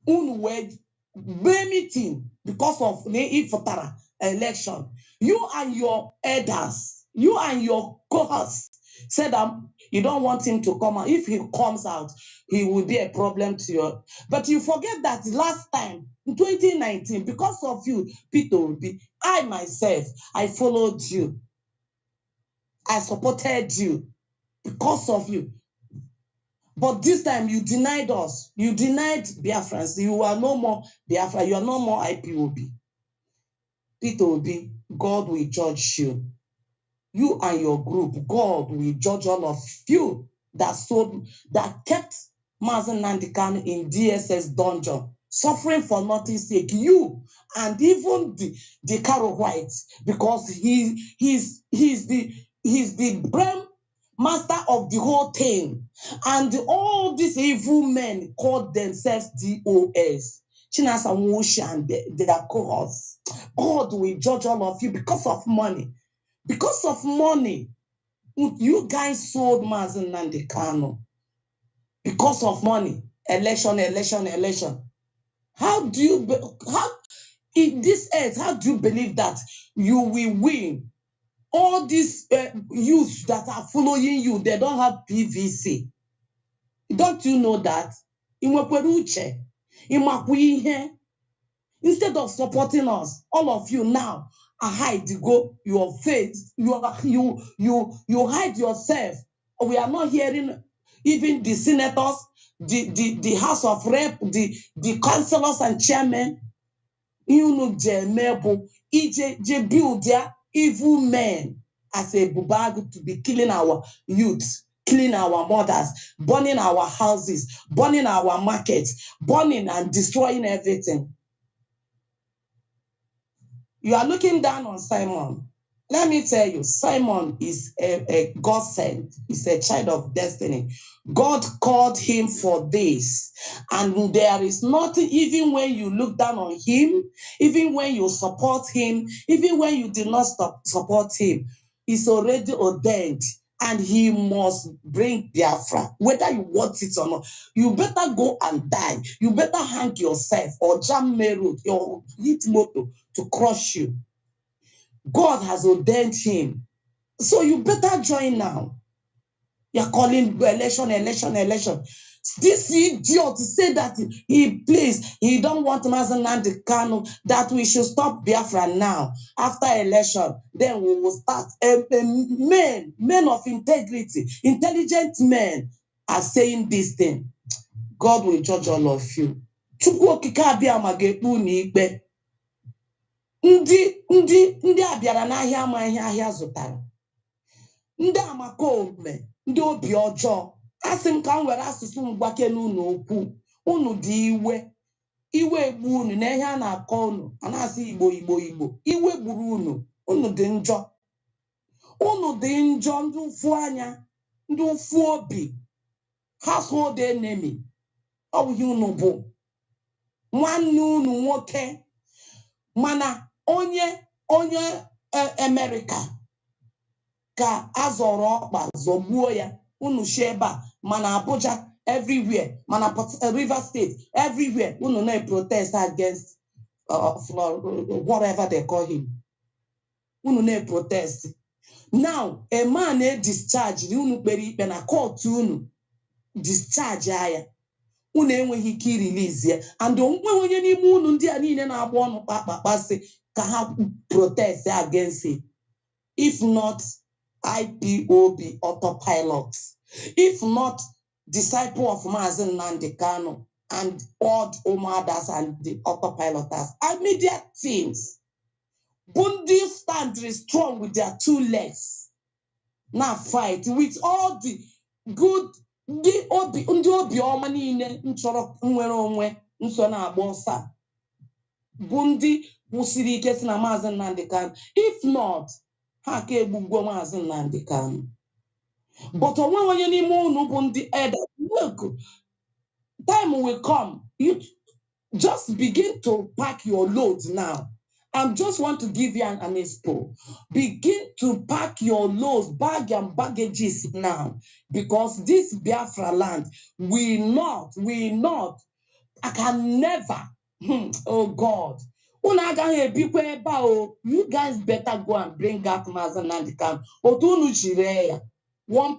Unwed meeting because of the Ifotara election. You and your elders, you and your cohorts said that you don't want him to come out. If he comes out, he will be a problem to you. But you forget that last time, in 2019, because of you, Peter Obi, I myself, I followed you. I supported you because of you. But this time you denied us. You denied Biafrans. You are no more Biafra. You are no more IPOB. Peter Obi, God will judge you. You and your group, God will judge all of you that kept Mazen Nnamdi Kanu in DSS dungeon, suffering for nothing's sake. You and even the Caro White, because he's the brain master of the whole thing. And all these evil men called themselves DOS. Chinasa Nwushi and their cohorts. God will judge all of you because of money. Because of money, you guys sold Mazen Nnamdi Kanu. Because of money, election. How do you in this earth? How do you believe that you will win? All these youths that are following you, they don't have PVC. Don't you know that? Instead of supporting us, all of you now hide your face. You hide yourself. We are not hearing even the senators, the House of Rep, the councillors and chairmen. You know, they build their evil men as a bubag to be killing our youths, killing our mothers, burning our houses, burning our markets, burning and destroying everything. You are looking down on Simon. Let me tell you, Simon is a God sent. He's a child of destiny. God called him for this. And there is nothing, even when you look down on him, even when you support him, even when you did not support him, he's already ordained and he must bring Biafra, whether you want it or not. You better go and die. You better hang yourself or jam road or hit motor to crush you. God has ordained him. So you better join now. You're calling election. This idiot say that he don't want Mazen Nnamdi Kanu, that we should stop Biafra now. After election, then we will start. Men of integrity, intelligent men are saying this thing. God will judge all of you. Chukwu okike abịama ga-ekpe unu ikpe. Ndị abịara n'ahịa ama ihe ahịa zụtara. Ndị amakome, ndị obi ọjọọ. Asị m ka m were asụsụ mgbake n'unu okwu. Unu dị iwe. Iwe egbu unu na ihe a na-akọ unu. A na-asị Igbo. Iwe gburu unu. Unu dị njọ. Unu dị njọ, ndị ụfụ anya, ndị ụfụ obi. Household enemy. Ọ bụ ihe unu bụ. Nwanne unu nwoke. Mana onye America ka azọrọ ọkpa zọgbuo ya. Unu sheba mana Abuja everywhere, mana River State everywhere. Unu na protest against whatever they call him. Unu na protest. Now a man discharge unu kpere ikpe na court unu discharge ya. Unu enweghị ike release ya, and onwe onye n'ime unu ndị a niile na-agba ọnụ kpakpakpasị ka ha protest against it. If not IPOB autopilot, if not disciple of Mazen Nnamdi Kanu and all others and the autopiloters, immediate things. Bundi stand strong with their two legs. Now fight with all the good. Ndị obiọma niile nchọrọ nwere onwe nso na-agba ọsọ bụ ndị kwụsịrị ike si na Maazị Nnamdi Kanu. If not, ha ka egbugwo Maazị Nnamdi Kanu. But onwe onye n'ime unu bụ ndị elder. Look, time will come. You just begin to pack your loads now. I just want to give you an expo. Begin to pack your loads, bag and baggages now, because this Biafra land will not, I can never, oh God. You guys better go and bring out Mazen Nnamdi Kanu. Otunu Shireya, 1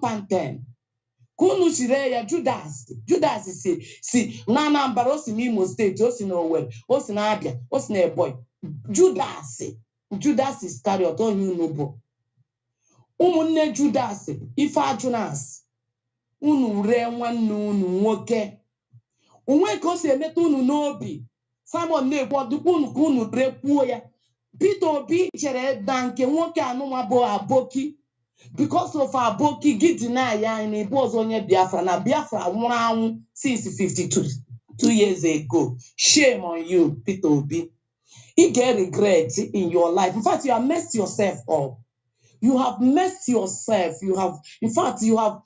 Kunu Shireya, Judas see, Nana Barosi Imo State, Osi no well, Osi na Abia, Osi na boy. Judas Iscariot onye unubo. Ụmụnne Judas ife ajunas unu ree nwanne unu nwoke. Onwe ka o si emeta unu n'obi. Simon na-ekwu ọdụkwu unu ka unu rekwuo ya. Peter Obi chere da nke nwoke anụnwa bụ aboki. Because of aboki gị deny ya na ibu ọzọ onye Biafra na Biafra nwụrụ anwụ since 2 years ago. Shame on you, Peter Obi. You get regret in your life. In fact, you have messed yourself up. You have messed yourself. You have insult yourself.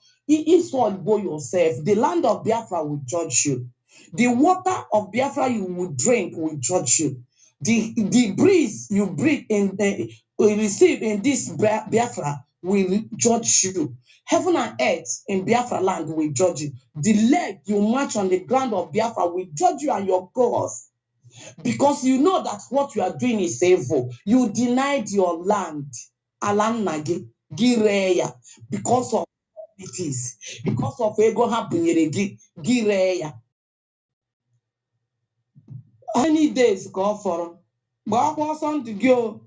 The land of Biafra will judge you. The water of Biafra you will drink will judge you. The breeze you breathe in, receive in this Biafra will judge you. Heaven and earth in Biafra land will judge you. The leg you march on the ground of Biafra will judge you and your cause. Because you know that what you are doing is evil. You denied your land, Alan Gireya, because of it is. Because of ego happening, Gireya. How many days go for? But I want to go.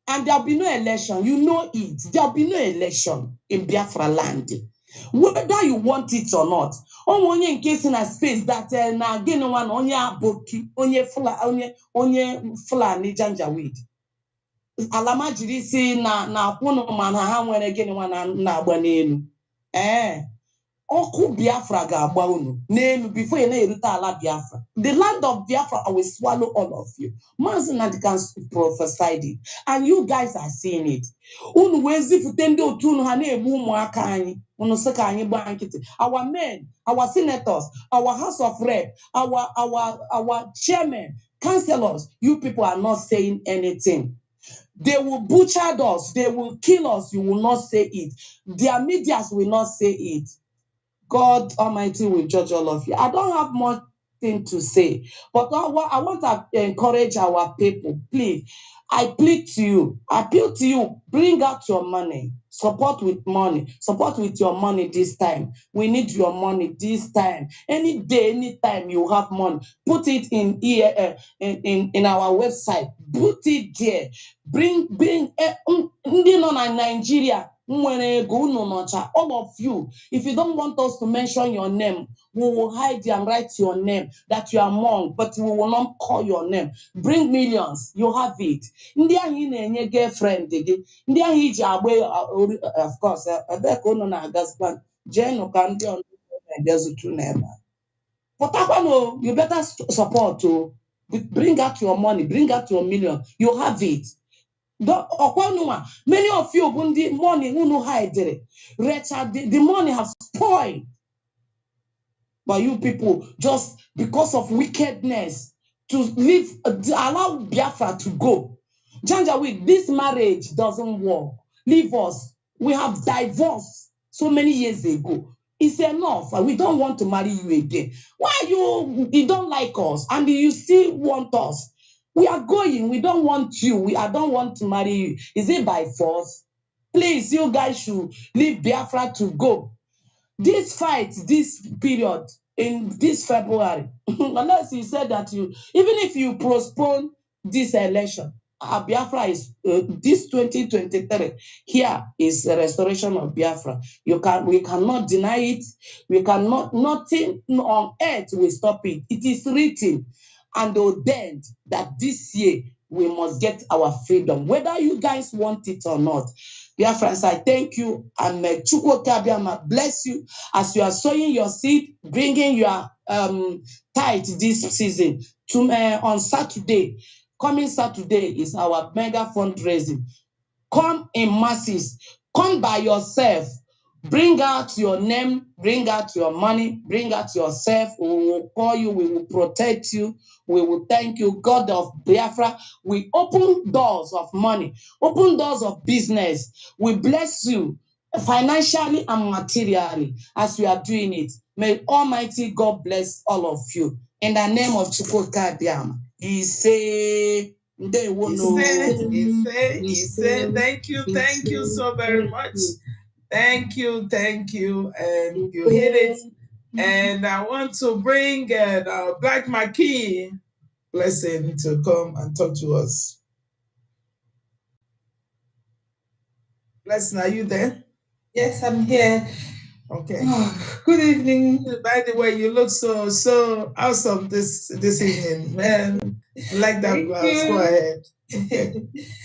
And there'll be no election. You know it. There'll be no election in Biafra land. Whether you want it or not. Only in case in a space that na again one onye aboki, onye Fulani Janjaweed. Alama jiri si na kwunu mana ha nwere again one na agba n'elu. Oku Biafra ga-agba unu n'elu before you na-erute ala Biafra. The land of Biafra will swallow all of you. Maazị Nnamdi Kanu prophesied it, and you guys are seeing it. Unu wezi fute ndị otu unu ha na-egbu ụmụaka anyị. Unu sị ka anyị gbaa nkịtị. Our men, our senators, our House of Rep, our chairmen, councillors, you people are not saying anything. They will butcher us. They will kill us. You will not say it. Their medias will not say it. God Almighty will judge all of you. I don't have much thing to say, but I want to encourage our people. Please, I plead to you, appeal to you, bring out your money. Support with money. Support with your money this time. We need your money this time. Any day, anytime you have money, put it in here, in our website. Put it there. Bring ndị nọ na Nigeria. All of you, if you don't want us to mention your name, we will hide and write your name that you are monk, but we will not call your name. Bring millions, you have it. Ndị ahụ ị na-enye girlfriend gị, ndị ahụ iji agba, of course, ebe ka unu na-agazikwa, jeenụ ka ndị ọzọ na-ejezutu n'ebe. But you better support. Bring out your money, bring out your million, you have it. Many of you, when the money who hide the money has spoiled. But you people, just because of wickedness, to leave, allow Biafra to go. Janjaweed, this marriage doesn't work. Leave us. We have divorced so many years ago. It's enough. We don't want to marry you again. Why you don't like us and you still want us? We are going. We don't want you. I don't want to marry you. Is it by force? Please, you guys should leave Biafra to go. This fight, this period, in this February, unless you said that even if you postpone this election, Biafra is this 2023. Here is the restoration of Biafra. We cannot deny it. We cannot. Nothing on earth will stop it. It is written and ordained that this year we must get our freedom, whether you guys want it or not. Biafrans, I thank you, and may Chukwu Kabiama bless you as you are sowing your seed, bringing your tithe this season. On Saturday, coming Saturday is our mega fundraising. Come in masses. Come by yourself. Bring out your name, bring out your money, bring out yourself. We will call you, we will protect you, we will thank you, God of Biafra. We open doors of money, open doors of business. We bless you financially and materially as we are doing it. May Almighty God bless all of you. In the name of Chukwu Kadiam, He say, they will know. He say, thank you so very much. Thank you, and you hit it. And I want to bring Black Marquis Blessing to come and talk to us. Blessing, are you there? Yes, I'm here. Okay. Oh, good evening. By the way, you look so awesome this evening, man. I like that blouse. Go ahead. Okay.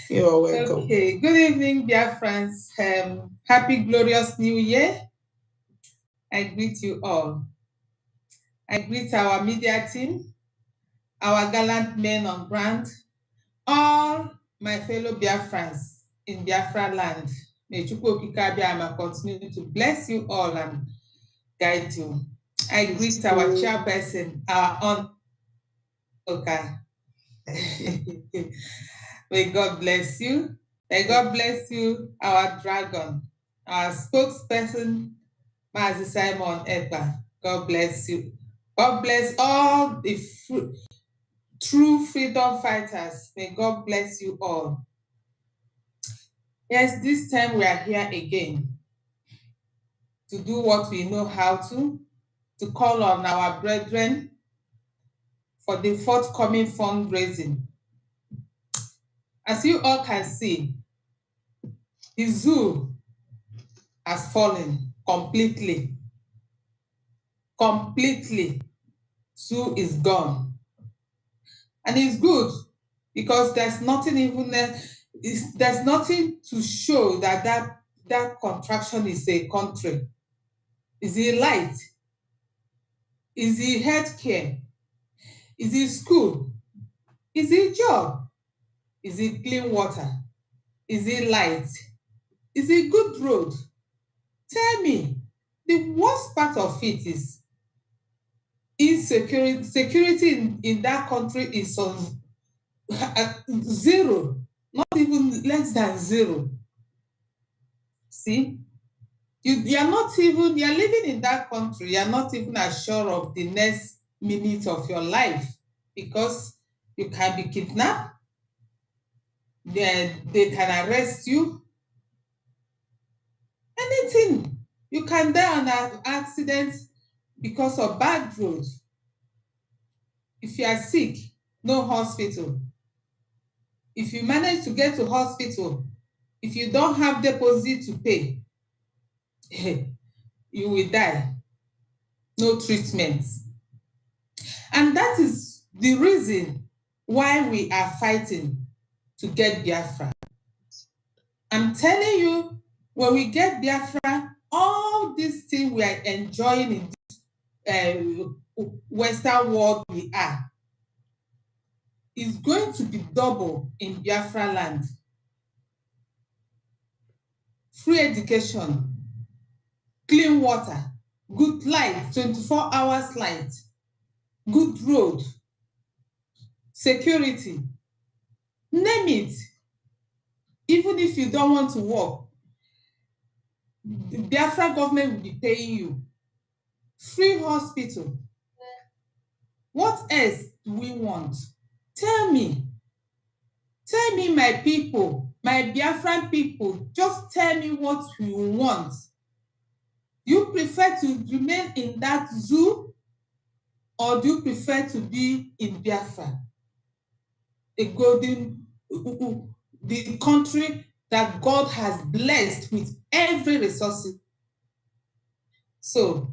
You're welcome. Okay. Good evening, dear friends. Happy glorious New Year. I greet you all. I greet our media team, our gallant men on ground, all my fellow Biafrans in Biafra land. May Chukwu Okike Abiama continue to bless you all and guide you. I greet our chairperson, our own. Okay. May God bless you. May God bless you, our dragon, our spokesperson, Mazi Simon Ekpa'S. God bless you. God bless all the true freedom fighters. May God bless you all. Yes, this time we are here again to do what we know how to call on our brethren for the forthcoming fundraising. As you all can see, the zoo has fallen completely. Completely. Zoo is gone. And it's good because there's nothing there's nothing to show that contraction is a country. Is it light? Is it healthcare? Is it school? Is it job? Is it clean water? Is it light? Is it good road? Tell me, the worst part of it is insecurity. Security in that country is on zero, not even even less than zero. See? You're not even, you're living in that country, you're not even assured of the next minute of your life because you can be kidnapped, they can arrest you, anything. You can die on an accident because of bad roads. If you are sick, no hospital. If you manage to get to hospital, if you don't have deposit to pay, you will die. No treatment. And that is the reason why we are fighting to get Biafra. I'm telling you, when we get Biafra, all these things we are enjoying in this Western world we are, is going to be double in Biafra land. Free education, clean water, good light, 24 hours light, good road, security, name it. Even if you don't want to work, the Biafra government will be paying you. Free hospital. What else do we want? Tell me. Tell me, my people, my Biafran people, just tell me what you want. You prefer to remain in that zoo, or do you prefer to be in Biafra? A golden, the country that God has blessed with every resource. So,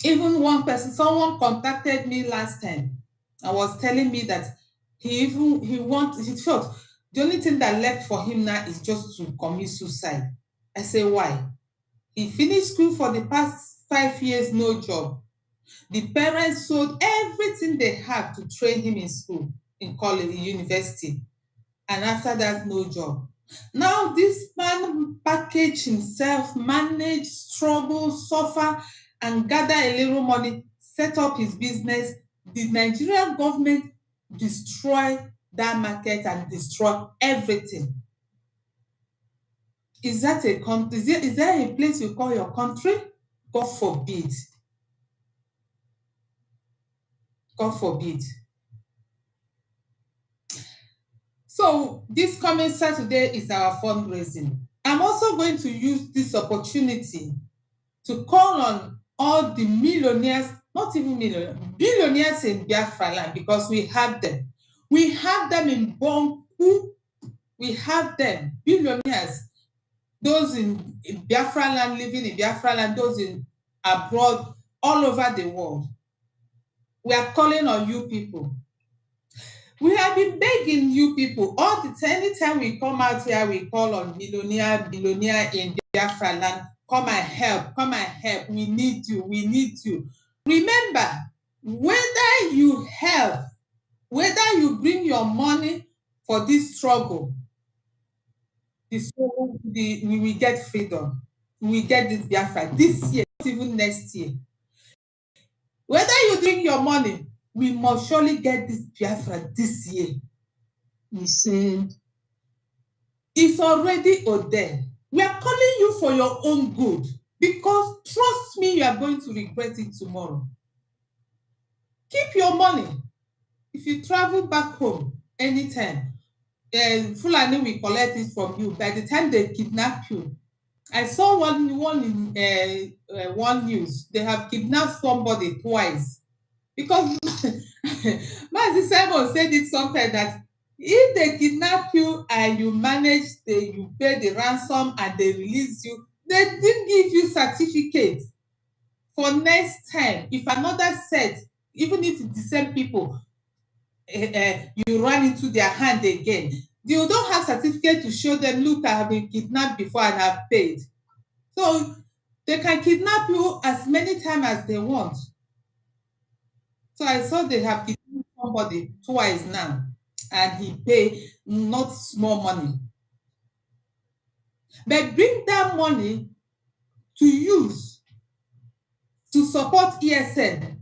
even one person, someone contacted me last time and was telling me that he felt the only thing that left for him now is just to commit suicide. I say, why? He finished school for the past 5 years, no job. The parents sold everything they have to train him in school, in college, in university. And after that, no job. Now this man packaged himself, managed, struggle, suffer, and gather a little money, set up his business. The Nigerian government destroy that market and destroy everything. Is that a country? Is there a place you call your country? God forbid. God forbid. So this coming Saturday is our fundraising. I'm also going to use this opportunity to call on all the millionaires, not even millionaires, billionaires in Biafra land, because we have them. We have them in Bonku. We have them, billionaires. Those in Biafra land, living in Biafra land, those in abroad, all over the world. We are calling on you people. We have been begging you people all the time. Anytime we come out here, we call on billionaire in Biafra land. Come and help, come and help. We need you, we need you. Remember, whether you help, whether you bring your money for this struggle, we will get freedom. We will get this Biafra this year, not even next year. Whether you bring your money, we must surely get this Biafra this year. He said, it's already ordained. We are calling you for your own good, because trust me, you are going to regret it tomorrow. Keep your money. If you travel back home anytime, Fulani will collect it from you. By the time they kidnap you, I saw one news. They have kidnapped somebody twice, because Mazi Simon said it sometimes that if they kidnap you and you manage, you pay the ransom and they release you, they didn't give you certificate for next time. If another set, even if it's the same people, you run into their hand again, you don't have certificate to show them, look, I have been kidnapped before and I've paid. So they can kidnap you as many times as they want. So I saw they have kidnapped somebody twice now, and he paid not small money. But bring that money to use to support ESN,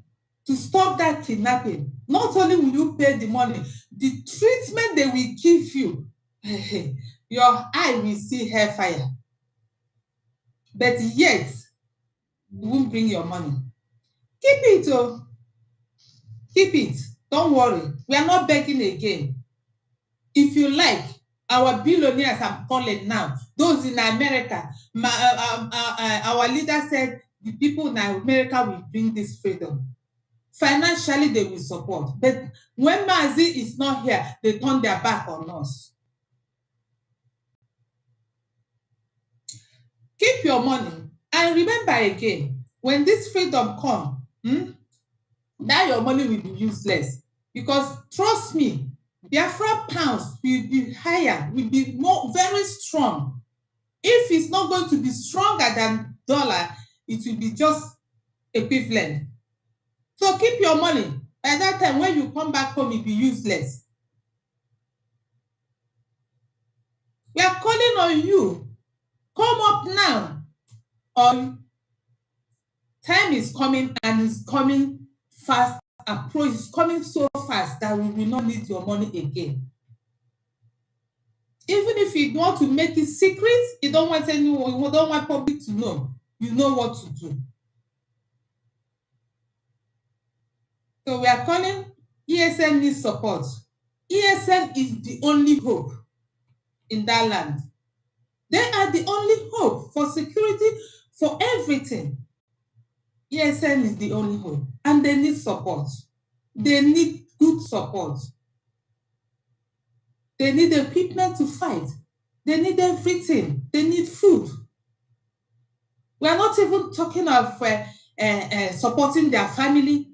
to stop that kidnapping. Not only will you pay the money, the treatment they will give you your eye will see hellfire. But yet, it won't bring your money. Keep it, oh. Keep it. Don't worry. We are not begging again. If you like, our billionaires are calling now. Those in America, our leader said the people in America will bring this freedom. Financially, they will support. But when Mazi is not here, they turn their back on us. Keep your money. And remember again, when this freedom comes, now your money will be useless. Because trust me, Biafra pounds will be higher, will be more very strong. If it's not going to be stronger than dollar, it will be just equivalent. So keep your money. By that time, when you come back home, it will be useless. We are calling on you. Come up now. Or time is coming, and it's coming fast. Approach is coming so fast that we will not need your money again. Even if you want to make it secret, you don't want anyone, you don't want public to know. You know what to do. So we are calling ESN needs support. ESN is the only hope in that land. They are the only hope for security, for everything. ESN is the only hope, and they need support. They need good support. They need equipment to fight. They need everything. They need food. We are not even talking of supporting their family.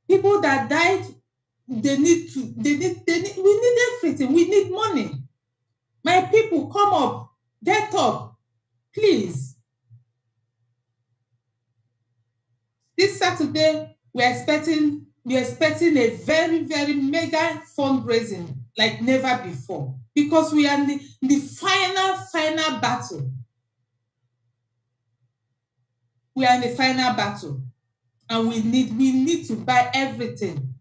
People that died, we need everything. We need money. My people, come up, get up, please. This Saturday, we're expecting a very, very mega fundraising like never before, because we are in the final battle. We are in the final battle, and we need to buy everything.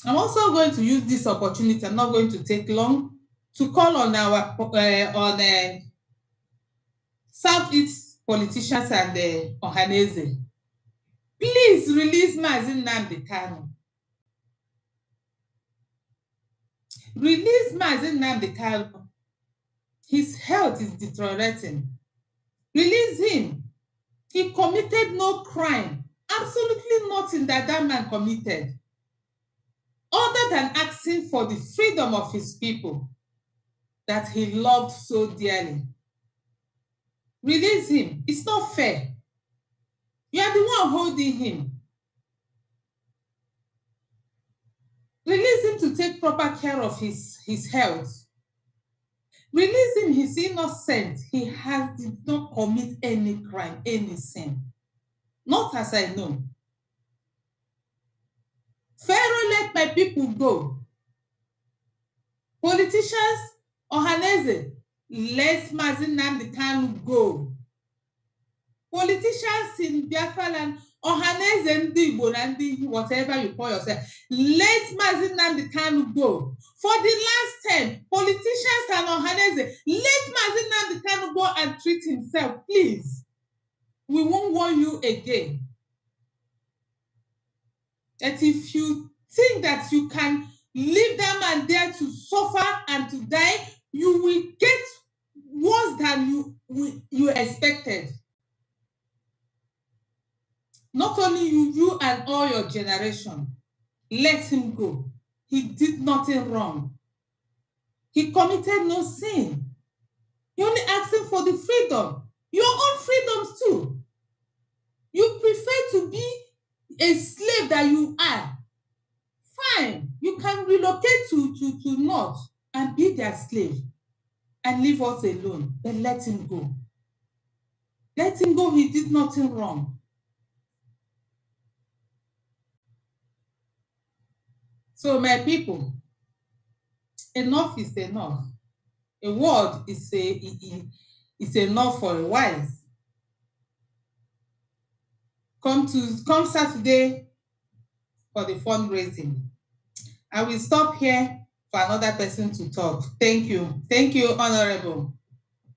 I'm also going to use this opportunity, I'm not going to take long, to call on our Southeast politicians and Ohaneze. Please release Mazi Nnamdi Kanu. Release Mazi Nnamdi Kanu. His health is deteriorating. Release him. He committed no crime. Absolutely nothing that man committed, other than asking for the freedom of his people that he loved so dearly. Release him. It's not fair. You are the one holding him. Release him to take proper care of his health. Release him. He's innocent. He did not commit any crime, any sin. Not as I know. Pharaoh, let my people go. Politicians, Ohaneze, let Mazi Nnamdi Kanu go. Politicians in Biafra land, Ohaneze, Ndi Igbo, Ndi, whatever you call yourself, let Mazi Nnamdi Kanu go. For the last time, politicians and Ohaneze, let Mazi Nnamdi Kanu go and treat himself, please. We won't want you again. That if you think that you can leave that man there to suffer and to die, you will get worse than you expected. Not only you and all your generation. Let him go. He did nothing wrong. He committed no sin. You're only asking for the freedom. Your own freedoms too. You prefer to be a slave that you are. Fine. You can relocate to North and be their slave and leave us alone. Then let him go. Let him go. He did nothing wrong. So my people, enough is enough. A word is enough for a wise. Come Saturday for the fundraising. I will stop here for another person to talk. Thank you. Thank you, Honorable.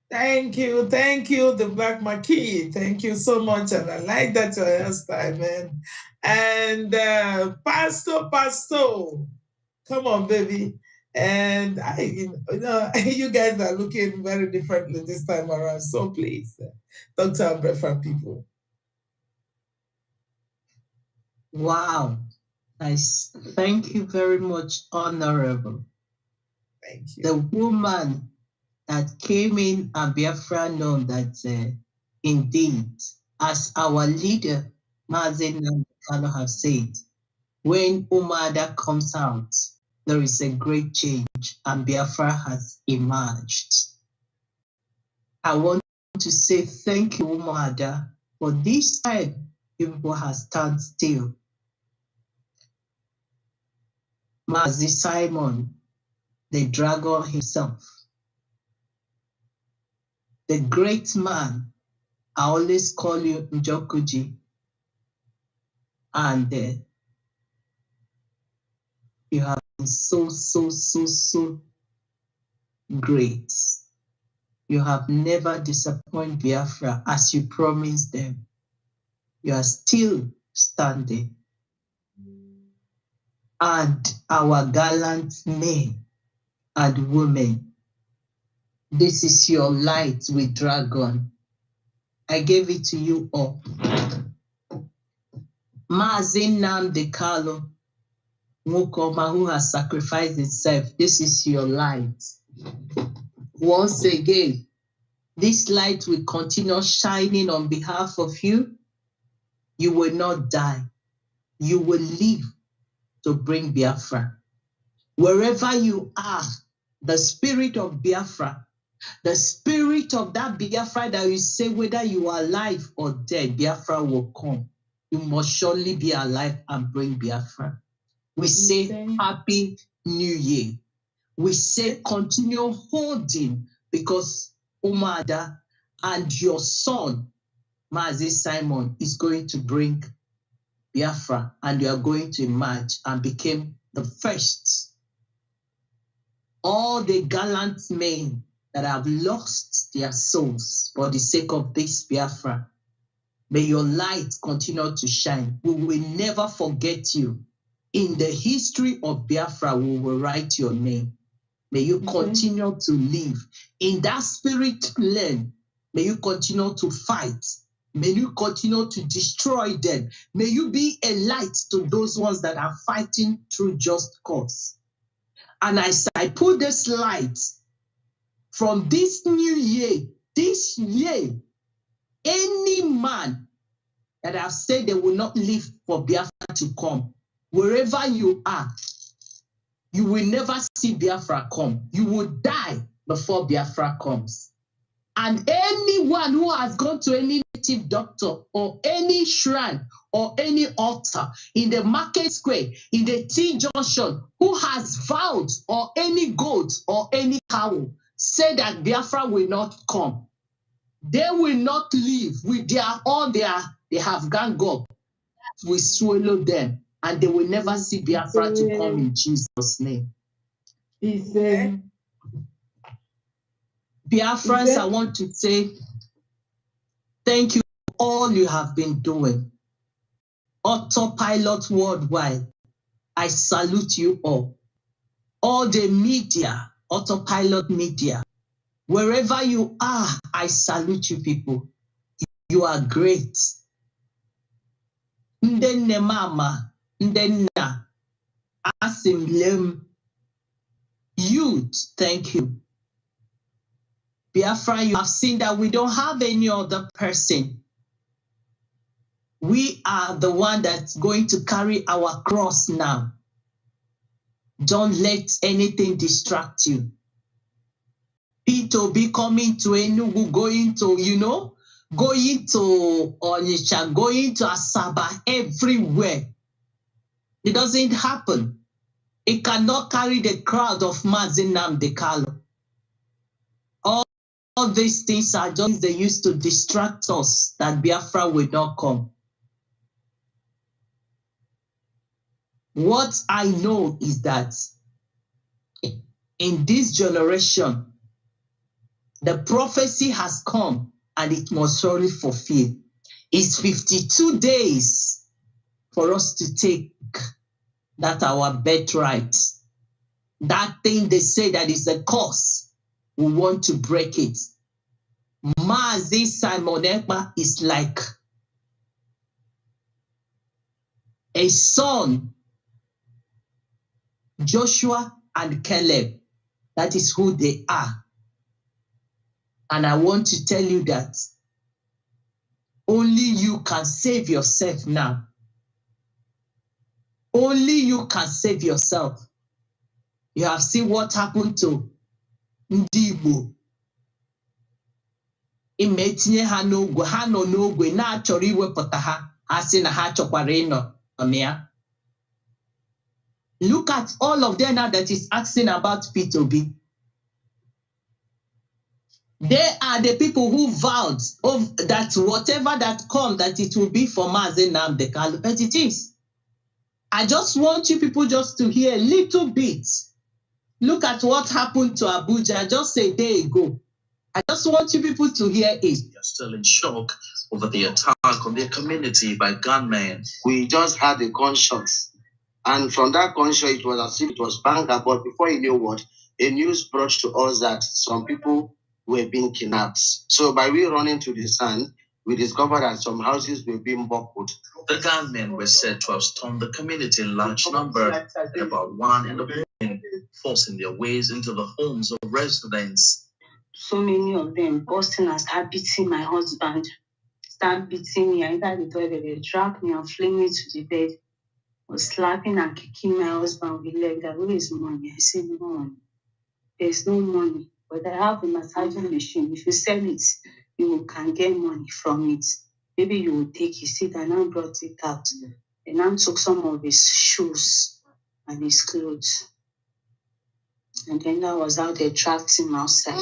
Thank you, the Black Marquis. Thank you so much, and I like that your hairstyle, man. And Pastor, come on, baby. And you guys are looking very differently this time around. So please, talk to our Biafra people. Wow, nice. Thank you very much, Honorable. Thank you. The woman that came in and Biafra known that indeed, as our leader, Mazen Namdekano, have said, when Umada comes out, there is a great change and Biafra has emerged. I want to say thank you, Umada, for this time people have stand still. Mazi Simon, the dragon himself, the great man, I always call you Njokuji, and you have been so great. You have never disappointed Biafra as you promised them. You are still standing. And our gallant men and women, this is your light with dragon. I gave it to you all. Mazi Namdekano, Mukoma, who has sacrificed itself, this is your light. Once again, this light will continue shining on behalf of you. You will not die. You will live to bring Biafra. Wherever you are, the spirit of Biafra, the spirit of that Biafra that you say whether you are alive or dead, Biafra will come. You must surely be alive and bring Biafra. We say Happy New Year. We say continue holding because Umada and your son, Mazi Simon, is going to bring Biafra and you are going to emerge and become the first. All the gallant men that have lost their souls for the sake of this Biafra, may your light continue to shine. We will never forget you. In the history of Biafra, we will write your name. May you continue to live in that spirit lane. May you continue to fight. May you continue to destroy them. May you be a light to those ones that are fighting through just cause. And as I put this light from this new year, any man that have said they will not live for Biafra to come, wherever you are, you will never see Biafra come. You will die before Biafra comes. And anyone who has gone to any native doctor or any shrine or any altar in the market square, in the T-junction, who has vowed or any goat or any cow, say that Biafra will not come. They will not live with they have gang up. We swallow them and they will never see Biafra to come in Jesus' name. Biafrans, I want to say thank you for all you have been doing. Autopilot worldwide, I salute you all. All the media, autopilot media, wherever you are, I salute you people. You are great. Ndenne mama, ndenna, asimlem. Youth, thank you. Biafra, you have seen that we don't have any other person. We are the one that's going to carry our cross now. Don't let anything distract you. People be coming to Enugu, going to Onitsha, going to Asaba, everywhere. It doesn't happen. It cannot carry the crowd of Mazi Namdekano. All these things are just they used to distract us that Biafra will not come. What I know is that in this generation, the prophecy has come and it must surely fulfill. It's 52 days for us to take that our birthright. That thing they say that is a curse, we want to break it. Mazi Simon Ekpa is like a son, Joshua and Caleb. That is who they are. And I want to tell you that only you can save yourself now. Only you can save yourself. You have seen what happened to ndị Igbo. Imetinye ha n'ogwe, ha nọ n'ogwe na-achọrọ iwepụta ha, ha sị na ha chọkwara ịnọ ya. Look at all of them now that is asking about P2B. They are the people who vowed that whatever that comes, that it will be for Mazi Nnamdi Kanu, but it is. I just want you people just to hear a little bit. Look at what happened to Abuja just a day ago. I just want you people to hear it. They are still in shock over the attack on their community by gunmen. We just had a gunshots. And from that gunshot, it was as if it was banger. But before you knew what, a news brought to us that some people were being kidnapped. So by we running to the sand, we discovered that some houses were being buckled. The gunmen were said to have stormed the community in large number at about 1 in the morning, forcing their ways into the homes of residents. So many of them busting and start beating my husband, start beating me. I entered the toilet, they dragged me and flung me to the bed. Was slapping and kicking my husband with leg. That where is money? I said, no money. There's no money. But I have a massaging machine. If you sell it, you can get money from it. Maybe you will take it. See, I now brought it out. And I took some of his shoes and his clothes. And then I was out there, trapped him outside,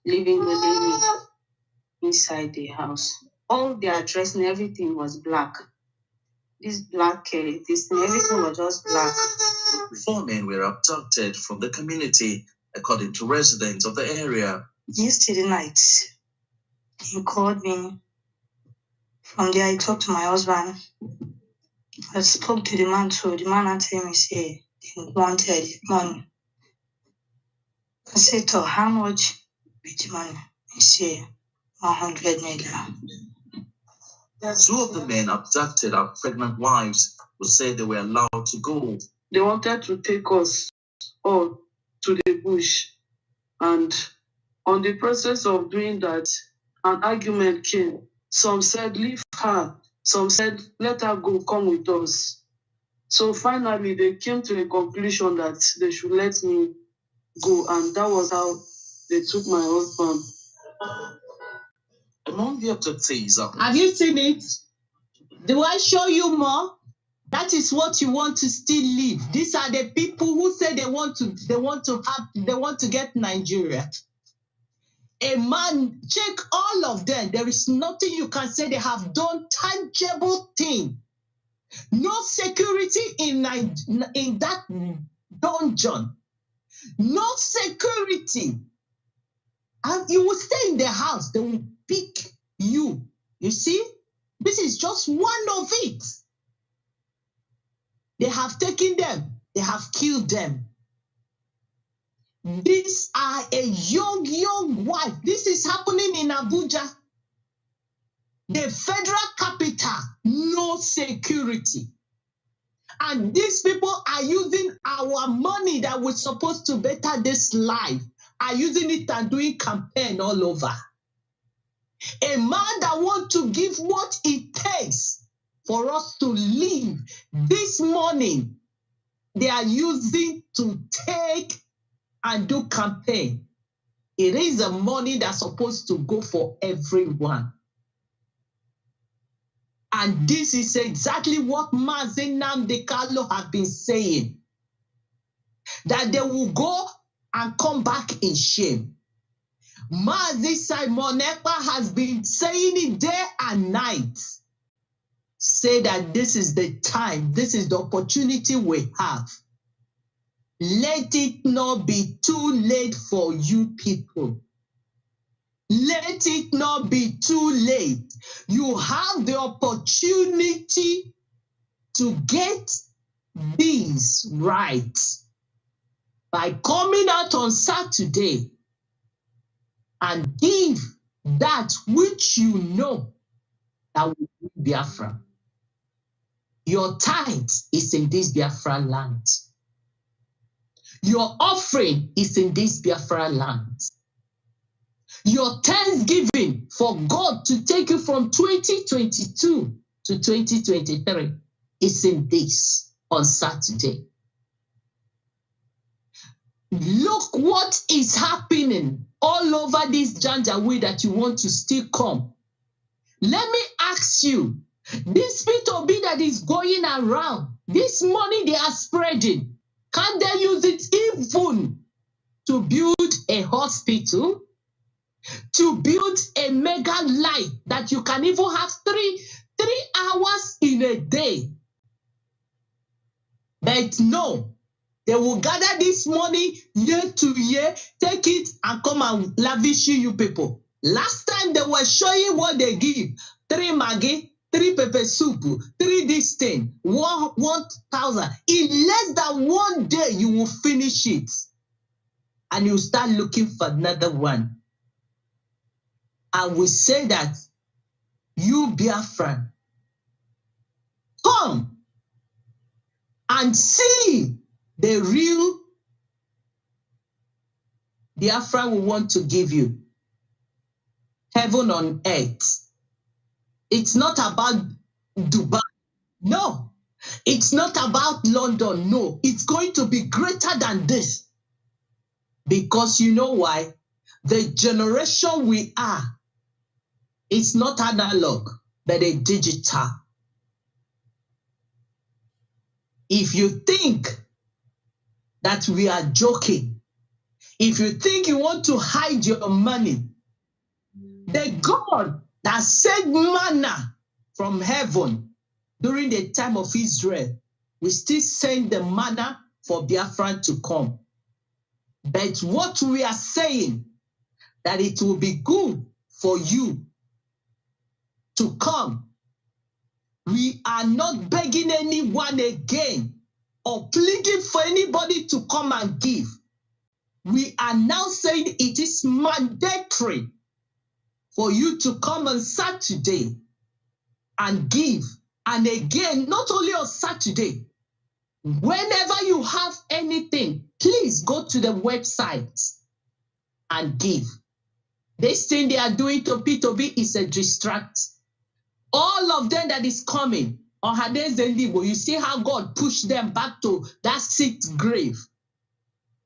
living with me inside the house. All the address and everything was black. This black, everything was just black. 4 men were abducted from the community, according to residents of the area. Yesterday night, he called me. From there, I talked to my husband. I spoke to the man too. The man told me, say, he wanted money. I said, to how much with the money? He said, 100 naira. 2 of the men abducted are pregnant wives who said they were allowed to go. They wanted to take us all to the bush. And on the process of doing that, an argument came. Some said, leave her. Some said, let her go, come with us. So finally, they came to a conclusion that they should let me go. And that was how they took my husband. Among the abductees are... Have you seen it? Do I show you more? That is what you want to still live. These are the people who say they want to get Nigeria. A man, check all of them. There is nothing you can say they have done tangible thing. No security in that dungeon. No security. And you will stay in the house. They will pick you. You see? This is just one of it. They have taken them. They have killed them. These are a young wife. This is happening in Abuja. The federal capital, no security. And these people are using our money that we're supposed to better this life, are using it and doing campaign all over. A man that wants to give what it takes for us to live this morning, they are using to take and do campaign. It is the money that's supposed to go for everyone. And this is exactly what Mazi Nnamdi Kanu have been saying. That they will go and come back in shame. Mazi Simon Ekpa has been saying it day and night. say that this is the time, this is the opportunity we have. Let it not be too late for you people. Let it not be too late. You have the opportunity to get these right by coming out on Saturday and give that which you know that will be Biafra. Your tithe is in this Biafra land. Your offering is in this Biafra land. Your thanksgiving for God to take you from 2022 to 2023 is in this on Saturday. Look what is happening all over this Janjaweed that you want to still come. Let me ask you, this P2B that is going around, this money they are spreading, can they use it even to build a hospital, to build a mega light that you can even have three hours in a day? But no, they will gather this money year to year, take it and come and lavish you people. Last time they were showing what they give: 3 Maggi, 3 pepper soup, 3 this thing, 1,000. In less than 1 day, you will finish it. And you start looking for another one. And we say that, you Biafran, come and see the real Biafra we want to give you. Heaven on earth. It's not about Dubai. No. It's not about London. No. It's going to be greater than this. Because you know why? The generation we are, it's not analog, but a digital. If you think that we are joking, if you think you want to hide your money, the God that sent manna from heaven during the time of Israel will still send the manna for Biafra to come. But what we are saying, that it will be good for you to come. We are not begging anyone again or pleading for anybody to come and give. We are now saying it is mandatory for you to come on Saturday and give. And again, not only on Saturday, whenever you have anything, please go to the website and give. This thing they are doing to P2B is a distract. All of them that is coming on Hades and Libo, you see how God pushed them back to that sixth grave.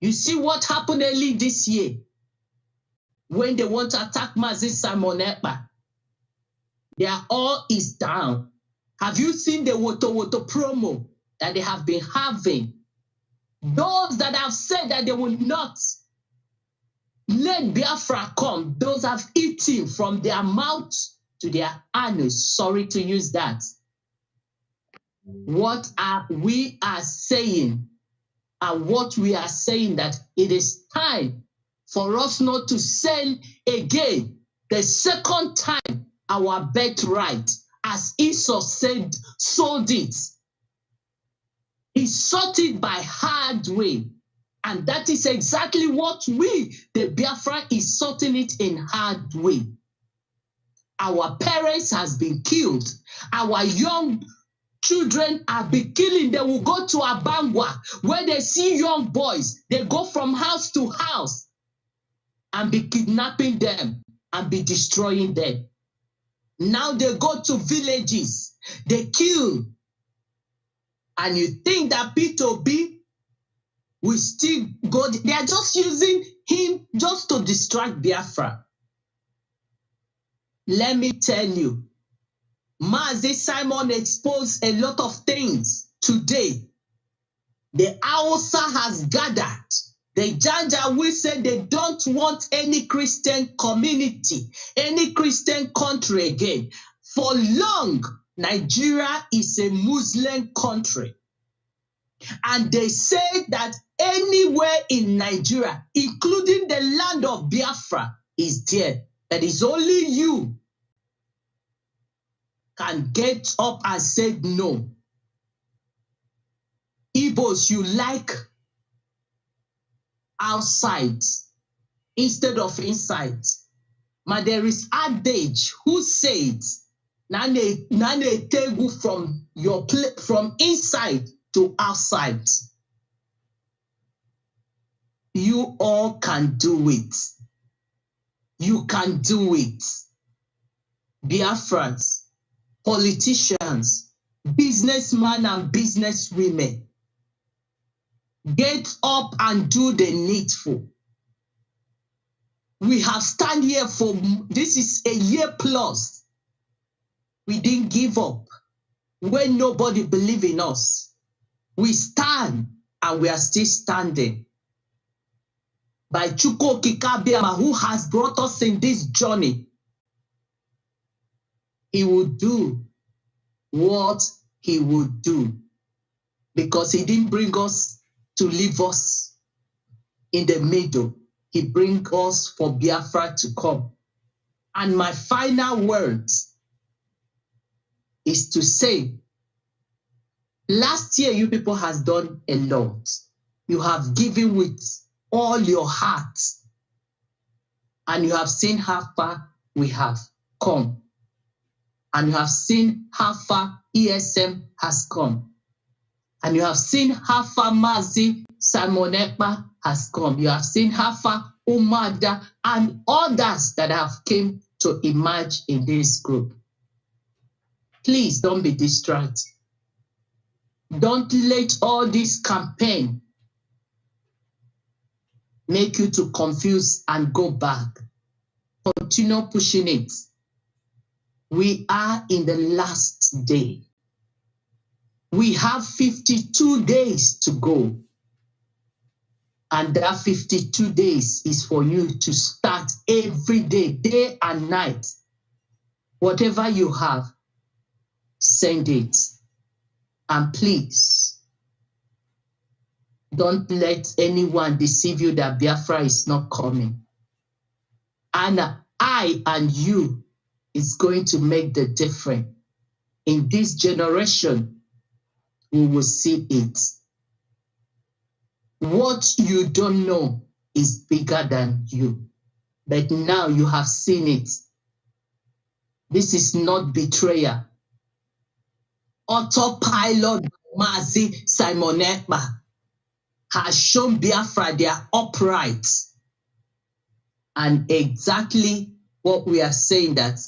You see what happened early this year when they want to attack Mazi Simon Ekpa. They are all is down. Have you seen the Woto promo that they have been having? Those that have said that they will not let Biafra come, those have eaten from their mouth to their anus. Sorry to use that. What we are saying, and what we are saying, that it is time for us not to sell again the second time our birthright, as Esau said, sold it. He sought it by hard way. And that is exactly what we, the Biafra, is sorting it in hard way. Our parents has been killed. Our young children have been killing. They will go to Abangwa where they see young boys. They go from house to house and be kidnapping them and be destroying them. Now they go to villages. They kill. And you think that P2B will still go. They are just using him just to distract Biafra. Let me tell you, Mazi Simon exposed a lot of things today. The Hausa has gathered. The Janjaweed said they don't want any Christian community, any Christian country again. For long, Nigeria is a Muslim country. And they say that anywhere in Nigeria, including the land of Biafra, is there. That is only you can get up and say no. Igbos, you like outside instead of inside. But there is adage who says, "Nane tegu from your from inside to outside." You all can do it. You can do it. Biafrans, politicians, businessmen and businesswomen, get up and do the needful. We have stand here for, this is a year plus. We didn't give up when nobody believed in us. We stand and we are still standing. By Chukwu Kikabiama, who has brought us in this journey, he will do what he would do, because he didn't bring us to leave us in the middle. He brings us for Biafra to come. And my final words is to say, last year you people has done a lot. You have given with all your heart, and you have seen how far we have come. And you have seen how far ESM has come. And you have seen how far Mazi Simon Ekpa has come. You have seen how far Umada and others that have came to emerge in this group. Please don't be distracted. Don't let all this campaign make you to confuse and go back. Continue pushing it. We are in the last day. We have 52 days to go. And that 52 days is for you to start every day, day and night. Whatever you have, send it. And please, don't let anyone deceive you that Biafra is not coming. And I and you is going to make the difference. In this generation, we will see it. What you don't know is bigger than you. But now you have seen it. This is not betrayal. Autopilot Mazi Simon Ekpa has shown Biafra they are upright. And exactly what we are saying, that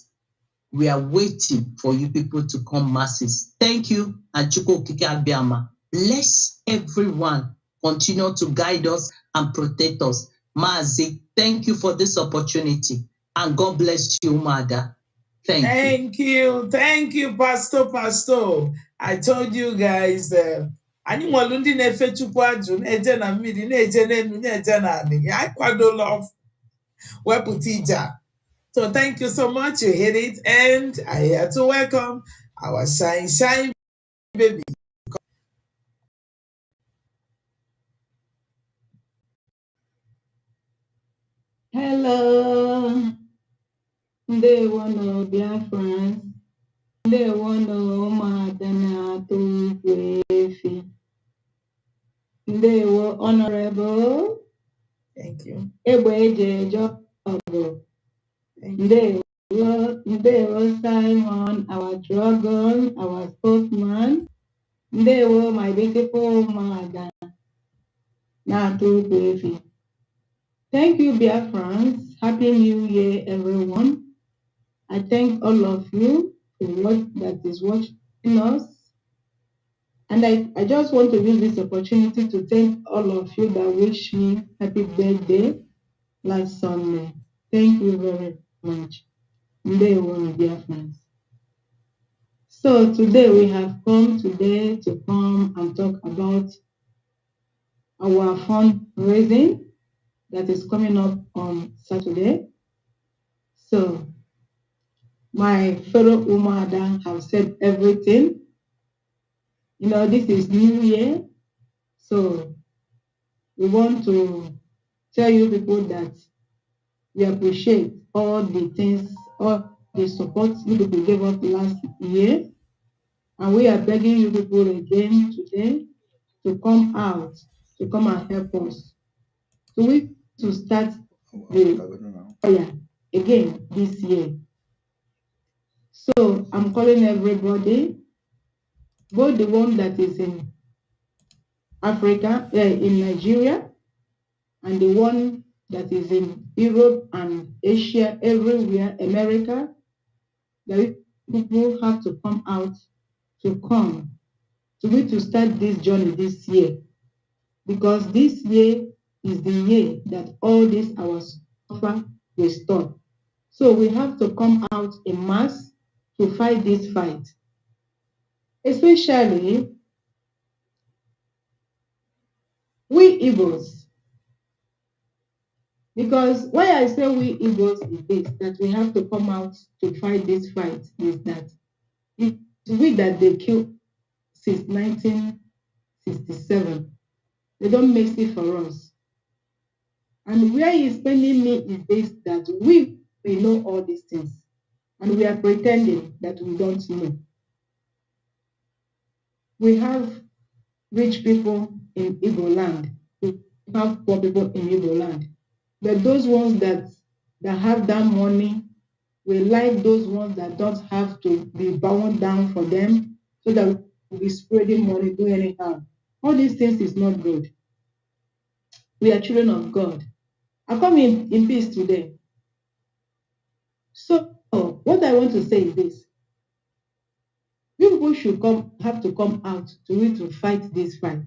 we are waiting for you people to come masses. Thank you, and Chukwu Okike Abiama. Bless everyone. Continue to guide us and protect us. Mazi, thank you for this opportunity. And God bless you, Mother. Thank you. Thank you, Pastor. I told you guys, anyị nwere ndị na-efe Chukwu ajụ na-eje na mmiri na-eje n'elu na-eje n'ala. I kwadola wepụta ije. So thank you so much. You hit it, and I here to welcome our shine baby. Hello, Ndewono Biafrans, Ndewono Madana Tuwefi, Ndewo Honorable. Thank you. Egbeje Jobo. Ndewo Simon, our dragon, our spokesman. Ndewo, my beautiful Madana Tuwefi. Thank you, Biafrans. Happy New Year, everyone. I thank all of you for what that is watching us. And I just want to use this opportunity to thank all of you that wish me happy birthday last Sunday. Thank you very much. Ndewo, Biafrans. So today we have come to come and talk about our fundraising that is coming up on Saturday. So My fellow Umada have said everything. You know, this is New Year, so we want to tell you people that we appreciate all the things, all the support you people gave us last year. And we are begging you people again today to come out, to come and help us. So we to start the fire again this year. So I'm calling everybody, both the one that is in Africa, in Nigeria, and the one that is in Europe and Asia, everywhere, America, that people have to come out to come to start this journey this year. Because this year is the year that all this our suffer will stop. So we have to come out in mass to fight this fight. Especially we Igbos. Because why I say we Igbos is this, that we have to come out to fight this fight, is that it's we that they killed since 1967. They don't make it for us. And where he's spending me is this, that we know all these things. And we are pretending that we don't know. We have rich people in Igbo land. We have poor people in Igbo land. But those ones that have that money, we like those ones that don't have to be bound down for them, so that we'll be spreading money, do anyhow. All these things is not good. We are children of God. I come in peace today. So what I want to say is this. People should have to come out to fight this fight.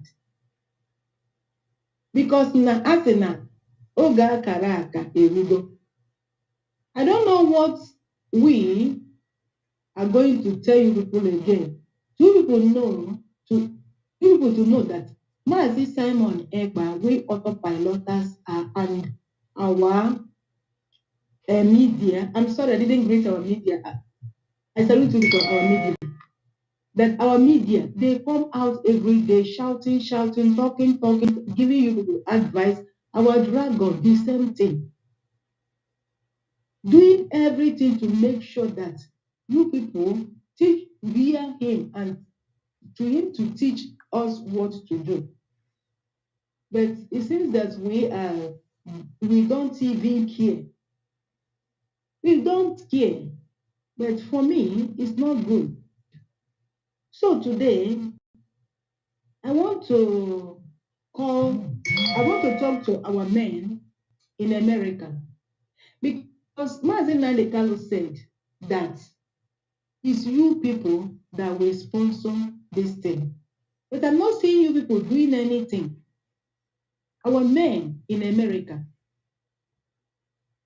Because na asina oga karaka erugo. I don't know what we are going to tell you people again. You people to know that Mazi Simon Ekpa, we autopiloters and our media. I'm sorry, I didn't greet our media. I salute you for our media. That our media, they come out every day shouting, talking, giving you people advice. Our dragon, the same thing. Doing everything to make sure that you people teach via him and to him to teach us what to do. But it seems that we don't even care. We don't care. But for me, it's not good. So today, I want to talk to our men in America. Because Mazi Nandekalo said that it's you people that will sponsor this thing. But I'm not seeing you people doing anything. Our men in America.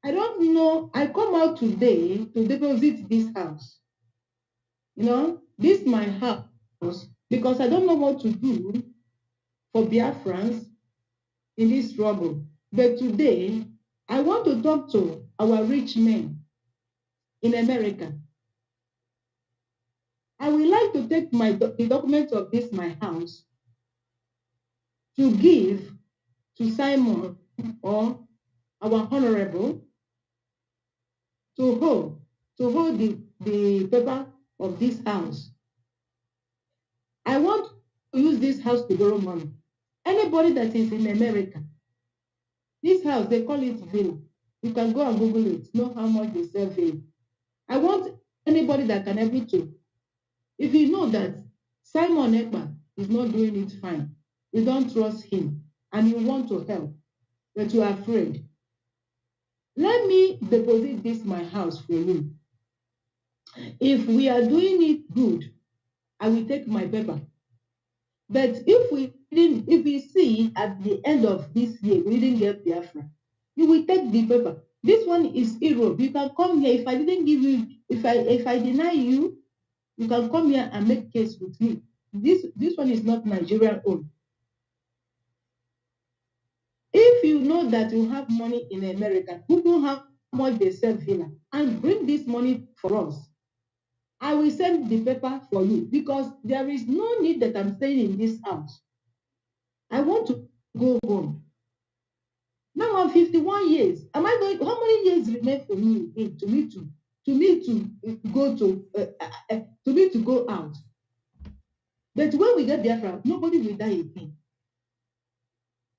I don't know. I come out today to deposit this house. You know, this is my house because I don't know what to do for Biafrans in this struggle. But today, I want to talk to our rich men in America. I would like to take the documents of this my house to give to Simon or our honorable to hold the paper of this house. I want to use this house to borrow money. Anybody that is in America, this house, they call it villa. You can go and Google it, know how much they sell villa. I want anybody that can help me to. If you know that Simon Ekpa is not doing it fine, you don't trust him, and you want to help, but you are afraid, let me deposit this my house for you. If we are doing it good, I will take my paper. But if we see at the end of this year we didn't get Biafra, you will take the paper. This one is Europe. You can come here. If I didn't give you, if I deny you, you can come here and make case with me. This one is not Nigerian owned. If you know that you have money in America, people have how much they sell villa, and bring this money for us. I will send the paper for you because there is no need that I'm staying in this house. I want to go home. Now I'm 51 years. Am I going? How many years remain for me to go out? But when we get Biafra, nobody will die again.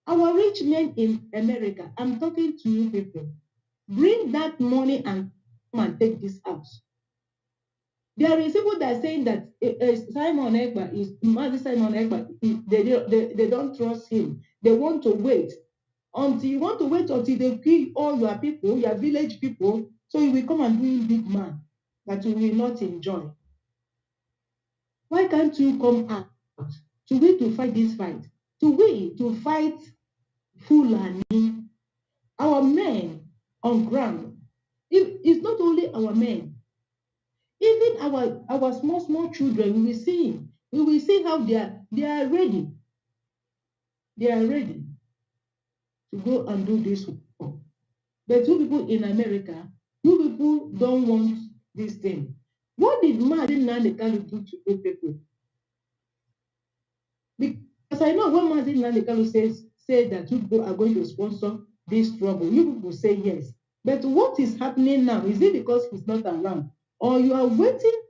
Our rich men in America, I'm talking to you people, bring that money and come and take this house. There is people that are saying that Simon Ekpa is Simon Ekpa. They don't trust him. They want to wait until they kill all your people, your village people, so you will come and be big man that you will not enjoy. Why can't you come out to fight this fight? To fight Fulani, our men on ground. It's not only our men. Even our small children, we will see how they are ready. They are ready to go and do this work. But you people in America, you people don't want this thing. What did Mazin Nandekalo do to you people? Because I know when Mazin Nandekalo said that you people are going to sponsor this struggle, you people say yes. But what is happening now? Is it because he's not around? Or you are waiting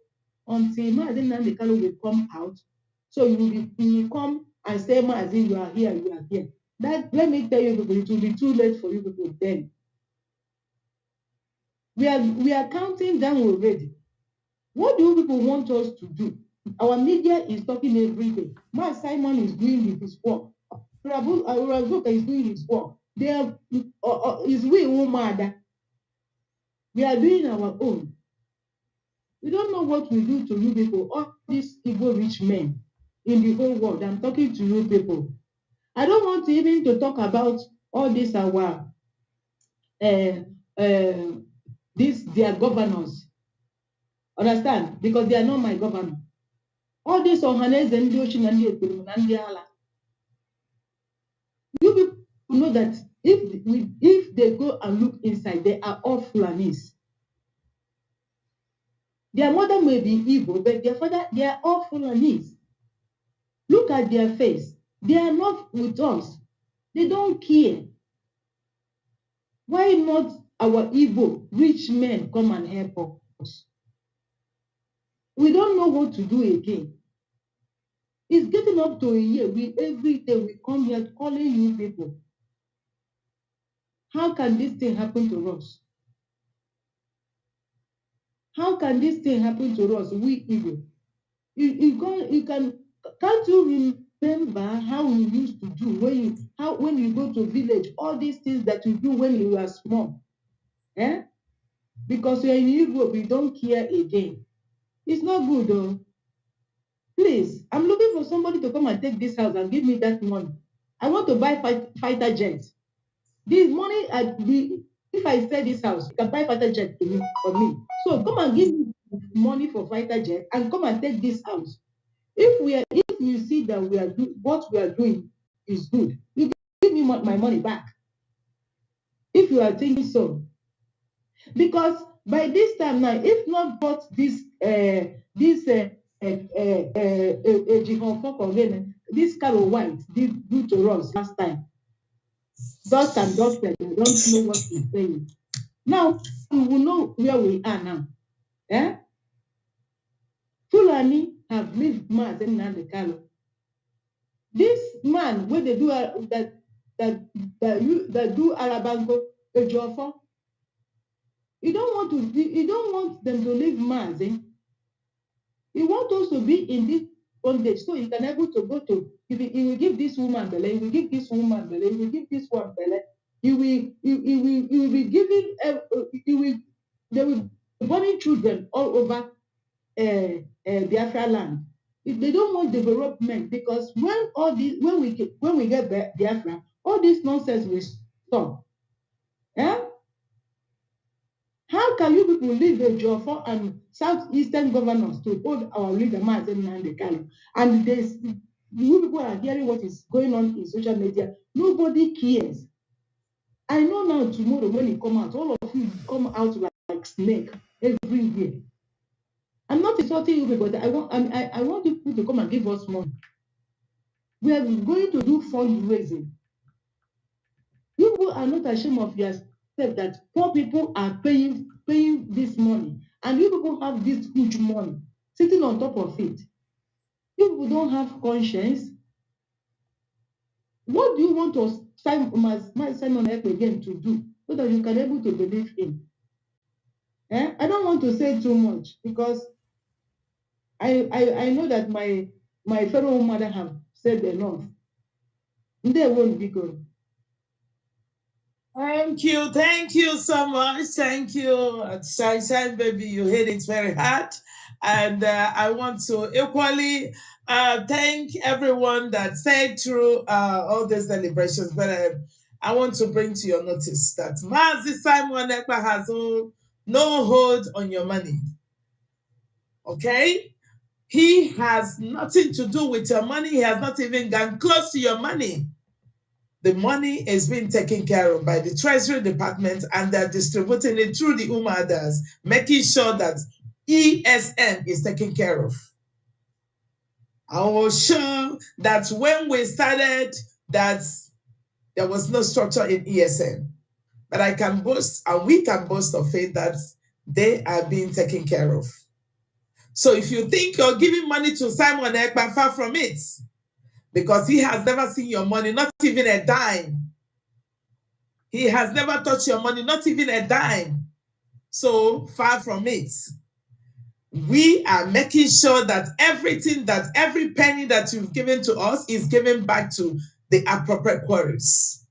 until Mazin Nandekalo will come out? So you will come and say, Mazin, you are here, you are here. That, let me tell you people, it will be too late for you people then. We are counting down already. What do you people want us to do? Our media is talking every day. My Simon is doing his work. Razuka is doing his work. They are is we mad. We are doing our own. We don't know what we do to you people. All these evil rich men in the whole world. I'm talking to you people. I don't want even to talk about all this their governors. Understand? Because they are not my governor. All this Ohanese and Ala. You people know that if they go and look inside, they are all Fulanis. Their mother may be evil, but their father, they are all Fulanis. Look at their face. They are not with us. They don't care. Why not our evil rich men come and help us? We don't know what to do again. It's getting up to a year. Every day we come here calling you people. How can this thing happen to us? How can this thing happen to us? We evil. Can't you remember how we used to do when you go to village, all these things that you do when you were small? Eh? Because you're in Europe, we don't care again. It's not good though. Please, I'm looking for somebody to come and take this house and give me that money. I want to buy fighter jets. This money, if I sell this house, you can buy fighter jet for me. So come and give me money for fighter jet and come and take this house. If you see that what we are doing is good, you give me my money back. If you are thinking so, because by this time now, if not bought this Carol White did do to us last time. Dust and dusted, we don't know what he's saying. Now we will know where we are now. Eh? Fulani have lived Mazen Nandekalo. This man, when they do that do Arabango Ejofo, you don't want them to leave Mazen. You want us to be in this bondage so you can able to go to. He will give this woman belly, he will give this woman belly, he will give this one belly. He will be giving. They will be born children all over Biafra land. If they don't want development, because when we get Biafra, all this nonsense will stop. Yeah? How can you people leave the Jofo and southeastern governors to hold our leader Mazen Nandekalo? And you people are hearing what is going on in social media. Nobody cares. I know now tomorrow when you come out, all of you come out like snake everywhere. I'm not insulting you people, but I want people to come and give us money. We are going to do fundraising. You people are not ashamed of yourself that poor people are paying this money, and you people have this huge money sitting on top of it. You people don't have conscience. What do you want to Simon Ekpa again to do so that you can be able to believe him? I don't want to say too much because I know that my fellow mother have said enough. They won't be good. Thank you so much. Thank you, Shine baby. You hit it very hard, and I want to equally thank everyone that stayed through all these deliberations. But I want to bring to your notice that Mazi Simon Ekpa has no hold on your money. Okay, he has nothing to do with your money. He has not even gone close to your money. The money is being taken care of by the Treasury Department, and they're distributing it through the Umadas, making sure that ESN is taken care of. I was sure that when we started, that there was no structure in ESN. But I can boast, and we can boast of it, that they are being taken care of. So if you think you're giving money to Simon Ekpa, far from it, because he has never seen your money, not even a dime. He has never touched your money, not even a dime. So far from it. We are making sure that everything, that every penny that you've given to us is given back to the appropriate quarries.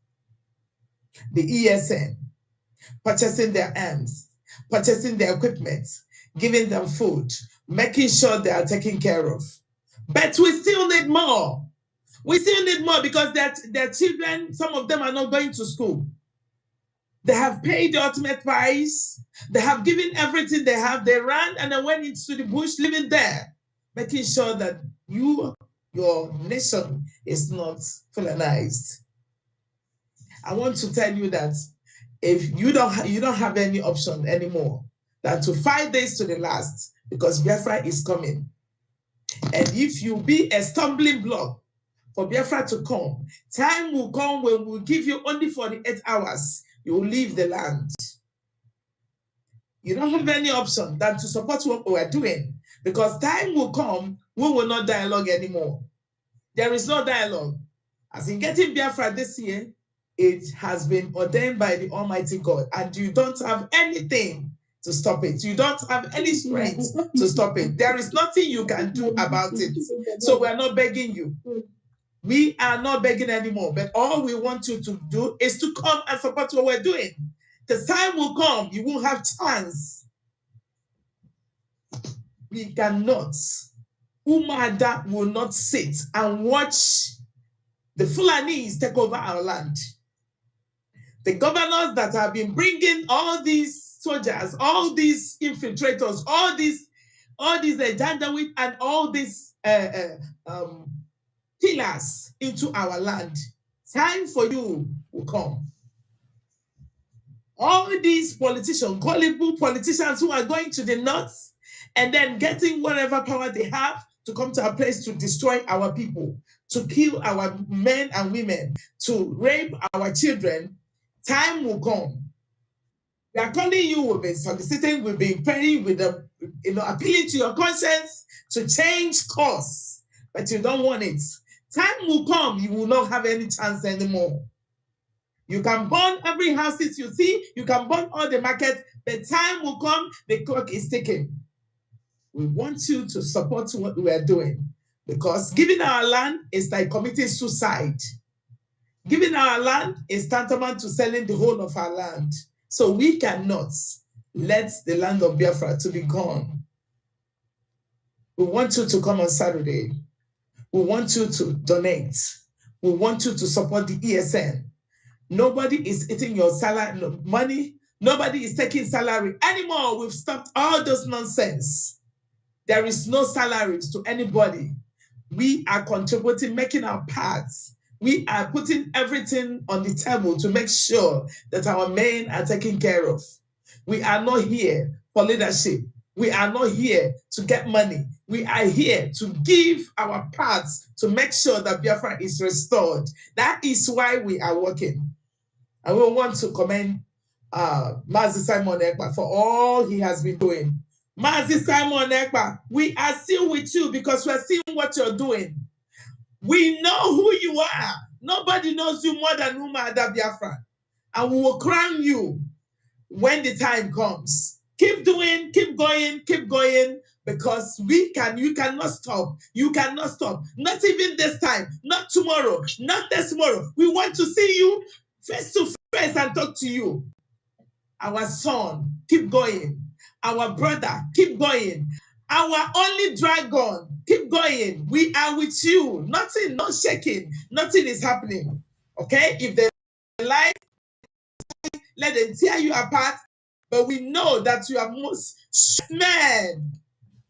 The ESN, purchasing their arms, purchasing their equipment, giving them food, making sure they are taken care of. But we still need more. We still need more because their children, some of them are not going to school. They have paid the ultimate price. They have given everything they have. They ran and they went into the bush, living there, making sure that your nation is not colonized. I want to tell you that if you don't have any option anymore than to fight this to the last, because Biafra is coming. And if you be a stumbling block for Biafra to come, time will come when we'll give you only 48 hours. You will leave the land. You don't have any option than to support what we're doing, because time will come, we will not dialogue anymore. There is no dialogue. As in getting Biafra this year, it has been ordained by the Almighty God, and you don't have anything to stop it. You don't have any strength to stop it. There is nothing you can do about it. So we're not begging you. We are not begging anymore, but all we want you to do is to come and support what we're doing. The time will come, you won't have chance. We cannot. Umada will not sit and watch the Fulanis take over our land. The governors that have been bringing all these soldiers, all these infiltrators, all these Janjaweed and all these killers into our land. Time for you will come. All these politicians, gullible politicians who are going to the north and then getting whatever power they have to come to a place to destroy our people, to kill our men and women, to rape our children, time will come. We are calling you, we've been soliciting, we've been praying, with them, appealing to your conscience to change course, but you don't want it. Time will come, you will not have any chance anymore. You can burn every house you see, you can burn all the markets, but time will come, the clock is ticking. We want you to support what we are doing, because giving our land is like committing suicide. Giving our land is tantamount to selling the whole of our land. So we cannot let the land of Biafra to be gone. We want you to come on Saturday. We want you to donate. We want you to support the ESN. Nobody is eating your salary, money. Nobody is taking salary anymore. We've stopped all those nonsense. There is no salaries to anybody. We are contributing, making our parts. We are putting everything on the table to make sure that our men are taken care of. We are not here for leadership. We are not here to get money. We are here to give our parts to make sure that Biafra is restored. That is why we are working. I will want to commend Mazi Simon Ekpa for all he has been doing. Mazi Simon Ekpa, we are still with you because we're seeing what you're doing. We know who you are. Nobody knows you more than Umuada Biafra. And we will crown you when the time comes. Keep doing, keep going, because you cannot stop. You cannot stop. Not even this time, not tomorrow, not this tomorrow. We want to see you face to face and talk to you. Our son, keep going. Our brother, keep going. Our only dragon, keep going. We are with you. Nothing, not shaking. Nothing is happening. Okay? If they lie, let them tear you apart. But we know that you are most man,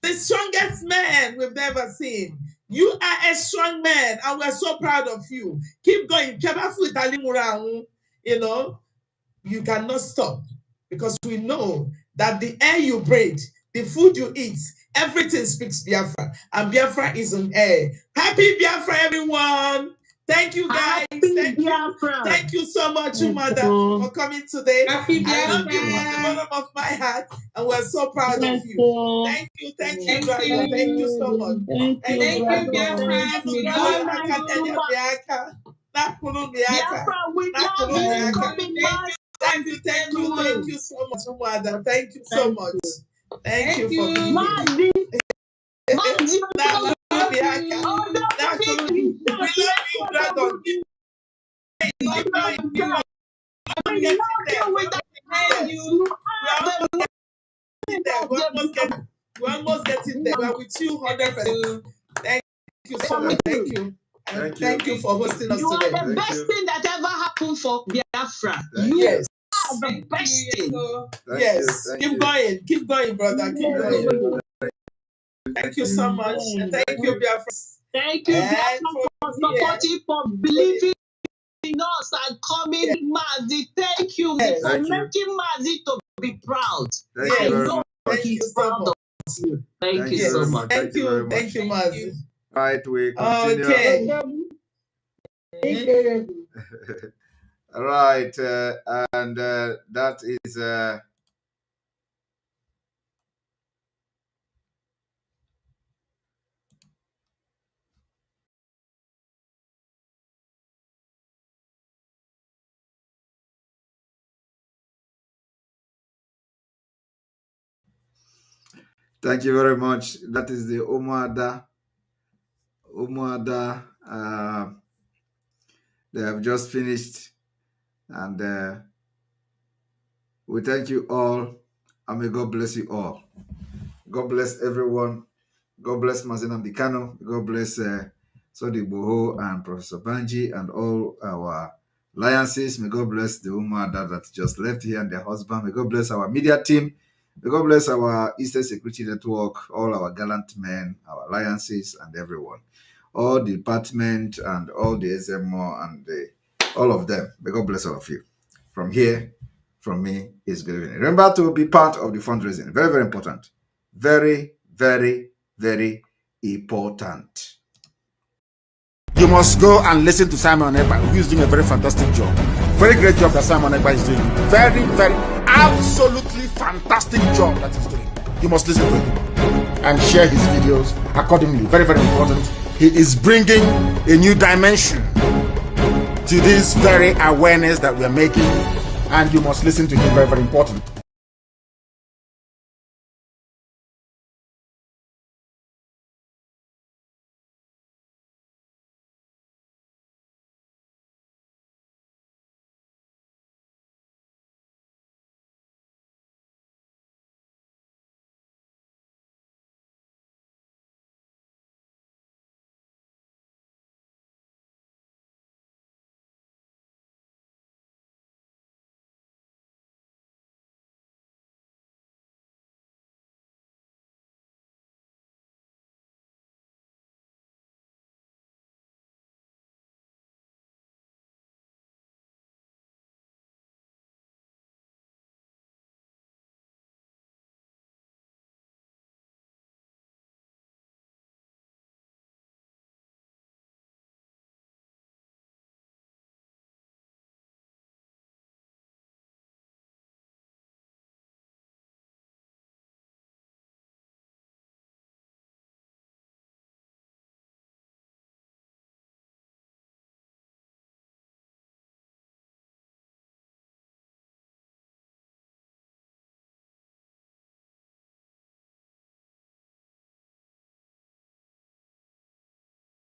the strongest man we've ever seen. You are a strong man, and we're so proud of you. Keep going. You know, you cannot stop because we know that the air you breathe, the food you eat, everything speaks Biafra, and Biafra is on air. Happy Biafra, everyone! Thank you, guys. Thank you so much, Umuada, for coming today. Happy I love you from the Biafra. bottom of my heart, and we're so proud of you. Thank you, Dragon. Thank you so much. Thank you, Biafra. Biafra, we love you. Coming back. Thank you so much, Umuada. Thank you so much. Thank you for being here. We love you, Dragon. We're almost getting there. We're with you 100%. Thank you so much. Thank you. And thank you for hosting us today. You are the best thing that ever happened for Biafra. Yes. You are the best thing. Yes. Keep going, brother. Keep going. Thank you so much. And thank you, Biafra. Thank you, Biafra, for supporting, for believing in us and coming, Mazi. Thank you for making Mazi to be proud. Thank you very much. He's proud of you. Thank you so much. Thank you, Mazi. Right, we continue. Okay. All right, and that is thank you very much. That is the Umuada. They have just finished, and we thank you all, and may God bless you all. God bless everyone. God bless Mazenam Dikano. God bless Sodi Boho and Professor Banji and all our alliances. May God bless the Umuada that just left here and their husband. May God bless our media team. May God bless our Eastern Security Network, all our gallant men, our alliances, and everyone. All the department and all the SMO and all of them. May God bless all of you. From here, from me, is good evening. Remember to be part of the fundraising. Very, very important. Very, very, very important. You must go and listen to Simon Ekpa, who is doing a very fantastic job. Very great job that Simon Ekpa is doing. Very, very, absolutely fantastic job that he's doing. You must listen to him and share his videos accordingly. Very, very important. He is bringing a new dimension to this very awareness that we are making, and you must listen to him. Very, very important.